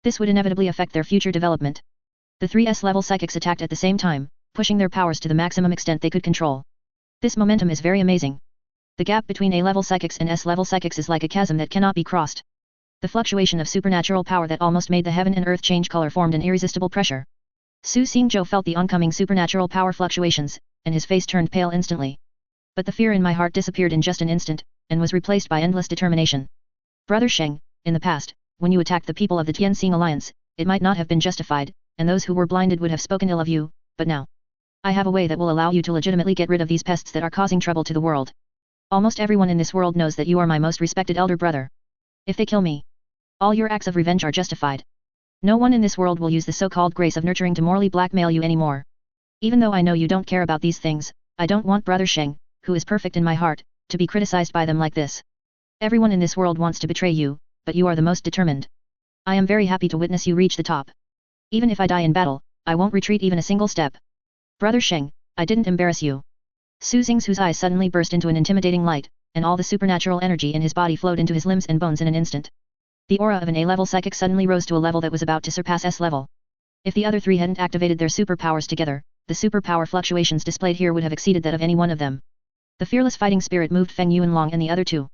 This would inevitably affect their future development. The three S-level psychics attacked at the same time, pushing their powers to the maximum extent they could control. This momentum is very amazing. The gap between A-level psychics and S-level psychics is like a chasm that cannot be crossed. The fluctuation of supernatural power that almost made the heaven and earth change color formed an irresistible pressure. Su Xingzhou felt the oncoming supernatural power fluctuations, and his face turned pale instantly. But the fear in my heart disappeared in just an instant, and was replaced by endless determination. Brother Sheng, in the past, when you attacked the people of the Tianxing Alliance, it might not have been justified, and those who were blinded would have spoken ill of you, but now. I have a way that will allow you to legitimately get rid of these pests that are causing trouble to the world. Almost everyone in this world knows that you are my most respected elder brother. If they kill me, all your acts of revenge are justified. No one in this world will use the so-called grace of nurturing to morally blackmail you anymore. Even though I know you don't care about these things, I don't want Brother Sheng, who is perfect in my heart, to be criticized by them like this. Everyone in this world wants to betray you, but you are the most determined. I am very happy to witness you reach the top. Even if I die in battle, I won't retreat even a single step. Brother Sheng, I didn't embarrass you. Su Xingzhu's eyes suddenly burst into an intimidating light, and all the supernatural energy in his body flowed into his limbs and bones in an instant. The aura of an A-level psychic suddenly rose to a level that was about to surpass S-level. If the other three hadn't activated their superpowers together, the superpower fluctuations displayed here would have exceeded that of any one of them. The fearless fighting spirit moved Feng Yuanlong and the other two.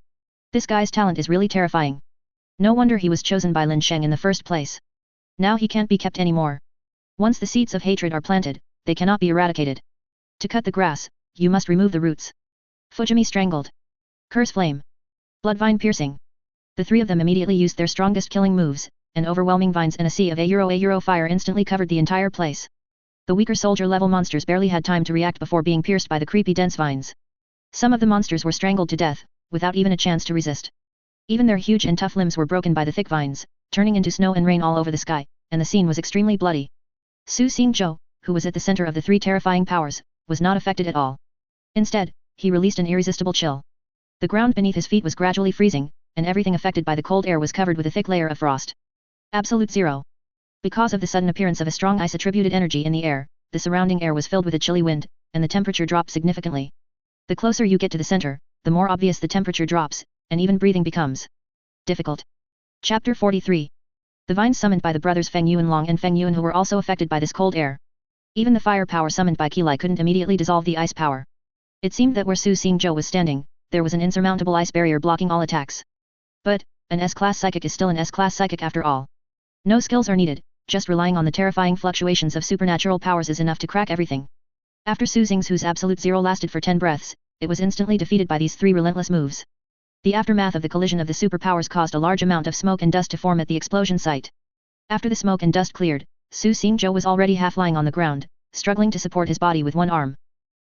This guy's talent is really terrifying. No wonder he was chosen by Lin Sheng in the first place. Now he can't be kept anymore. Once the seeds of hatred are planted, they cannot be eradicated. To cut the grass, you must remove the roots. Fujimi strangled. Curse flame. Bloodvine piercing. The three of them immediately used their strongest killing moves, and overwhelming vines and a sea of A fire instantly covered the entire place. The weaker soldier-level monsters barely had time to react before being pierced by the creepy dense vines. Some of the monsters were strangled to death, without even a chance to resist. Even their huge and tough limbs were broken by the thick vines, turning into snow and rain all over the sky, and the scene was extremely bloody. Su Xingzhou, who was at the center of the three terrifying powers, was not affected at all. Instead, he released an irresistible chill. The ground beneath his feet was gradually freezing, and everything affected by the cold air was covered with a thick layer of frost. Absolute zero. Because of the sudden appearance of a strong ice-attributed energy in the air, the surrounding air was filled with a chilly wind, and the temperature dropped significantly. The closer you get to the center, the more obvious the temperature drops, and even breathing becomes difficult. Chapter 43. The vines summoned by the brothers Feng Yuanlong and Feng Yuanhe were also affected by this cold air. Even the fire power summoned by Qilai couldn't immediately dissolve the ice power. It seemed that where Su Xingzhou was standing, there was an insurmountable ice barrier blocking all attacks. But, an S-class psychic is still an S-class psychic after all. No skills are needed, just relying on the terrifying fluctuations of supernatural powers is enough to crack everything. After Su Xingzhu's absolute zero lasted for 10 breaths, it was instantly defeated by these three relentless moves. The aftermath of the collision of the superpowers caused a large amount of smoke and dust to form at the explosion site. After the smoke and dust cleared, Su Xingzhou was already half lying on the ground, struggling to support his body with one arm.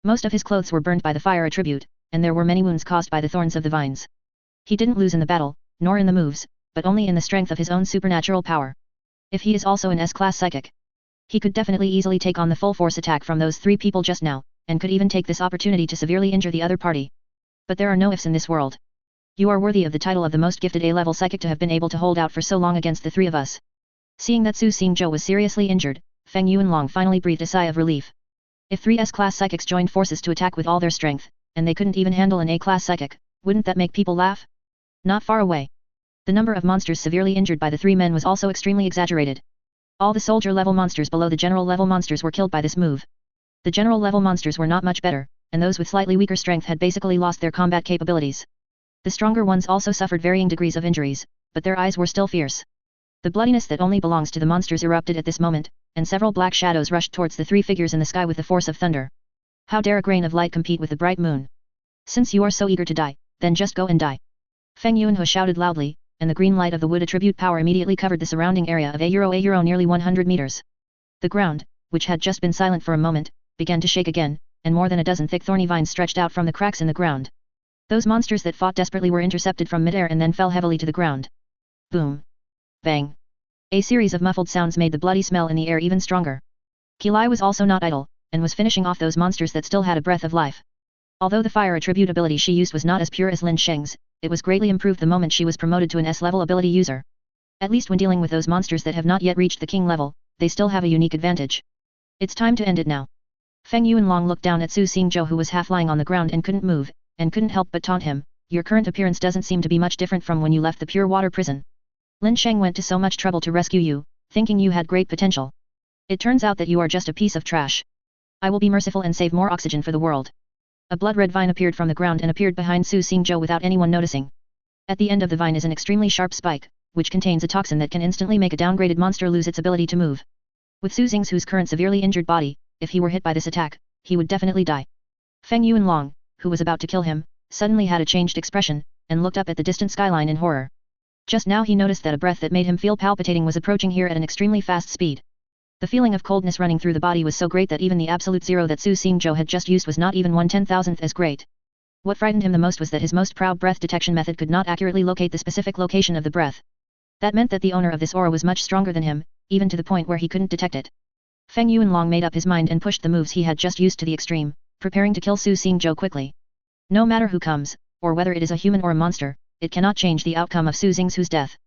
Most of his clothes were burned by the fire attribute, and there were many wounds caused by the thorns of the vines. He didn't lose in the battle, nor in the moves, but only in the strength of his own supernatural power. If he is also an S-class psychic, he could definitely easily take on the full force attack from those three people just now, and could even take this opportunity to severely injure the other party. But there are no ifs in this world. You are worthy of the title of the most gifted A-level psychic to have been able to hold out for so long against the three of us. Seeing that Su Xingzhou was seriously injured, Feng Yuanlong finally breathed a sigh of relief. If three S-class psychics joined forces to attack with all their strength, and they couldn't even handle an A-class psychic. Wouldn't that make people laugh? Not far away. The number of monsters severely injured by the three men was also extremely exaggerated. All the soldier-level monsters below the general-level monsters were killed by this move. The general-level monsters were not much better, and those with slightly weaker strength had basically lost their combat capabilities. The stronger ones also suffered varying degrees of injuries, but their eyes were still fierce. The bloodiness that only belongs to the monsters erupted at this moment, and several black shadows rushed towards the three figures in the sky with the force of thunder. How dare a grain of light compete with the bright moon? Since you are so eager to die, then just go and die. Feng Yuanhe shouted loudly, and the green light of the wood attribute power immediately covered the surrounding area of a nearly 100 meters. The ground, which had just been silent for a moment, began to shake again, and more than a dozen thick thorny vines stretched out from the cracks in the ground. Those monsters that fought desperately were intercepted from midair and then fell heavily to the ground. Boom. Bang. A series of muffled sounds made the bloody smell in the air even stronger. Qilai was also not idle, and was finishing off those monsters that still had a breath of life. Although the fire attribute ability she used was not as pure as Lin Sheng's, it was greatly improved the moment she was promoted to an S-level ability user. At least when dealing with those monsters that have not yet reached the king level, they still have a unique advantage. It's time to end it now. Feng Yuanlong looked down at Su Xingzhou, who was half lying on the ground and couldn't move, and couldn't help but taunt him. Your current appearance doesn't seem to be much different from when you left the pure water prison. Lin Sheng went to so much trouble to rescue you, thinking you had great potential. It turns out that you are just a piece of trash. I will be merciful and save more oxygen for the world. A blood-red vine appeared from the ground and appeared behind Su Xingzhou without anyone noticing. At the end of the vine is an extremely sharp spike, which contains a toxin that can instantly make a downgraded monster lose its ability to move. With Su Xingzhou's current severely injured body, if he were hit by this attack, he would definitely die. Feng Yuanlong, who was about to kill him, suddenly had a changed expression, and looked up at the distant skyline in horror. Just now he noticed that a breath that made him feel palpitating was approaching here at an extremely fast speed. The feeling of coldness running through the body was so great that even the absolute zero that Su Xingzhou had just used was not even 1/10,000th as great. What frightened him the most was that his most proud breath detection method could not accurately locate the specific location of the breath. That meant that the owner of this aura was much stronger than him, even to the point where he couldn't detect it. Feng Yuanlong made up his mind and pushed the moves he had just used to the extreme, preparing to kill Su Xingzhou quickly. No matter who comes, or whether it is a human or a monster, it cannot change the outcome of Su Xingzhou's death.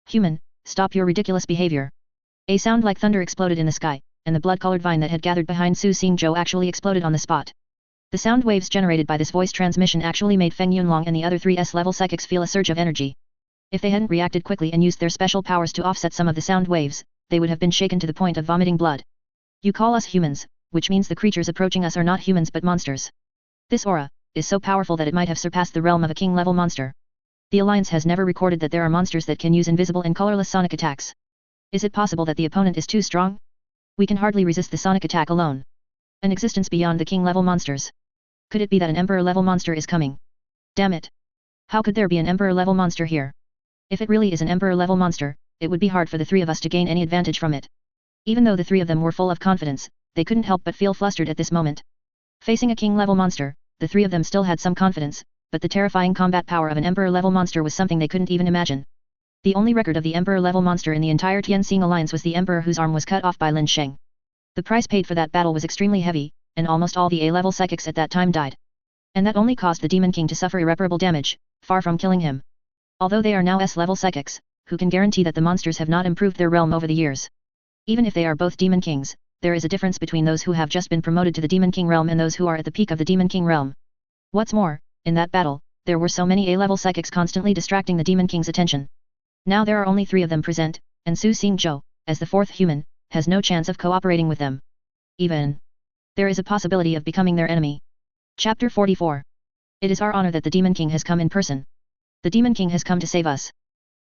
Human, stop your ridiculous behavior. A sound like thunder exploded in the sky, and the blood-colored vine that had gathered behind Su Xingzhou actually exploded on the spot. The sound waves generated by this voice transmission actually made Feng Yuanlong and the other three S-level psychics feel a surge of energy. If they hadn't reacted quickly and used their special powers to offset some of the sound waves, they would have been shaken to the point of vomiting blood. You call us humans, which means the creatures approaching us are not humans but monsters. This aura is so powerful that it might have surpassed the realm of a king-level monster. The Alliance has never recorded that there are monsters that can use invisible and colorless sonic attacks. Is it possible that the opponent is too strong? We can hardly resist the sonic attack alone. An existence beyond the king-level monsters. Could it be that an emperor-level monster is coming? Damn it! How could there be an emperor-level monster here? If it really is an emperor-level monster, it would be hard for the three of us to gain any advantage from it. Even though the three of them were full of confidence, they couldn't help but feel flustered at this moment. Facing a king-level monster, the three of them still had some confidence, but the terrifying combat power of an emperor-level monster was something they couldn't even imagine. The only record of the emperor-level monster in the entire Tianxing Alliance was the emperor whose arm was cut off by Lin Sheng. The price paid for that battle was extremely heavy, and almost all the A-level psychics at that time died. And that only caused the Demon King to suffer irreparable damage, far from killing him. Although they are now S-level psychics, who can guarantee that the monsters have not improved their realm over the years? Even if they are both Demon Kings, there is a difference between those who have just been promoted to the Demon King realm and those who are at the peak of the Demon King realm. What's more, in that battle, there were so many A-level psychics constantly distracting the Demon King's attention. Now there are only three of them present, and Su Xingzhou, as the fourth human, has no chance of cooperating with them. Even there is a possibility of becoming their enemy. Chapter 44. It is our honor that the Demon King has come in person. The Demon King has come to save us.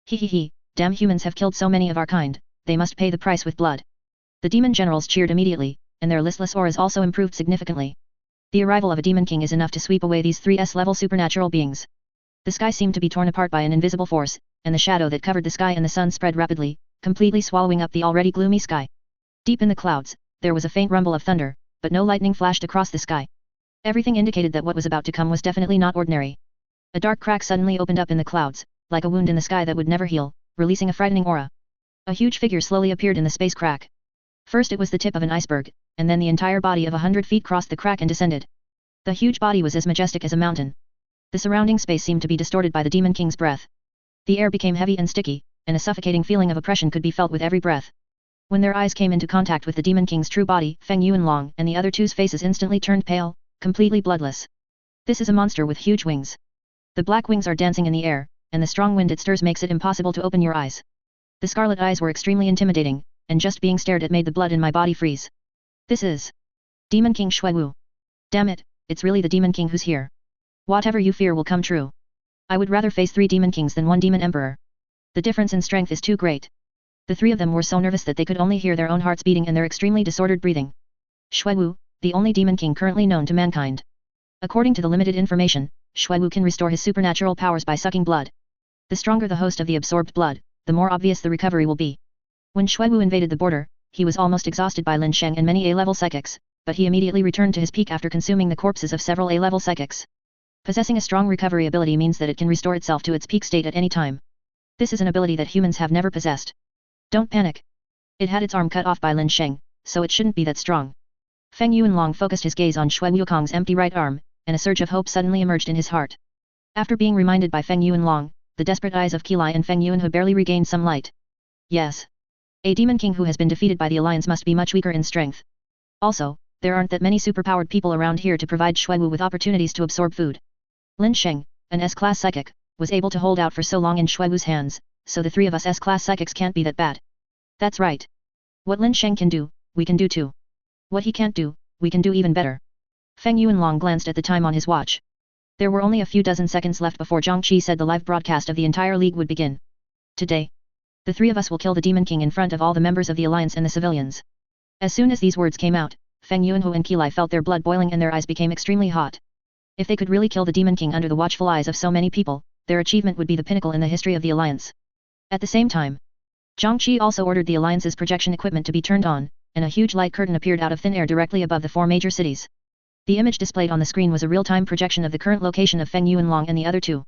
Hehehe, damn humans have killed so many of our kind, they must pay the price with blood. The demon generals cheered immediately, and their listless auras also improved significantly. The arrival of a Demon King is enough to sweep away these three S-level supernatural beings. The sky seemed to be torn apart by an invisible force, and the shadow that covered the sky and the sun spread rapidly, completely swallowing up the already gloomy sky. Deep in the clouds, there was a faint rumble of thunder, but no lightning flashed across the sky. Everything indicated that what was about to come was definitely not ordinary. A dark crack suddenly opened up in the clouds, like a wound in the sky that would never heal, releasing a frightening aura. A huge figure slowly appeared in the space crack. First it was the tip of an iceberg, and then the entire body of 100 feet crossed the crack and descended. The huge body was as majestic as a mountain. The surrounding space seemed to be distorted by the Demon King's breath. The air became heavy and sticky, and a suffocating feeling of oppression could be felt with every breath. When their eyes came into contact with the Demon King's true body, Feng Yuanlong and the other two's faces instantly turned pale, completely bloodless. This is a monster with huge wings. The black wings are dancing in the air, and the strong wind it stirs makes it impossible to open your eyes. The scarlet eyes were extremely intimidating, and just being stared at made the blood in my body freeze. This is Demon King Shuiwu. Damn it, it's really the Demon King who's here. Whatever you fear will come true. I would rather face 3 Demon Kings than 1 Demon Emperor. The difference in strength is too great. The 3 of them were so nervous that they could only hear their own hearts beating and their extremely disordered breathing. Shuiwu, the only Demon King currently known to mankind. According to the limited information, Shuiwu can restore his supernatural powers by sucking blood. The stronger the host of the absorbed blood, the more obvious the recovery will be. When Shuiwu invaded the border, he was almost exhausted by Lin Sheng and many A-level psychics, but he immediately returned to his peak after consuming the corpses of several A-level psychics. Possessing a strong recovery ability means that it can restore itself to its peak state at any time. This is an ability that humans have never possessed. Don't panic. It had its arm cut off by Lin Sheng, so it shouldn't be that strong. Feng Yuanlong focused his gaze on Shui Wukong's empty right arm, and a surge of hope suddenly emerged in his heart. After being reminded by Feng Yuanlong, the desperate eyes of Qilai and Feng Yuanhe barely regained some light. Yes. A Demon King who has been defeated by the Alliance must be much weaker in strength. Also, there aren't that many superpowered people around here to provide Shuiwu with opportunities to absorb food. Lin Sheng, an S-class psychic, was able to hold out for so long in Shuiwu's hands, so the 3 of us S-class psychics can't be that bad. That's right. What Lin Sheng can do, we can do too. What he can't do, we can do even better. Feng Yuanlong glanced at the time on his watch. There were only a few dozen seconds left before Zhang Qi said the live broadcast of the entire league would begin. Today, the 3 of us will kill the Demon King in front of all the members of the Alliance and the civilians. As soon as these words came out, Feng Yuanhe and Qilai felt their blood boiling and their eyes became extremely hot. If they could really kill the Demon King under the watchful eyes of so many people, their achievement would be the pinnacle in the history of the Alliance. At the same time, Zhang Qi also ordered the Alliance's projection equipment to be turned on, and a huge light curtain appeared out of thin air directly above the 4 major cities. The image displayed on the screen was a real-time projection of the current location of Feng Yuanlong and the other 2.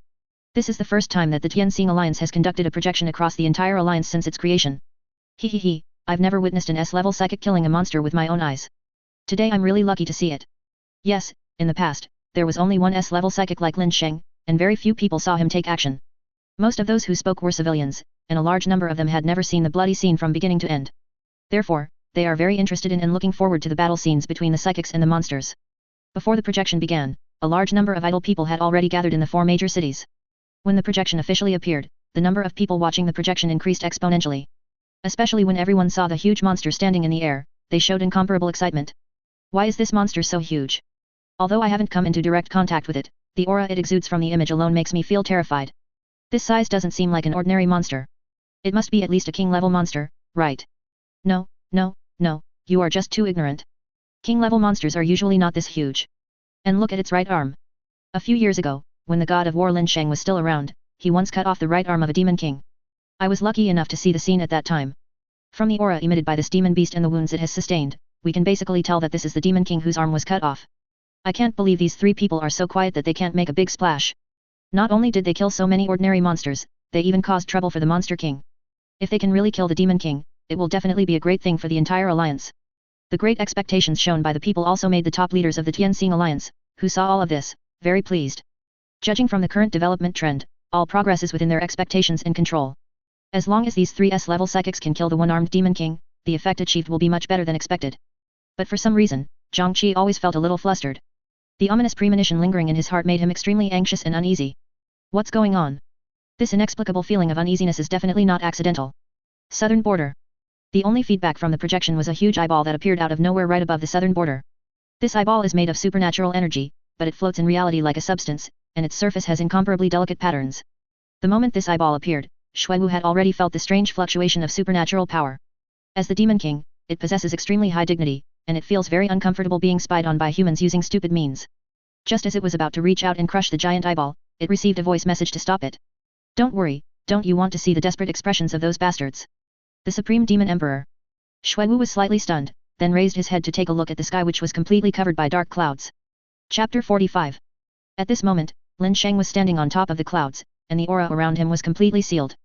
This is the first time that the Tianxing Alliance has conducted a projection across the entire alliance since its creation. Hehehe, I've never witnessed an S-level psychic killing a monster with my own eyes. Today I'm really lucky to see it. Yes, in the past, there was only one S-level psychic like Lin Sheng, and very few people saw him take action. Most of those who spoke were civilians, and a large number of them had never seen the bloody scene from beginning to end. Therefore, they are very interested in and looking forward to the battle scenes between the psychics and the monsters. Before the projection began, a large number of idle people had already gathered in the 4 major cities. When the projection officially appeared, the number of people watching the projection increased exponentially. Especially when everyone saw the huge monster standing in the air, they showed incomparable excitement. Why is this monster so huge? Although I haven't come into direct contact with it, the aura it exudes from the image alone makes me feel terrified. This size doesn't seem like an ordinary monster. It must be at least a king-level monster, right? No, you are just too ignorant. King-level monsters are usually not this huge. And look at its right arm. A few years ago, when the god of war Lin Sheng was still around, he once cut off the right arm of a demon king. I was lucky enough to see the scene at that time. From the aura emitted by this demon beast and the wounds it has sustained, we can basically tell that this is the demon king whose arm was cut off. I can't believe these 3 people are so quiet that they can't make a big splash. Not only did they kill so many ordinary monsters, they even caused trouble for the Monster King. If they can really kill the Demon King, it will definitely be a great thing for the entire alliance. The great expectations shown by the people also made the top leaders of the Tianxing Alliance, who saw all of this, very pleased. Judging from the current development trend, all progress is within their expectations and control. As long as these 3 S-level psychics can kill the one-armed Demon King, the effect achieved will be much better than expected. But for some reason, Zhang Qi always felt a little flustered. The ominous premonition lingering in his heart made him extremely anxious and uneasy. What's going on? This inexplicable feeling of uneasiness is definitely not accidental. Southern border. The only feedback from the projection was a huge eyeball that appeared out of nowhere right above the southern border. This eyeball is made of supernatural energy, but it floats in reality like a substance, and its surface has incomparably delicate patterns. The moment this eyeball appeared, Shuiwu had already felt the strange fluctuation of supernatural power. As the Demon King, it possesses extremely high dignity, and it feels very uncomfortable being spied on by humans using stupid means. Just as it was about to reach out and crush the giant eyeball, it received a voice message to stop it. Don't worry, don't you want to see the desperate expressions of those bastards? The Supreme Demon Emperor. Shuiwu was slightly stunned, then raised his head to take a look at the sky which was completely covered by dark clouds. Chapter 45. At this moment, Lin Sheng was standing on top of the clouds, and the aura around him was completely sealed.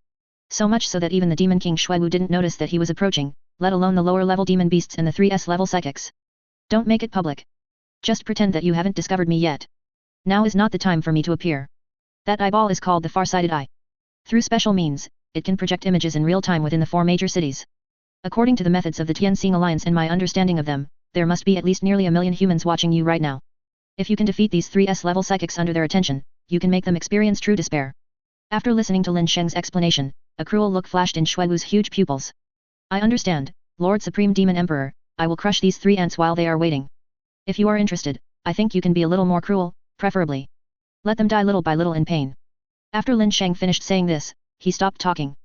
So much so that even the Demon King Shuiwu didn't notice that he was approaching, let alone the lower-level demon beasts and the 3S-level psychics. Don't make it public. Just pretend that you haven't discovered me yet. Now is not the time for me to appear. That eyeball is called the far-sighted eye. Through special means, it can project images in real time within the 4 major cities. According to the methods of the Tianxing Alliance and my understanding of them, there must be at least nearly 1 million humans watching you right now. If you can defeat these 3S level psychics under their attention, you can make them experience true despair. After listening to Lin Sheng's explanation, a cruel look flashed in Shui Wu's huge pupils. I understand, Lord Supreme Demon Emperor, I will crush these 3 ants while they are waiting. If you are interested, I think you can be a little more cruel, preferably. Let them die little by little in pain. After Lin Sheng finished saying this, he stopped talking.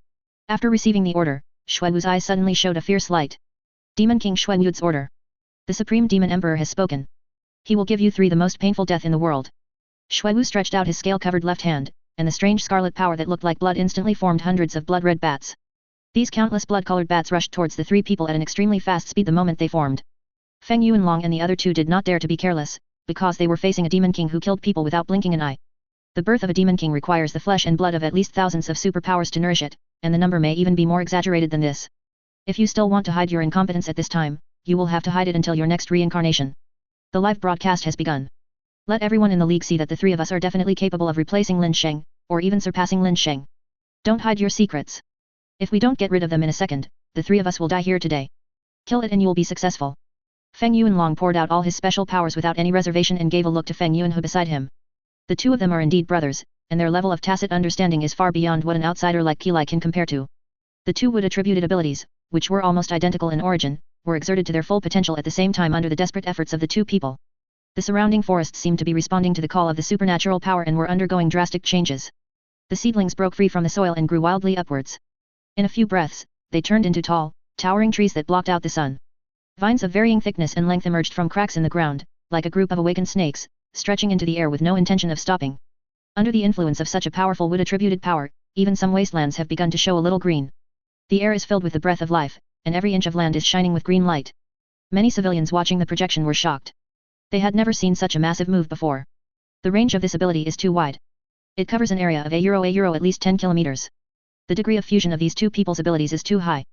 After receiving the order, Shui Wu's eyes suddenly showed a fierce light. Demon King Shui Wu's order. The Supreme Demon Emperor has spoken. He will give you 3 the most painful death in the world. Shui Wu stretched out his scale-covered left hand, and the strange scarlet power that looked like blood instantly formed hundreds of blood-red bats. These countless blood-colored bats rushed towards the 3 people at an extremely fast speed the moment they formed. Feng Yuanlong and the other 2 did not dare to be careless, because they were facing a demon king who killed people without blinking an eye. The birth of a demon king requires the flesh and blood of at least thousands of superpowers to nourish it, and the number may even be more exaggerated than this. If you still want to hide your incompetence at this time, you will have to hide it until your next reincarnation. The live broadcast has begun. Let everyone in the league see that the 3 of us are definitely capable of replacing Lin Sheng, or even surpassing Lin Sheng. Don't hide your secrets. If we don't get rid of them in a second, the 3 of us will die here today. Kill it and you will be successful. Feng Yuanlong poured out all his special powers without any reservation and gave a look to Feng Yuanhe beside him. The 2 of them are indeed brothers, and their level of tacit understanding is far beyond what an outsider like Qilai can compare to. The 2 wood attributed abilities, which were almost identical in origin, were exerted to their full potential at the same time under the desperate efforts of the 2 people. The surrounding forests seemed to be responding to the call of the supernatural power and were undergoing drastic changes. The seedlings broke free from the soil and grew wildly upwards. In a few breaths, they turned into tall, towering trees that blocked out the sun. Vines of varying thickness and length emerged from cracks in the ground, like a group of awakened snakes, stretching into the air with no intention of stopping. Under the influence of such a powerful wood-attributed power, even some wastelands have begun to show a little green. The air is filled with the breath of life, and every inch of land is shining with green light. Many civilians watching the projection were shocked. They had never seen such a massive move before. The range of this ability is too wide. It covers an area of a at least 10 kilometers. The degree of fusion of these 2 people's abilities is too high.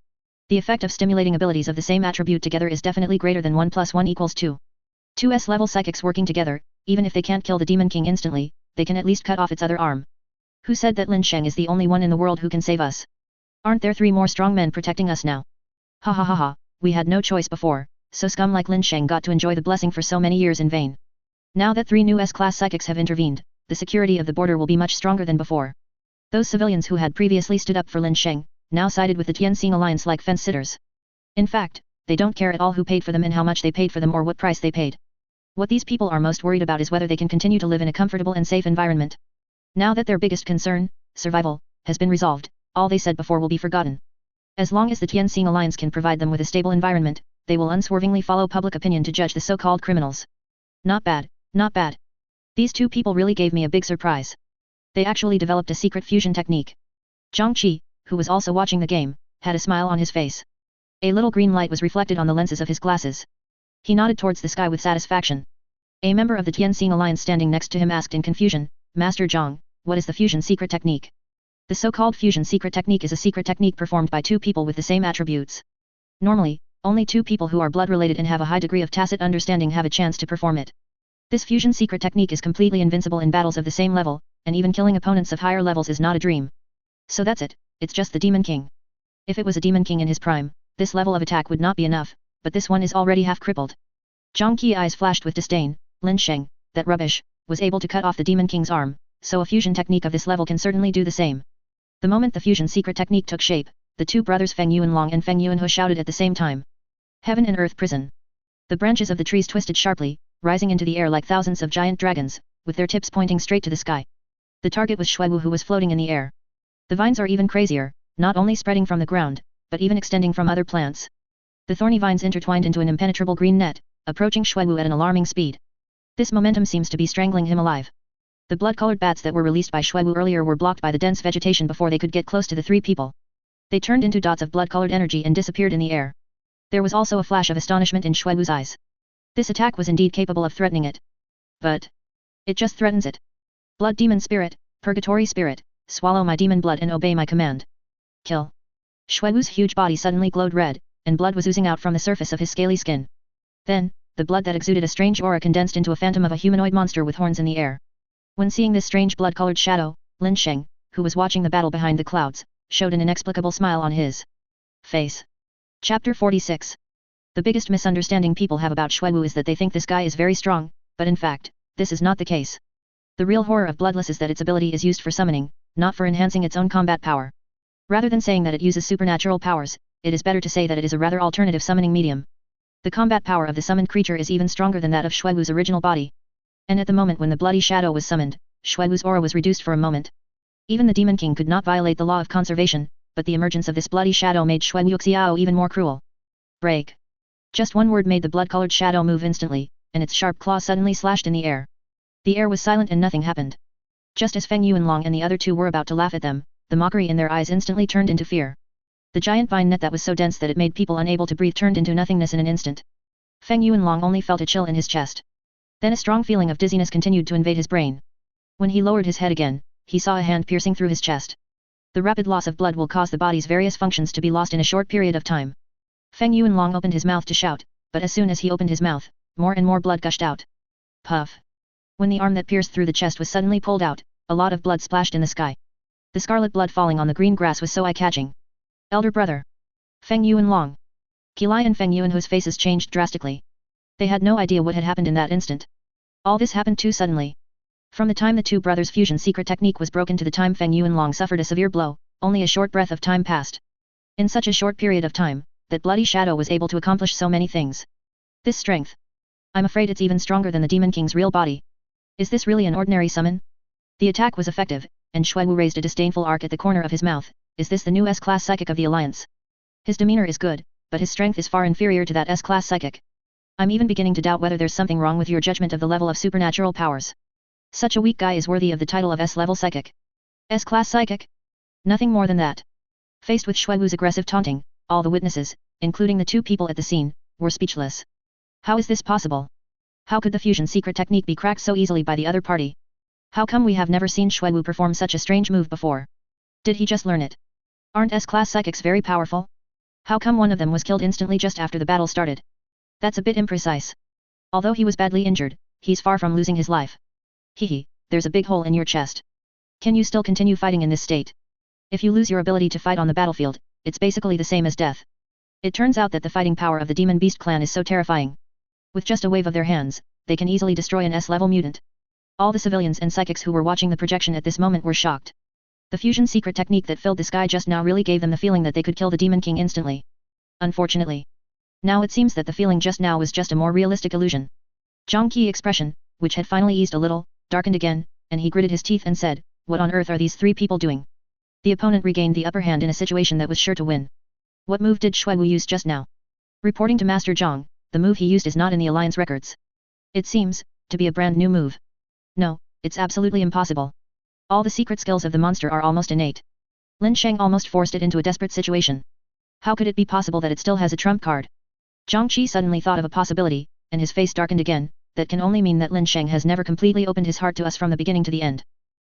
The effect of stimulating abilities of the same attribute together is definitely greater than 1 + 1 = 2. 2S level psychics working together, even if they can't kill the Demon King instantly, they can at least cut off its other arm. Who said that Lin Sheng is the only one in the world who can save us? Aren't there 3 more strong men protecting us now? Ha ha ha ha, we had no choice before, so scum like Lin Sheng got to enjoy the blessing for so many years in vain. Now that 3 new S-class psychics have intervened, the security of the border will be much stronger than before. Those civilians who had previously stood up for Lin Sheng, now sided with the Tianxing alliance like fence-sitters. In fact, they don't care at all who paid for them and how much they paid for them or what price they paid. What these people are most worried about is whether they can continue to live in a comfortable and safe environment. Now that their biggest concern, survival, has been resolved, all they said before will be forgotten. As long as the Tianxing alliance can provide them with a stable environment, they will unswervingly follow public opinion to judge the so-called criminals. Not bad, not bad. These 2 people really gave me a big surprise. They actually developed a secret fusion technique. Zhang Qi, who was also watching the game, had a smile on his face. A little green light was reflected on the lenses of his glasses. He nodded towards the sky with satisfaction. A member of the Tianxing alliance standing next to him asked in confusion, Master Zhang, what is the fusion secret technique? The so-called fusion secret technique is a secret technique performed by 2 people with the same attributes. Normally, only 2 people who are blood-related and have a high degree of tacit understanding have a chance to perform it. This fusion secret technique is completely invincible in battles of the same level, and even killing opponents of higher levels is not a dream. So that's it, it's just the Demon King. If it was a Demon King in his prime, this level of attack would not be enough, but this one is already half crippled. Zhang Qi's eyes flashed with disdain. Lin Sheng, that rubbish, was able to cut off the Demon King's arm, so a fusion technique of this level can certainly do the same. The moment the fusion secret technique took shape, the 2 brothers Feng Yuanlong and Feng Yuanhe shouted at the same time. Heaven and Earth Prison. The branches of the trees twisted sharply, rising into the air like thousands of giant dragons, with their tips pointing straight to the sky. The target was Shui Wu, who was floating in the air. The vines are even crazier, not only spreading from the ground, but even extending from other plants. The thorny vines intertwined into an impenetrable green net, approaching Shui Wu at an alarming speed. This momentum seems to be strangling him alive. The blood-colored bats that were released by Shui Wu earlier were blocked by the dense vegetation before they could get close to the 3 people. They turned into dots of blood-colored energy and disappeared in the air. There was also a flash of astonishment in Shui Wu's eyes. This attack was indeed capable of threatening it. But it just threatens it. Blood demon spirit, purgatory spirit, swallow my demon blood and obey my command. Kill. Shui Wu's huge body suddenly glowed red, and blood was oozing out from the surface of his scaly skin. Then, the blood that exuded a strange aura condensed into a phantom of a humanoid monster with horns in the air. When seeing this strange blood-colored shadow, Lin Sheng, who was watching the battle behind the clouds, showed an inexplicable smile on his face. Chapter 46. The biggest misunderstanding people have about Shui Wu is that they think this guy is very strong, but in fact, this is not the case. The real horror of Bloodless is that its ability is used for summoning, not for enhancing its own combat power. Rather than saying that it uses supernatural powers, it is better to say that it is a rather alternative summoning medium. The combat power of the summoned creature is even stronger than that of Xuewu's original body. And at the moment when the bloody shadow was summoned, Xuewu's aura was reduced for a moment. Even the Demon King could not violate the law of conservation, but the emergence of this bloody shadow made Xuewu Xiao even more cruel. Break. Just one word made the blood-colored shadow move instantly, and its sharp claw suddenly slashed in the air. The air was silent and nothing happened. Just as Feng Yuanlong and the other two were about to laugh at them, the mockery in their eyes instantly turned into fear. The giant vine net that was so dense that it made people unable to breathe turned into nothingness in an instant. Feng Yuanlong only felt a chill in his chest. Then a strong feeling of dizziness continued to invade his brain. When he lowered his head again, he saw a hand piercing through his chest. The rapid loss of blood will cause the body's various functions to be lost in a short period of time. Feng Yuanlong opened his mouth to shout, but as soon as he opened his mouth, more and more blood gushed out. Puff. When the arm that pierced through the chest was suddenly pulled out, a lot of blood splashed in the sky. The scarlet blood falling on the green grass was so eye-catching. Elder brother. Feng Yuanlong. Qilai and Feng Yuanhu's faces changed drastically. They had no idea what had happened in that instant. All this happened too suddenly. From the time the two brothers' fusion secret technique was broken to the time Feng Yuanlong suffered a severe blow, only a short breath of time passed. In such a short period of time, that bloody shadow was able to accomplish so many things. This strength. I'm afraid it's even stronger than the Demon King's real body. Is this really an ordinary summon? The attack was effective, and Xuewu raised a disdainful arc at the corner of his mouth. Is this the new S-class psychic of the Alliance? His demeanor is good, but his strength is far inferior to that S-class psychic. I'm even beginning to doubt whether there's something wrong with your judgment of the level of supernatural powers. Such a weak guy is worthy of the title of S-level psychic. S-class psychic? Nothing more than that. Faced with Xuewu's aggressive taunting, all the witnesses, including the two people at the scene, were speechless. How is this possible? How could the fusion secret technique be cracked so easily by the other party? How come we have never seen Xuewu perform such a strange move before? Did he just learn it? Aren't S-class psychics very powerful? How come one of them was killed instantly just after the battle started? That's a bit imprecise. Although he was badly injured, he's far from losing his life. Hehe, there's a big hole in your chest. Can you still continue fighting in this state? If you lose your ability to fight on the battlefield, it's basically the same as death. It turns out that the fighting power of the Demon Beast clan is so terrifying. With just a wave of their hands, they can easily destroy an S-level mutant. All the civilians and psychics who were watching the projection at this moment were shocked. The fusion secret technique that filled the sky just now really gave them the feeling that they could kill the Demon King instantly. Unfortunately. Now it seems that the feeling just now was just a more realistic illusion. Zhang Qi's expression, which had finally eased a little, darkened again, and he gritted his teeth and said, "What on earth are these three people doing?" The opponent regained the upper hand in a situation that was sure to win. What move did Xuewu use just now? Reporting to Master Zhang, the move he used is not in the Alliance records. It seems to be a brand new move. No, it's absolutely impossible. All the secret skills of the monster are almost innate. Lin Sheng almost forced it into a desperate situation. How could it be possible that it still has a trump card? Zhang Qi suddenly thought of a possibility, and his face darkened again. That can only mean that Lin Sheng has never completely opened his heart to us from the beginning to the end.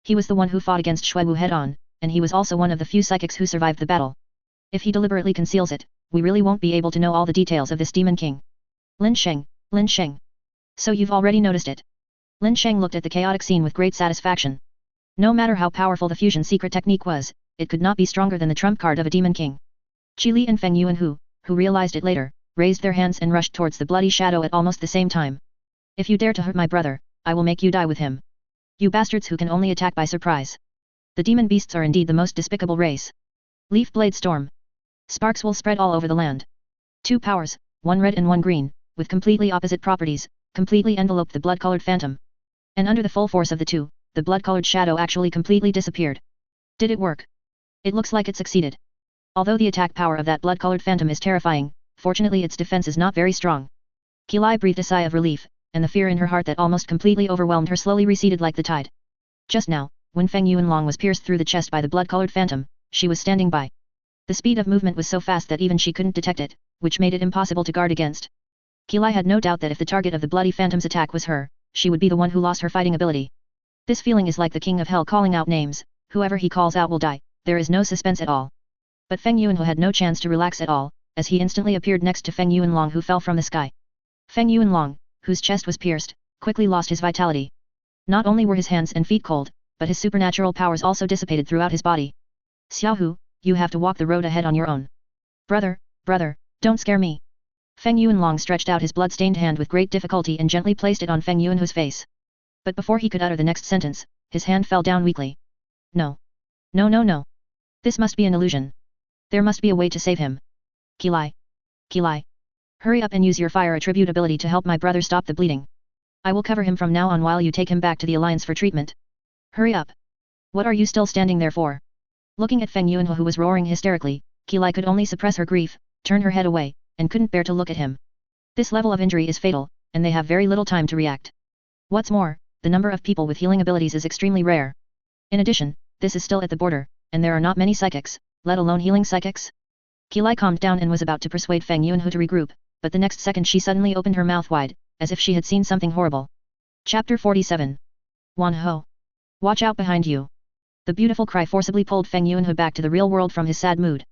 He was the one who fought against Xuewu head-on, and he was also one of the few psychics who survived the battle. If he deliberately conceals it, we really won't be able to know all the details of this Demon King. Lin Sheng, Lin Sheng. So you've already noticed it. Lin Sheng looked at the chaotic scene with great satisfaction. No matter how powerful the fusion secret technique was, it could not be stronger than the trump card of a Demon King. Qi Li and Feng Yuanhu, who realized it later, raised their hands and rushed towards the bloody shadow at almost the same time. If you dare to hurt my brother, I will make you die with him. You bastards who can only attack by surprise. The demon beasts are indeed the most despicable race. Leaf Blade Storm. Sparks will spread all over the land. Two powers, one red and one green, with completely opposite properties, completely enveloped the blood-colored phantom. And under the full force of the two, the blood-colored shadow actually completely disappeared. Did it work? It looks like it succeeded. Although the attack power of that blood-colored phantom is terrifying, fortunately its defense is not very strong. Qilai breathed a sigh of relief, and the fear in her heart that almost completely overwhelmed her slowly receded like the tide. Just now, when Feng Yuanlong was pierced through the chest by the blood-colored phantom, she was standing by. The speed of movement was so fast that even she couldn't detect it, which made it impossible to guard against. Qilai had no doubt that if the target of the bloody phantom's attack was her, she would be the one who lost her fighting ability. This feeling is like the king of hell calling out names, whoever he calls out will die, there is no suspense at all. But Feng Yuanhu had no chance to relax at all, as he instantly appeared next to Feng Yuanlong who fell from the sky. Feng Yuanlong, whose chest was pierced, quickly lost his vitality. Not only were his hands and feet cold, but his supernatural powers also dissipated throughout his body. Xiaohu, you have to walk the road ahead on your own. Brother, don't scare me. Feng Yuanlong stretched out his blood-stained hand with great difficulty and gently placed it on Feng Yuanhu's face. But before he could utter the next sentence, his hand fell down weakly. No. No no no. This must be an illusion. There must be a way to save him. Kilai. Kilai. Hurry up and use your fire attribute ability to help my brother stop the bleeding. I will cover him from now on while you take him back to the Alliance for treatment. Hurry up. What are you still standing there for? Looking at Feng Yuanhe who was roaring hysterically, Kilai could only suppress her grief, turn her head away, and couldn't bear to look at him. This level of injury is fatal, and they have very little time to react. What's more, the number of people with healing abilities is extremely rare. In addition, this is still at the border, and there are not many psychics, let alone healing psychics. Kilai calmed down and was about to persuade Feng Yuanhe to regroup, but the next second she suddenly opened her mouth wide, as if she had seen something horrible. Chapter 47. Wanho. Watch out behind you. The beautiful cry forcibly pulled Feng Yuanhe back to the real world from his sad mood.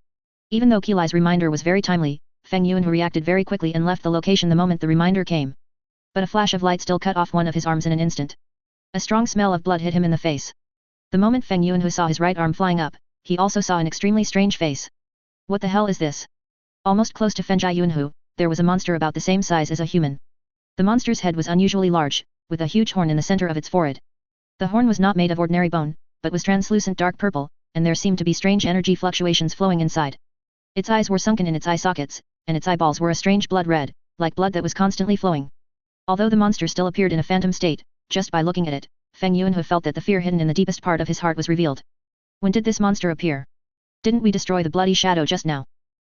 Even though Kilai's reminder was very timely, Feng Yuanhe reacted very quickly and left the location the moment the reminder came. But a flash of light still cut off one of his arms in an instant. A strong smell of blood hit him in the face. The moment Feng Yuanhe saw his right arm flying up, he also saw an extremely strange face. What the hell is this? Almost close to Feng Yuanhe, there was a monster about the same size as a human. The monster's head was unusually large, with a huge horn in the center of its forehead. The horn was not made of ordinary bone, but was translucent dark purple, and there seemed to be strange energy fluctuations flowing inside. Its eyes were sunken in its eye sockets, and its eyeballs were a strange blood red, like blood that was constantly flowing. Although the monster still appeared in a phantom state, just by looking at it, Feng Yuanhe felt that the fear hidden in the deepest part of his heart was revealed. When did this monster appear? Didn't we destroy the bloody shadow just now?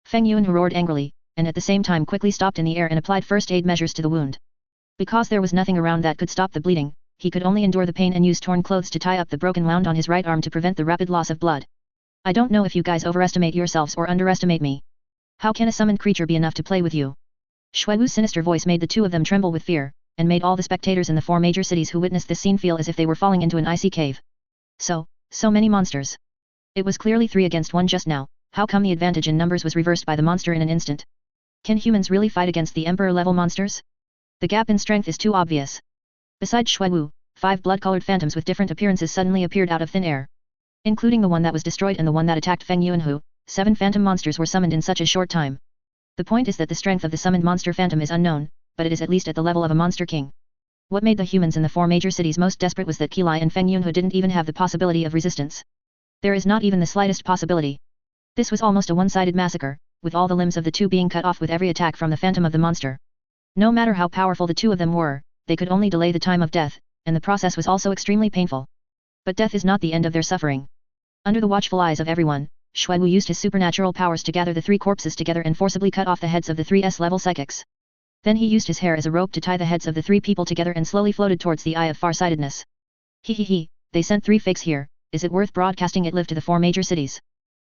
Feng Yuanhe roared angrily, and at the same time quickly stopped in the air and applied first aid measures to the wound. Because there was nothing around that could stop the bleeding, he could only endure the pain and use torn clothes to tie up the broken wound on his right arm to prevent the rapid loss of blood. I don't know if you guys overestimate yourselves or underestimate me. How can a summoned creature be enough to play with you? Shuiwu's sinister voice made the two of them tremble with fear, and made all the spectators in the 4 major cities who witnessed this scene feel as if they were falling into an icy cave. So many monsters. It was clearly 3 against 1 just now. How come the advantage in numbers was reversed by the monster in an instant? Can humans really fight against the Emperor-level monsters? The gap in strength is too obvious. Besides Shuiwu, 5 blood-colored phantoms with different appearances suddenly appeared out of thin air. Including the one that was destroyed and the one that attacked Feng Yuanhe, 7 phantom monsters were summoned in such a short time. The point is that the strength of the summoned monster phantom is unknown, but it is at least at the level of a monster king. What made the humans in the 4 major cities most desperate was that Kilai and Feng Yuanhe didn't even have the possibility of resistance. There is not even the slightest possibility. This was almost a one-sided massacre, with all the limbs of the 2 being cut off with every attack from the phantom of the monster. No matter how powerful the 2 of them were, they could only delay the time of death, and the process was also extremely painful. But death is not the end of their suffering. Under the watchful eyes of everyone, Shuiwu used his supernatural powers to gather the 3 corpses together and forcibly cut off the heads of the 3 S-level psychics. Then he used his hair as a rope to tie the heads of the 3 people together and slowly floated towards the eye of farsightedness. Hehehe, they sent 3 fakes here, is it worth broadcasting it live to the 4 major cities?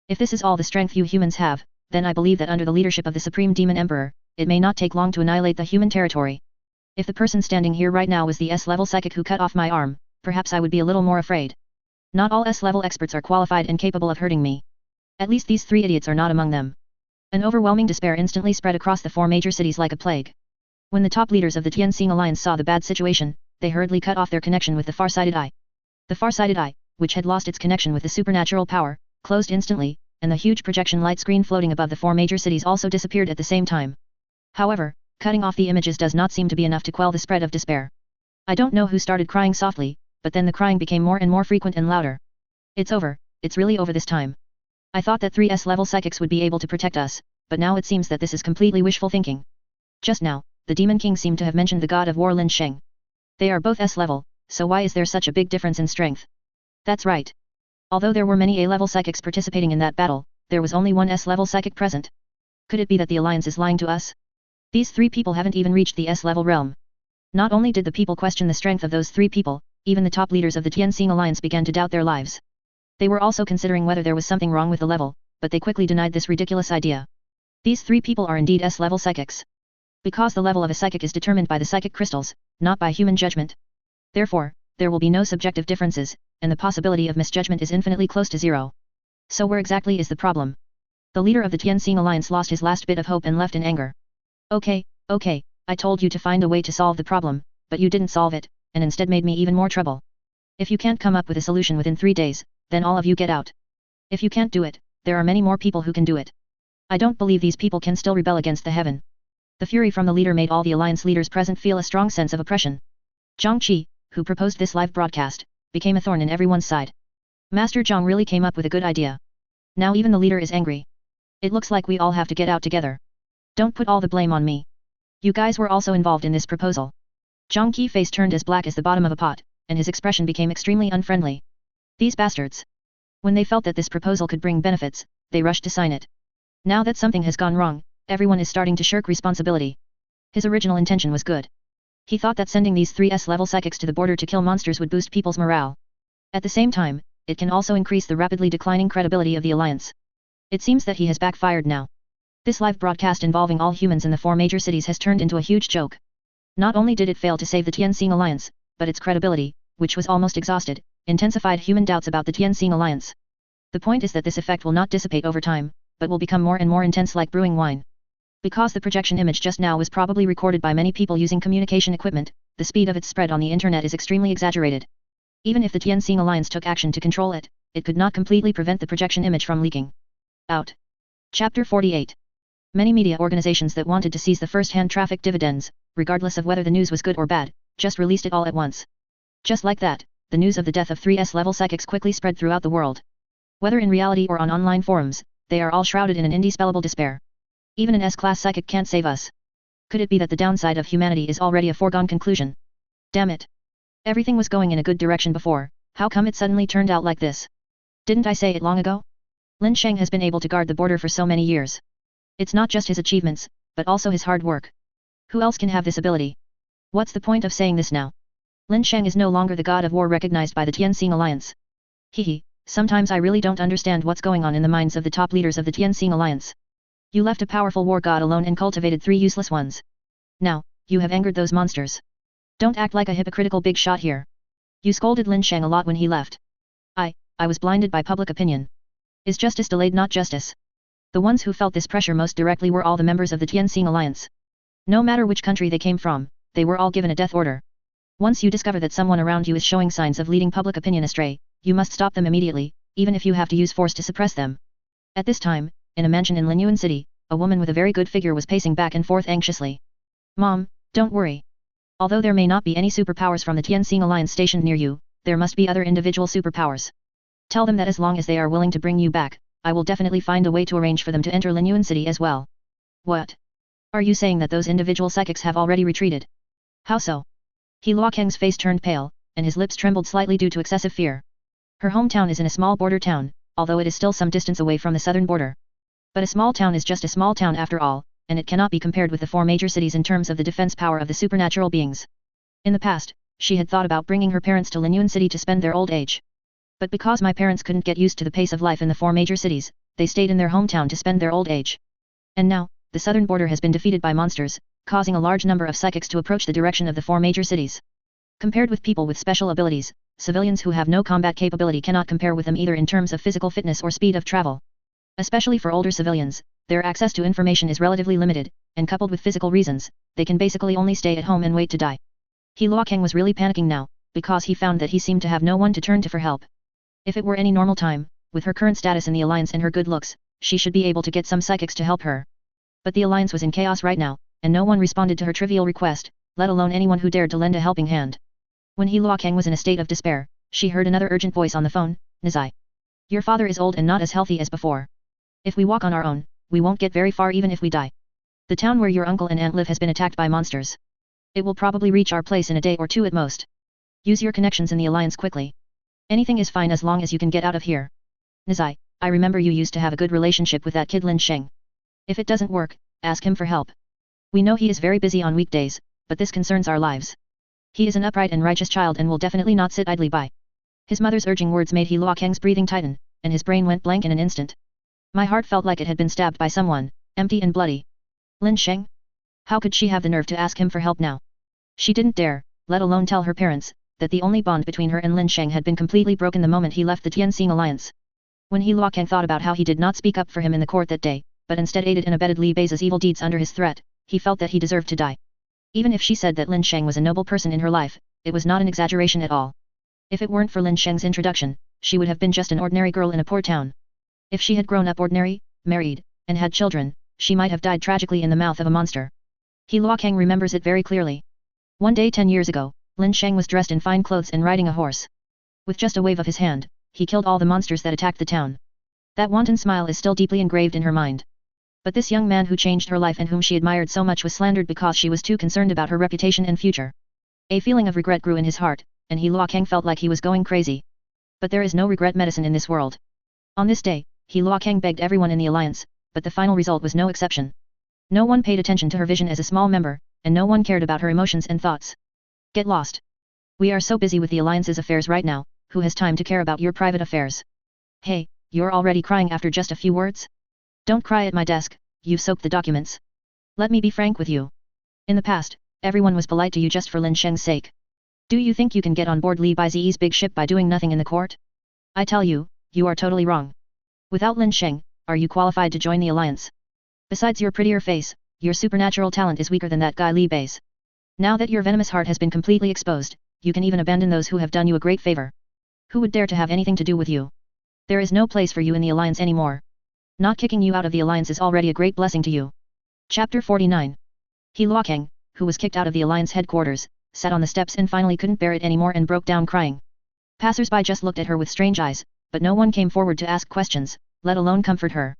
If this is all the strength you humans have, then I believe that under the leadership of the Supreme Demon Emperor, it may not take long to annihilate the human territory. If the person standing here right now was the S-level psychic who cut off my arm, perhaps I would be a little more afraid. Not all S-level experts are qualified and capable of hurting me. At least these 3 idiots are not among them. An overwhelming despair instantly spread across the 4 major cities like a plague. When the top leaders of the Tianxing Alliance saw the bad situation, they hurriedly cut off their connection with the far-sighted eye. The far-sighted eye, which had lost its connection with the supernatural power, closed instantly, and the huge projection light screen floating above the 4 major cities also disappeared at the same time. However, cutting off the images does not seem to be enough to quell the spread of despair. I don't know who started crying softly, but then the crying became more and more frequent and louder. It's over, it's really over this time. I thought that 3 S-level psychics would be able to protect us, but now it seems that this is completely wishful thinking. Just now, the Demon King seemed to have mentioned the god of war Lin Sheng. They are both S-level, so why is there such a big difference in strength? That's right. Although there were many A-level psychics participating in that battle, there was only 1 S-level psychic present. Could it be that the Alliance is lying to us? These 3 people haven't even reached the S-level realm. Not only did the people question the strength of those 3 people, even the top leaders of the Tianxing Alliance began to doubt their lives. They were also considering whether there was something wrong with the level, but they quickly denied this ridiculous idea. These 3 people are indeed S-level psychics. Because the level of a psychic is determined by the psychic crystals, not by human judgment. Therefore, there will be no subjective differences, and the possibility of misjudgment is infinitely close to 0. So where exactly is the problem? The leader of the Tianxing Alliance lost his last bit of hope and left in anger. Okay, I told you to find a way to solve the problem, but you didn't solve it, and instead made me even more trouble. If you can't come up with a solution within 3 days, then all of you get out. If you can't do it, there are many more people who can do it. I don't believe these people can still rebel against the heaven. The fury from the leader made all the alliance leaders present feel a strong sense of oppression. Zhang Qi, who proposed this live broadcast, became a thorn in everyone's side. Master Zhang really came up with a good idea. Now even the leader is angry. It looks like we all have to get out together. Don't put all the blame on me. You guys were also involved in this proposal. Zhang Qi's face turned as black as the bottom of a pot, and his expression became extremely unfriendly. These bastards. When they felt that this proposal could bring benefits, they rushed to sign it. Now that something has gone wrong, everyone is starting to shirk responsibility. His original intention was good. He thought that sending these 3S-level psychics to the border to kill monsters would boost people's morale. At the same time, it can also increase the rapidly declining credibility of the alliance. It seems that he has backfired now. This live broadcast involving all humans in the 4 major cities has turned into a huge joke. Not only did it fail to save the Tianxing alliance, but its credibility, which was almost exhausted, intensified human doubts about the Tianxing alliance. The point is that this effect will not dissipate over time, but will become more and more intense like brewing wine. Because the projection image just now was probably recorded by many people using communication equipment, the speed of its spread on the internet is extremely exaggerated. Even if the Tianxing alliance took action to control it, it could not completely prevent the projection image from leaking out. Chapter 48. Many media organizations that wanted to seize the first-hand traffic dividends, regardless of whether the news was good or bad, just released it all at once. Just like that, the news of the death of 3S-level psychics quickly spread throughout the world. Whether in reality or on online forums, they are all shrouded in an indespellable despair. Even an S-class psychic can't save us. Could it be that the downside of humanity is already a foregone conclusion? Damn it. Everything was going in a good direction before, how come it suddenly turned out like this? Didn't I say it long ago? Lin Sheng has been able to guard the border for so many years. It's not just his achievements, but also his hard work. Who else can have this ability? What's the point of saying this now? Lin Sheng is no longer the god of war recognized by the Tianxing alliance. Hehe, sometimes I really don't understand what's going on in the minds of the top leaders of the Tianxing alliance. You left a powerful war god alone and cultivated 3 useless ones. Now, you have angered those monsters. Don't act like a hypocritical big shot here. You scolded Lin Sheng a lot when he left. I was blinded by public opinion. Is justice delayed not justice? The ones who felt this pressure most directly were all the members of the Tianxing alliance. No matter which country they came from, they were all given a death order. Once you discover that someone around you is showing signs of leading public opinion astray, you must stop them immediately, even if you have to use force to suppress them. At this time, in a mansion in Linyuan City, a woman with a very good figure was pacing back and forth anxiously. Mom, don't worry. Although there may not be any superpowers from the Tianxing alliance stationed near you, there must be other individual superpowers. Tell them that as long as they are willing to bring you back, I will definitely find a way to arrange for them to enter Linyuan City as well. What? Are you saying that those individual psychics have already retreated? How so? He Luokeng's face turned pale, and his lips trembled slightly due to excessive fear. Her hometown is in a small border town, although it is still some distance away from the southern border. But a small town is just a small town after all, and it cannot be compared with the 4 major cities in terms of the defense power of the supernatural beings. In the past, she had thought about bringing her parents to Linyuan City to spend their old age. But because my parents couldn't get used to the pace of life in the 4 major cities, they stayed in their hometown to spend their old age. And now, the southern border has been defeated by monsters, causing a large number of psychics to approach the direction of the 4 major cities. Compared with people with special abilities, civilians who have no combat capability cannot compare with them either in terms of physical fitness or speed of travel. Especially for older civilians, their access to information is relatively limited, and coupled with physical reasons, they can basically only stay at home and wait to die. He Luokeng was really panicking now, because he found that he seemed to have no one to turn to for help. If it were any normal time, with her current status in the alliance and her good looks, she should be able to get some psychics to help her. But the alliance was in chaos right now, and no one responded to her trivial request, let alone anyone who dared to lend a helping hand. When He Luokeng was in a state of despair, she heard another urgent voice on the phone, Nizai. Your father is old and not as healthy as before. If we walk on our own, we won't get very far even if we die. The town where your uncle and aunt live has been attacked by monsters. It will probably reach our place in a day or 2 at most. Use your connections in the alliance quickly. Anything is fine as long as you can get out of here. Nizai, I remember you used to have a good relationship with that kid Lin Sheng. If it doesn't work, ask him for help. We know he is very busy on weekdays, but this concerns our lives. He is an upright and righteous child and will definitely not sit idly by. His mother's urging words made He Luokeng's breathing tighten, and his brain went blank in an instant. My heart felt like it had been stabbed by someone, empty and bloody. Lin Sheng? How could she have the nerve to ask him for help now? She didn't dare, let alone tell her parents, that the only bond between her and Lin Sheng had been completely broken the moment he left the Tianxing alliance. When He Luokeng thought about how he did not speak up for him in the court that day, but instead aided and abetted Li Bei's evil deeds under his threat, he felt that he deserved to die. Even if she said that Lin Sheng was a noble person in her life, it was not an exaggeration at all. If it weren't for Lin Sheng's introduction, she would have been just an ordinary girl in a poor town. If she had grown up ordinary, married, and had children, she might have died tragically in the mouth of a monster. He Luokeng remembers it very clearly. One day 10 years ago, Lin Sheng was dressed in fine clothes and riding a horse. With just a wave of his hand, he killed all the monsters that attacked the town. That wanton smile is still deeply engraved in her mind. But this young man who changed her life and whom she admired so much was slandered because she was too concerned about her reputation and future. A feeling of regret grew in his heart, and He Luokang felt like he was going crazy. But there is no regret medicine in this world. On this day, He Luokang begged everyone in the alliance, but the final result was no exception. No one paid attention to her vision as a small member, and no one cared about her emotions and thoughts. Get lost. We are so busy with the alliance's affairs right now, who has time to care about your private affairs? Hey, you're already crying after just a few words? Don't cry at my desk, you've soaked the documents. Let me be frank with you. In the past, everyone was polite to you just for Lin Sheng's sake. Do you think you can get on board Li Baizi's big ship by doing nothing in the court? I tell you, you are totally wrong. Without Lin Sheng, are you qualified to join the alliance? Besides your prettier face, your supernatural talent is weaker than that guy Li Bai's. Now that your venomous heart has been completely exposed, you can even abandon those who have done you a great favor. Who would dare to have anything to do with you? There is no place for you in the alliance anymore. Not kicking you out of the alliance is already a great blessing to you. Chapter 49. He Luokang, who was kicked out of the alliance headquarters, sat on the steps and finally couldn't bear it anymore and broke down crying. Passers-by just looked at her with strange eyes, but no one came forward to ask questions, let alone comfort her.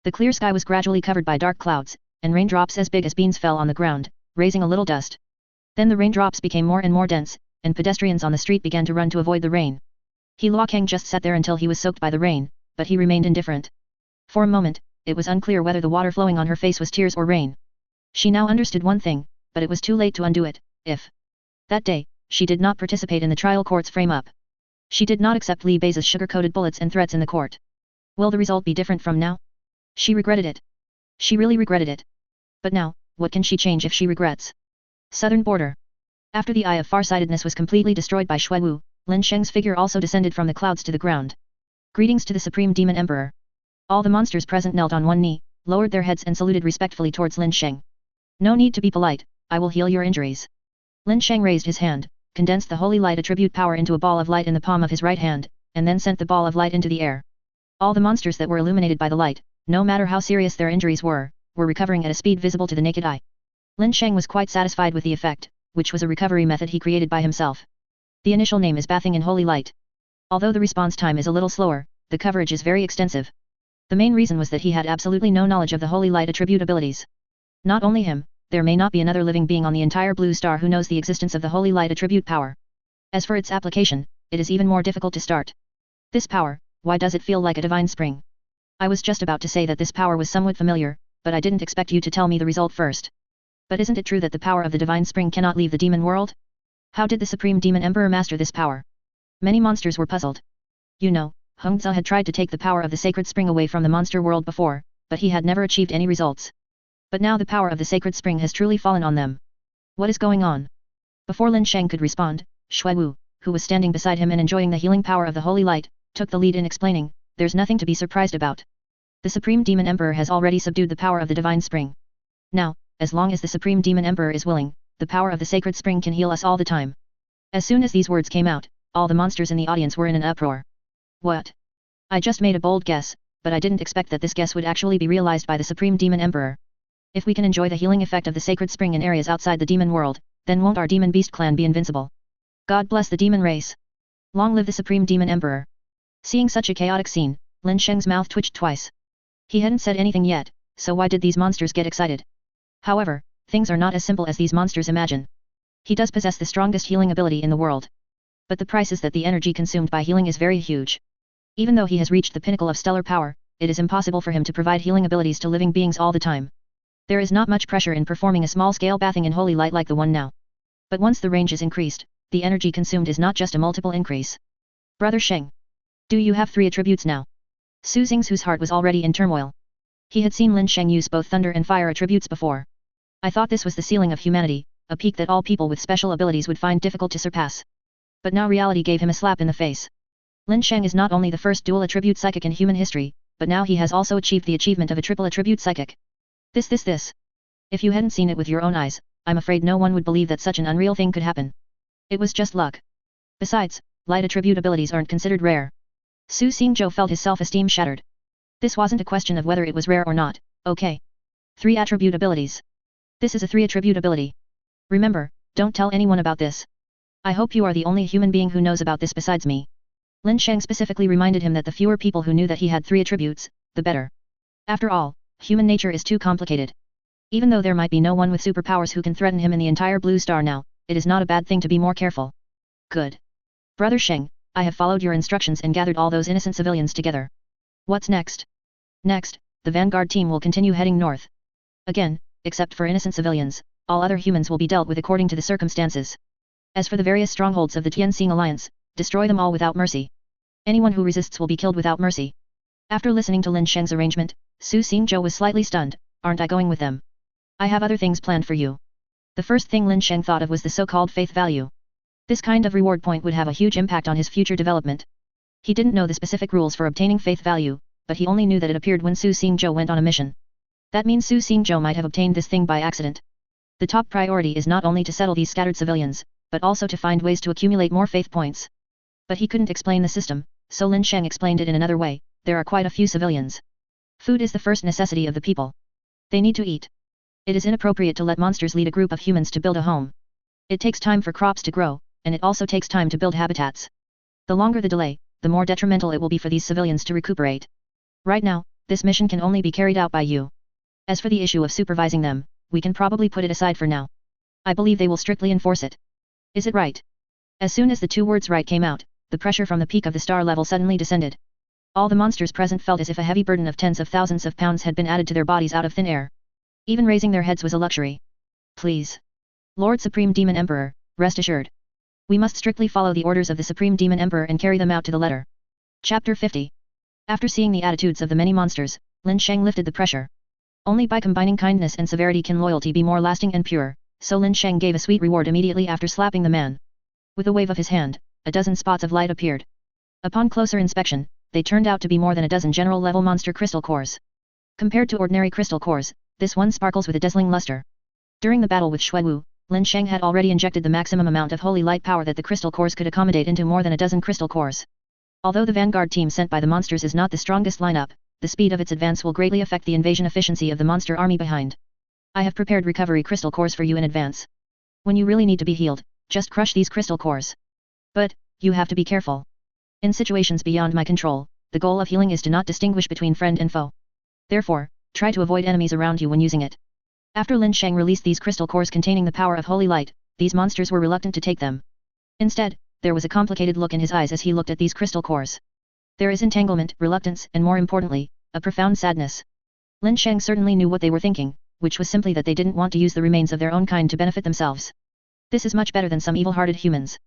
The clear sky was gradually covered by dark clouds, and raindrops as big as beans fell on the ground, raising a little dust. Then the raindrops became more and more dense, and pedestrians on the street began to run to avoid the rain. He Luokang just sat there until he was soaked by the rain, but he remained indifferent. For a moment, it was unclear whether the water flowing on her face was tears or rain. She now understood one thing, but it was too late to undo it. If that day, she did not participate in the trial court's frame-up. She did not accept Li Bai's sugar-coated bullets and threats in the court. Will the result be different from now? She regretted it. She really regretted it. But now, what can she change if she regrets? Southern border. After the eye of farsightedness was completely destroyed by Shui Wu, Lin Sheng's figure also descended from the clouds to the ground. Greetings to the Supreme Demon Emperor. All the monsters present knelt on one knee, lowered their heads and saluted respectfully towards Lin Sheng. No need to be polite, I will heal your injuries. Lin Sheng raised his hand, condensed the holy light attribute power into a ball of light in the palm of his right hand, and then sent the ball of light into the air. All the monsters that were illuminated by the light, no matter how serious their injuries were recovering at a speed visible to the naked eye. Lin Sheng was quite satisfied with the effect, which was a recovery method he created by himself. The initial name is bathing in holy light. Although the response time is a little slower, the coverage is very extensive. The main reason was that he had absolutely no knowledge of the holy light attribute abilities. Not only him, there may not be another living being on the entire blue star who knows the existence of the holy light attribute power. As for its application, it is even more difficult to start. This power, why does it feel like a divine spring? I was just about to say that this power was somewhat familiar, but I didn't expect you to tell me the result first. But isn't it true that the power of the divine spring cannot leave the demon world? How did the Supreme Demon Emperor master this power? Many monsters were puzzled. You know, Hongzhe had tried to take the power of the sacred spring away from the monster world before, but he had never achieved any results. But now the power of the sacred spring has truly fallen on them. What is going on? Before Lin Sheng could respond, Shui Wu, who was standing beside him and enjoying the healing power of the holy light, took the lead in explaining, there's nothing to be surprised about. The Supreme Demon Emperor has already subdued the power of the divine spring. Now, as long as the Supreme Demon Emperor is willing, the power of the sacred spring can heal us all the time. As soon as these words came out, all the monsters in the audience were in an uproar. What? I just made a bold guess, but I didn't expect that this guess would actually be realized by the Supreme Demon Emperor. If we can enjoy the healing effect of the sacred spring in areas outside the demon world, then won't our demon beast clan be invincible? God bless the demon race. Long live the Supreme Demon Emperor. Seeing such a chaotic scene, Lin Sheng's mouth twitched twice. He hadn't said anything yet, so why did these monsters get excited? However, things are not as simple as these monsters imagine. He does possess the strongest healing ability in the world. But the price is that the energy consumed by healing is very huge. Even though he has reached the pinnacle of stellar power, it is impossible for him to provide healing abilities to living beings all the time. There is not much pressure in performing a small-scale bathing in holy light like the one now. But once the range is increased, the energy consumed is not just a multiple increase. Brother Sheng. Do you have 3 attributes now? Su Xing's whose heart was already in turmoil. He had seen Lin Sheng use both thunder and fire attributes before. I thought this was the ceiling of humanity, a peak that all people with special abilities would find difficult to surpass. But now reality gave him a slap in the face. Lin Sheng is not only the first dual attribute psychic in human history, but now he has also achieved the achievement of a triple attribute psychic. This. If you hadn't seen it with your own eyes, I'm afraid no one would believe that such an unreal thing could happen. It was just luck. Besides, light attribute abilities aren't considered rare. Su Xingzhou felt his self-esteem shattered. This wasn't a question of whether it was rare or not, okay. 3 attribute abilities. This is a 3 attribute ability. Remember, don't tell anyone about this. I hope you are the only human being who knows about this besides me. Lin Sheng specifically reminded him that the fewer people who knew that he had 3 attributes, the better. After all, human nature is too complicated. Even though there might be no one with superpowers who can threaten him in the entire Blue Star now, it is not a bad thing to be more careful. Good. Brother Sheng, I have followed your instructions and gathered all those innocent civilians together. What's next? Next, the vanguard team will continue heading north. Again, except for innocent civilians, all other humans will be dealt with according to the circumstances. As for the various strongholds of the Tianxing Alliance, destroy them all without mercy. Anyone who resists will be killed without mercy. After listening to Lin Sheng's arrangement, Su Xingzhou was slightly stunned. Aren't I going with them? I have other things planned for you. The first thing Lin Sheng thought of was the so-called faith value. This kind of reward point would have a huge impact on his future development. He didn't know the specific rules for obtaining faith value, but he only knew that it appeared when Su Xingzhou went on a mission. That means Su Xingzhou might have obtained this thing by accident. The top priority is not only to settle these scattered civilians, but also to find ways to accumulate more faith points. But he couldn't explain the system, so Lin Sheng explained it in another way. There are quite a few civilians. Food is the first necessity of the people. They need to eat. It is inappropriate to let monsters lead a group of humans to build a home. It takes time for crops to grow, and it also takes time to build habitats. The longer the delay, the more detrimental it will be for these civilians to recuperate. Right now, this mission can only be carried out by you. As for the issue of supervising them, we can probably put it aside for now. I believe they will strictly enforce it. Is it right? As soon as the 2 words right came out, the pressure from the peak of the star level suddenly descended. All the monsters present felt as if a heavy burden of tens of thousands of pounds had been added to their bodies out of thin air. Even raising their heads was a luxury. Please. Lord Supreme Demon Emperor, rest assured. We must strictly follow the orders of the Supreme Demon Emperor and carry them out to the letter. Chapter 50. After seeing the attitudes of the many monsters, Lin Sheng lifted the pressure. Only by combining kindness and severity can loyalty be more lasting and pure, so Lin Sheng gave a sweet reward immediately after slapping the man. With a wave of his hand, a dozen spots of light appeared. Upon closer inspection, they turned out to be more than a dozen general-level monster crystal cores. Compared to ordinary crystal cores, this one sparkles with a dazzling luster. During the battle with Shuiwu, Lin Sheng had already injected the maximum amount of holy light power that the crystal cores could accommodate into more than a dozen crystal cores. Although the vanguard team sent by the monsters is not the strongest lineup, the speed of its advance will greatly affect the invasion efficiency of the monster army behind. I have prepared recovery crystal cores for you in advance. When you really need to be healed, just crush these crystal cores. But, you have to be careful. In situations beyond my control, the goal of healing is to not distinguish between friend and foe. Therefore, try to avoid enemies around you when using it. After Lin Sheng released these crystal cores containing the power of holy light, these monsters were reluctant to take them. Instead, there was a complicated look in his eyes as he looked at these crystal cores. There is entanglement, reluctance, and more importantly, a profound sadness. Lin Sheng certainly knew what they were thinking, which was simply that they didn't want to use the remains of their own kind to benefit themselves. This is much better than some evil-hearted humans.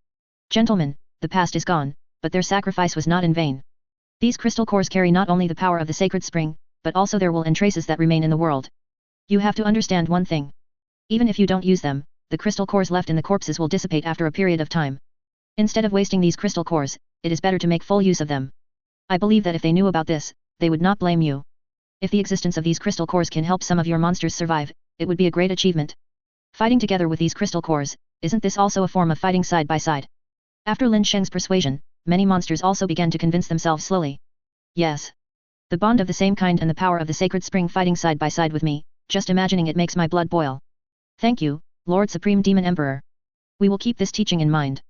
Gentlemen, the past is gone, but their sacrifice was not in vain. These crystal cores carry not only the power of the sacred spring, but also their will and traces that remain in the world. You have to understand one thing. Even if you don't use them, the crystal cores left in the corpses will dissipate after a period of time. Instead of wasting these crystal cores, it is better to make full use of them. I believe that if they knew about this, they would not blame you. If the existence of these crystal cores can help some of your monsters survive, it would be a great achievement. Fighting together with these crystal cores, isn't this also a form of fighting side by side? After Lin Sheng's persuasion, many monsters also began to convince themselves slowly. Yes. The bond of the same kind and the power of the sacred spring fighting side by side with me, just imagining it makes my blood boil. Thank you, Lord Supreme Demon Emperor. We will keep this teaching in mind.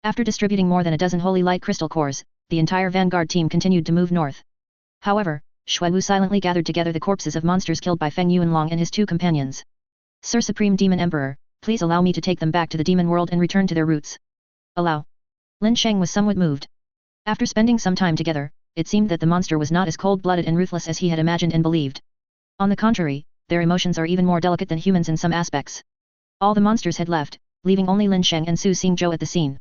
After distributing more than a dozen holy light crystal cores, the entire vanguard team continued to move north. However, Shuiwu silently gathered together the corpses of monsters killed by Feng Yuanlong and his 2 companions. Sir Supreme Demon Emperor, please allow me to take them back to the demon world and return to their roots. Allow. Lin Sheng was somewhat moved. After spending some time together, it seemed that the monster was not as cold-blooded and ruthless as he had imagined and believed. On the contrary, their emotions are even more delicate than humans in some aspects. All the monsters had left, leaving only Lin Sheng and Su Xingzhou at the scene.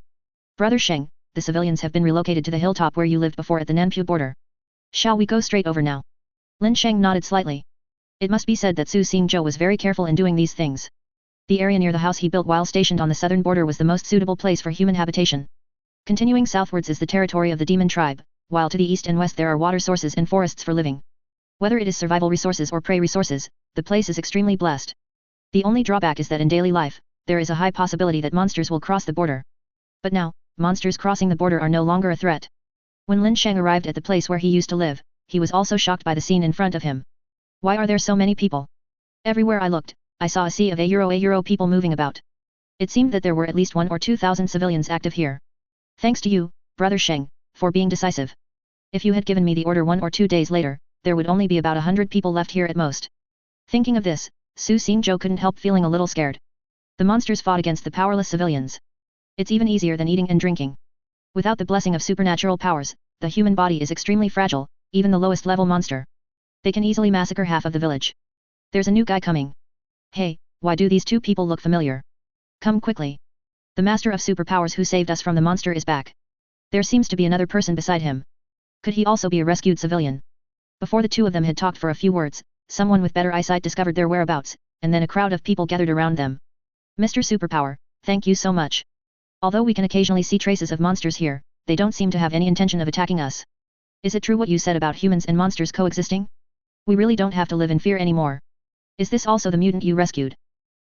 Brother Sheng, the civilians have been relocated to the hilltop where you lived before at the Nanpu border. Shall we go straight over now? Lin Sheng nodded slightly. It must be said that Su Xingzhou was very careful in doing these things. The area near the house he built while stationed on the southern border was the most suitable place for human habitation. Continuing southwards is the territory of the demon tribe, while to the east and west there are water sources and forests for living. Whether it is survival resources or prey resources, the place is extremely blessed. The only drawback is that in daily life, there is a high possibility that monsters will cross the border. But now, monsters crossing the border are no longer a threat. When Lin Sheng arrived at the place where he used to live, he was also shocked by the scene in front of him. Why are there so many people? Everywhere I looked, I saw a sea of a euro people moving about. It seemed that there were at least 1 or 2,000 civilians active here. Thanks to you, Brother Sheng, for being decisive. If you had given me the order 1 or 2 days later, there would only be about 100 people left here at most. Thinking of this, Su Xingzhou couldn't help feeling a little scared. The monsters fought against the powerless civilians. It's even easier than eating and drinking. Without the blessing of supernatural powers, the human body is extremely fragile, even the lowest level monster. They can easily massacre half of the village. There's a new guy coming. Hey, why do these two people look familiar? Come quickly. The master of superpowers who saved us from the monster is back. There seems to be another person beside him. Could he also be a rescued civilian? Before the two of them had talked for a few words, someone with better eyesight discovered their whereabouts, and then a crowd of people gathered around them. Mr. Superpower, thank you so much. Although we can occasionally see traces of monsters here, they don't seem to have any intention of attacking us. Is it true what you said about humans and monsters coexisting? We really don't have to live in fear anymore. Is this also the mutant you rescued?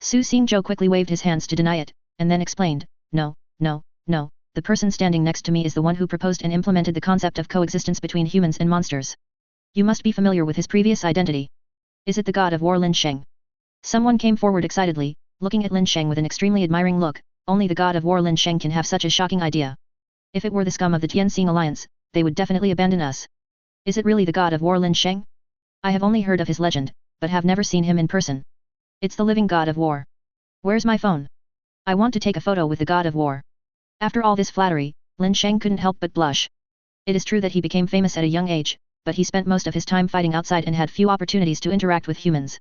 Su Xingzhou quickly waved his hands to deny it, and then explained, No, the person standing next to me is the one who proposed and implemented the concept of coexistence between humans and monsters. You must be familiar with his previous identity. Is it the god of war Lin Sheng? Someone came forward excitedly, looking at Lin Sheng with an extremely admiring look. Only the god of war Lin Sheng can have such a shocking idea. If it were the scum of the Tianxing Alliance, they would definitely abandon us. Is it really the god of war Lin Sheng? I have only heard of his legend, but have never seen him in person. It's the living god of war. Where's my phone? I want to take a photo with the god of war. After all this flattery, Lin Sheng couldn't help but blush. It is true that he became famous at a young age, but he spent most of his time fighting outside and had few opportunities to interact with humans.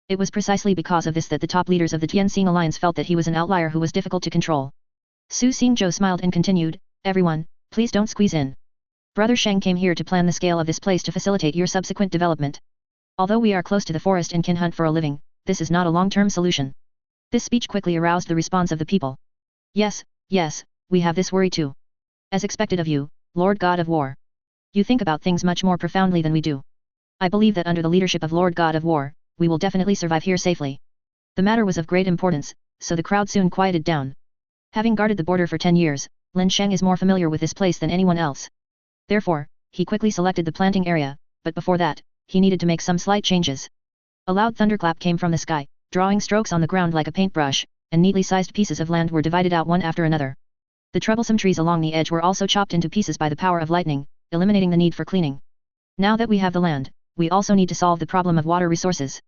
It was precisely because of this that the top leaders of the Tianxing Alliance felt that he was an outlier who was difficult to control. Su Xingzhou smiled and continued, Everyone, please don't squeeze in. Brother Sheng came here to plan the scale of this place to facilitate your subsequent development. Although we are close to the forest and can hunt for a living, this is not a long-term solution. This speech quickly aroused the response of the people. Yes, we have this worry too. As expected of you, Lord God of War. You think about things much more profoundly than we do. I believe that under the leadership of Lord God of War, we will definitely survive here safely. The matter was of great importance, so the crowd soon quieted down. Having guarded the border for 10 years, Lin Sheng is more familiar with this place than anyone else. Therefore, he quickly selected the planting area, but before that, he needed to make some slight changes. A loud thunderclap came from the sky, drawing strokes on the ground like a paintbrush, and neatly sized pieces of land were divided out one after another. The troublesome trees along the edge were also chopped into pieces by the power of lightning, eliminating the need for cleaning. Now that we have the land, we also need to solve the problem of water resources.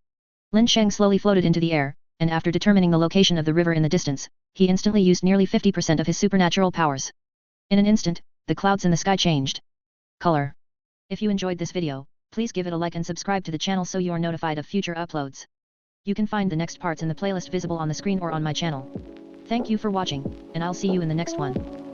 Lin Sheng slowly floated into the air, and after determining the location of the river in the distance, he instantly used nearly 50% of his supernatural powers. In an instant, the clouds in the sky changed color. If you enjoyed this video, please give it a like and subscribe to the channel so you are notified of future uploads. You can find the next parts in the playlist visible on the screen or on my channel. Thank you for watching, and I'll see you in the next one.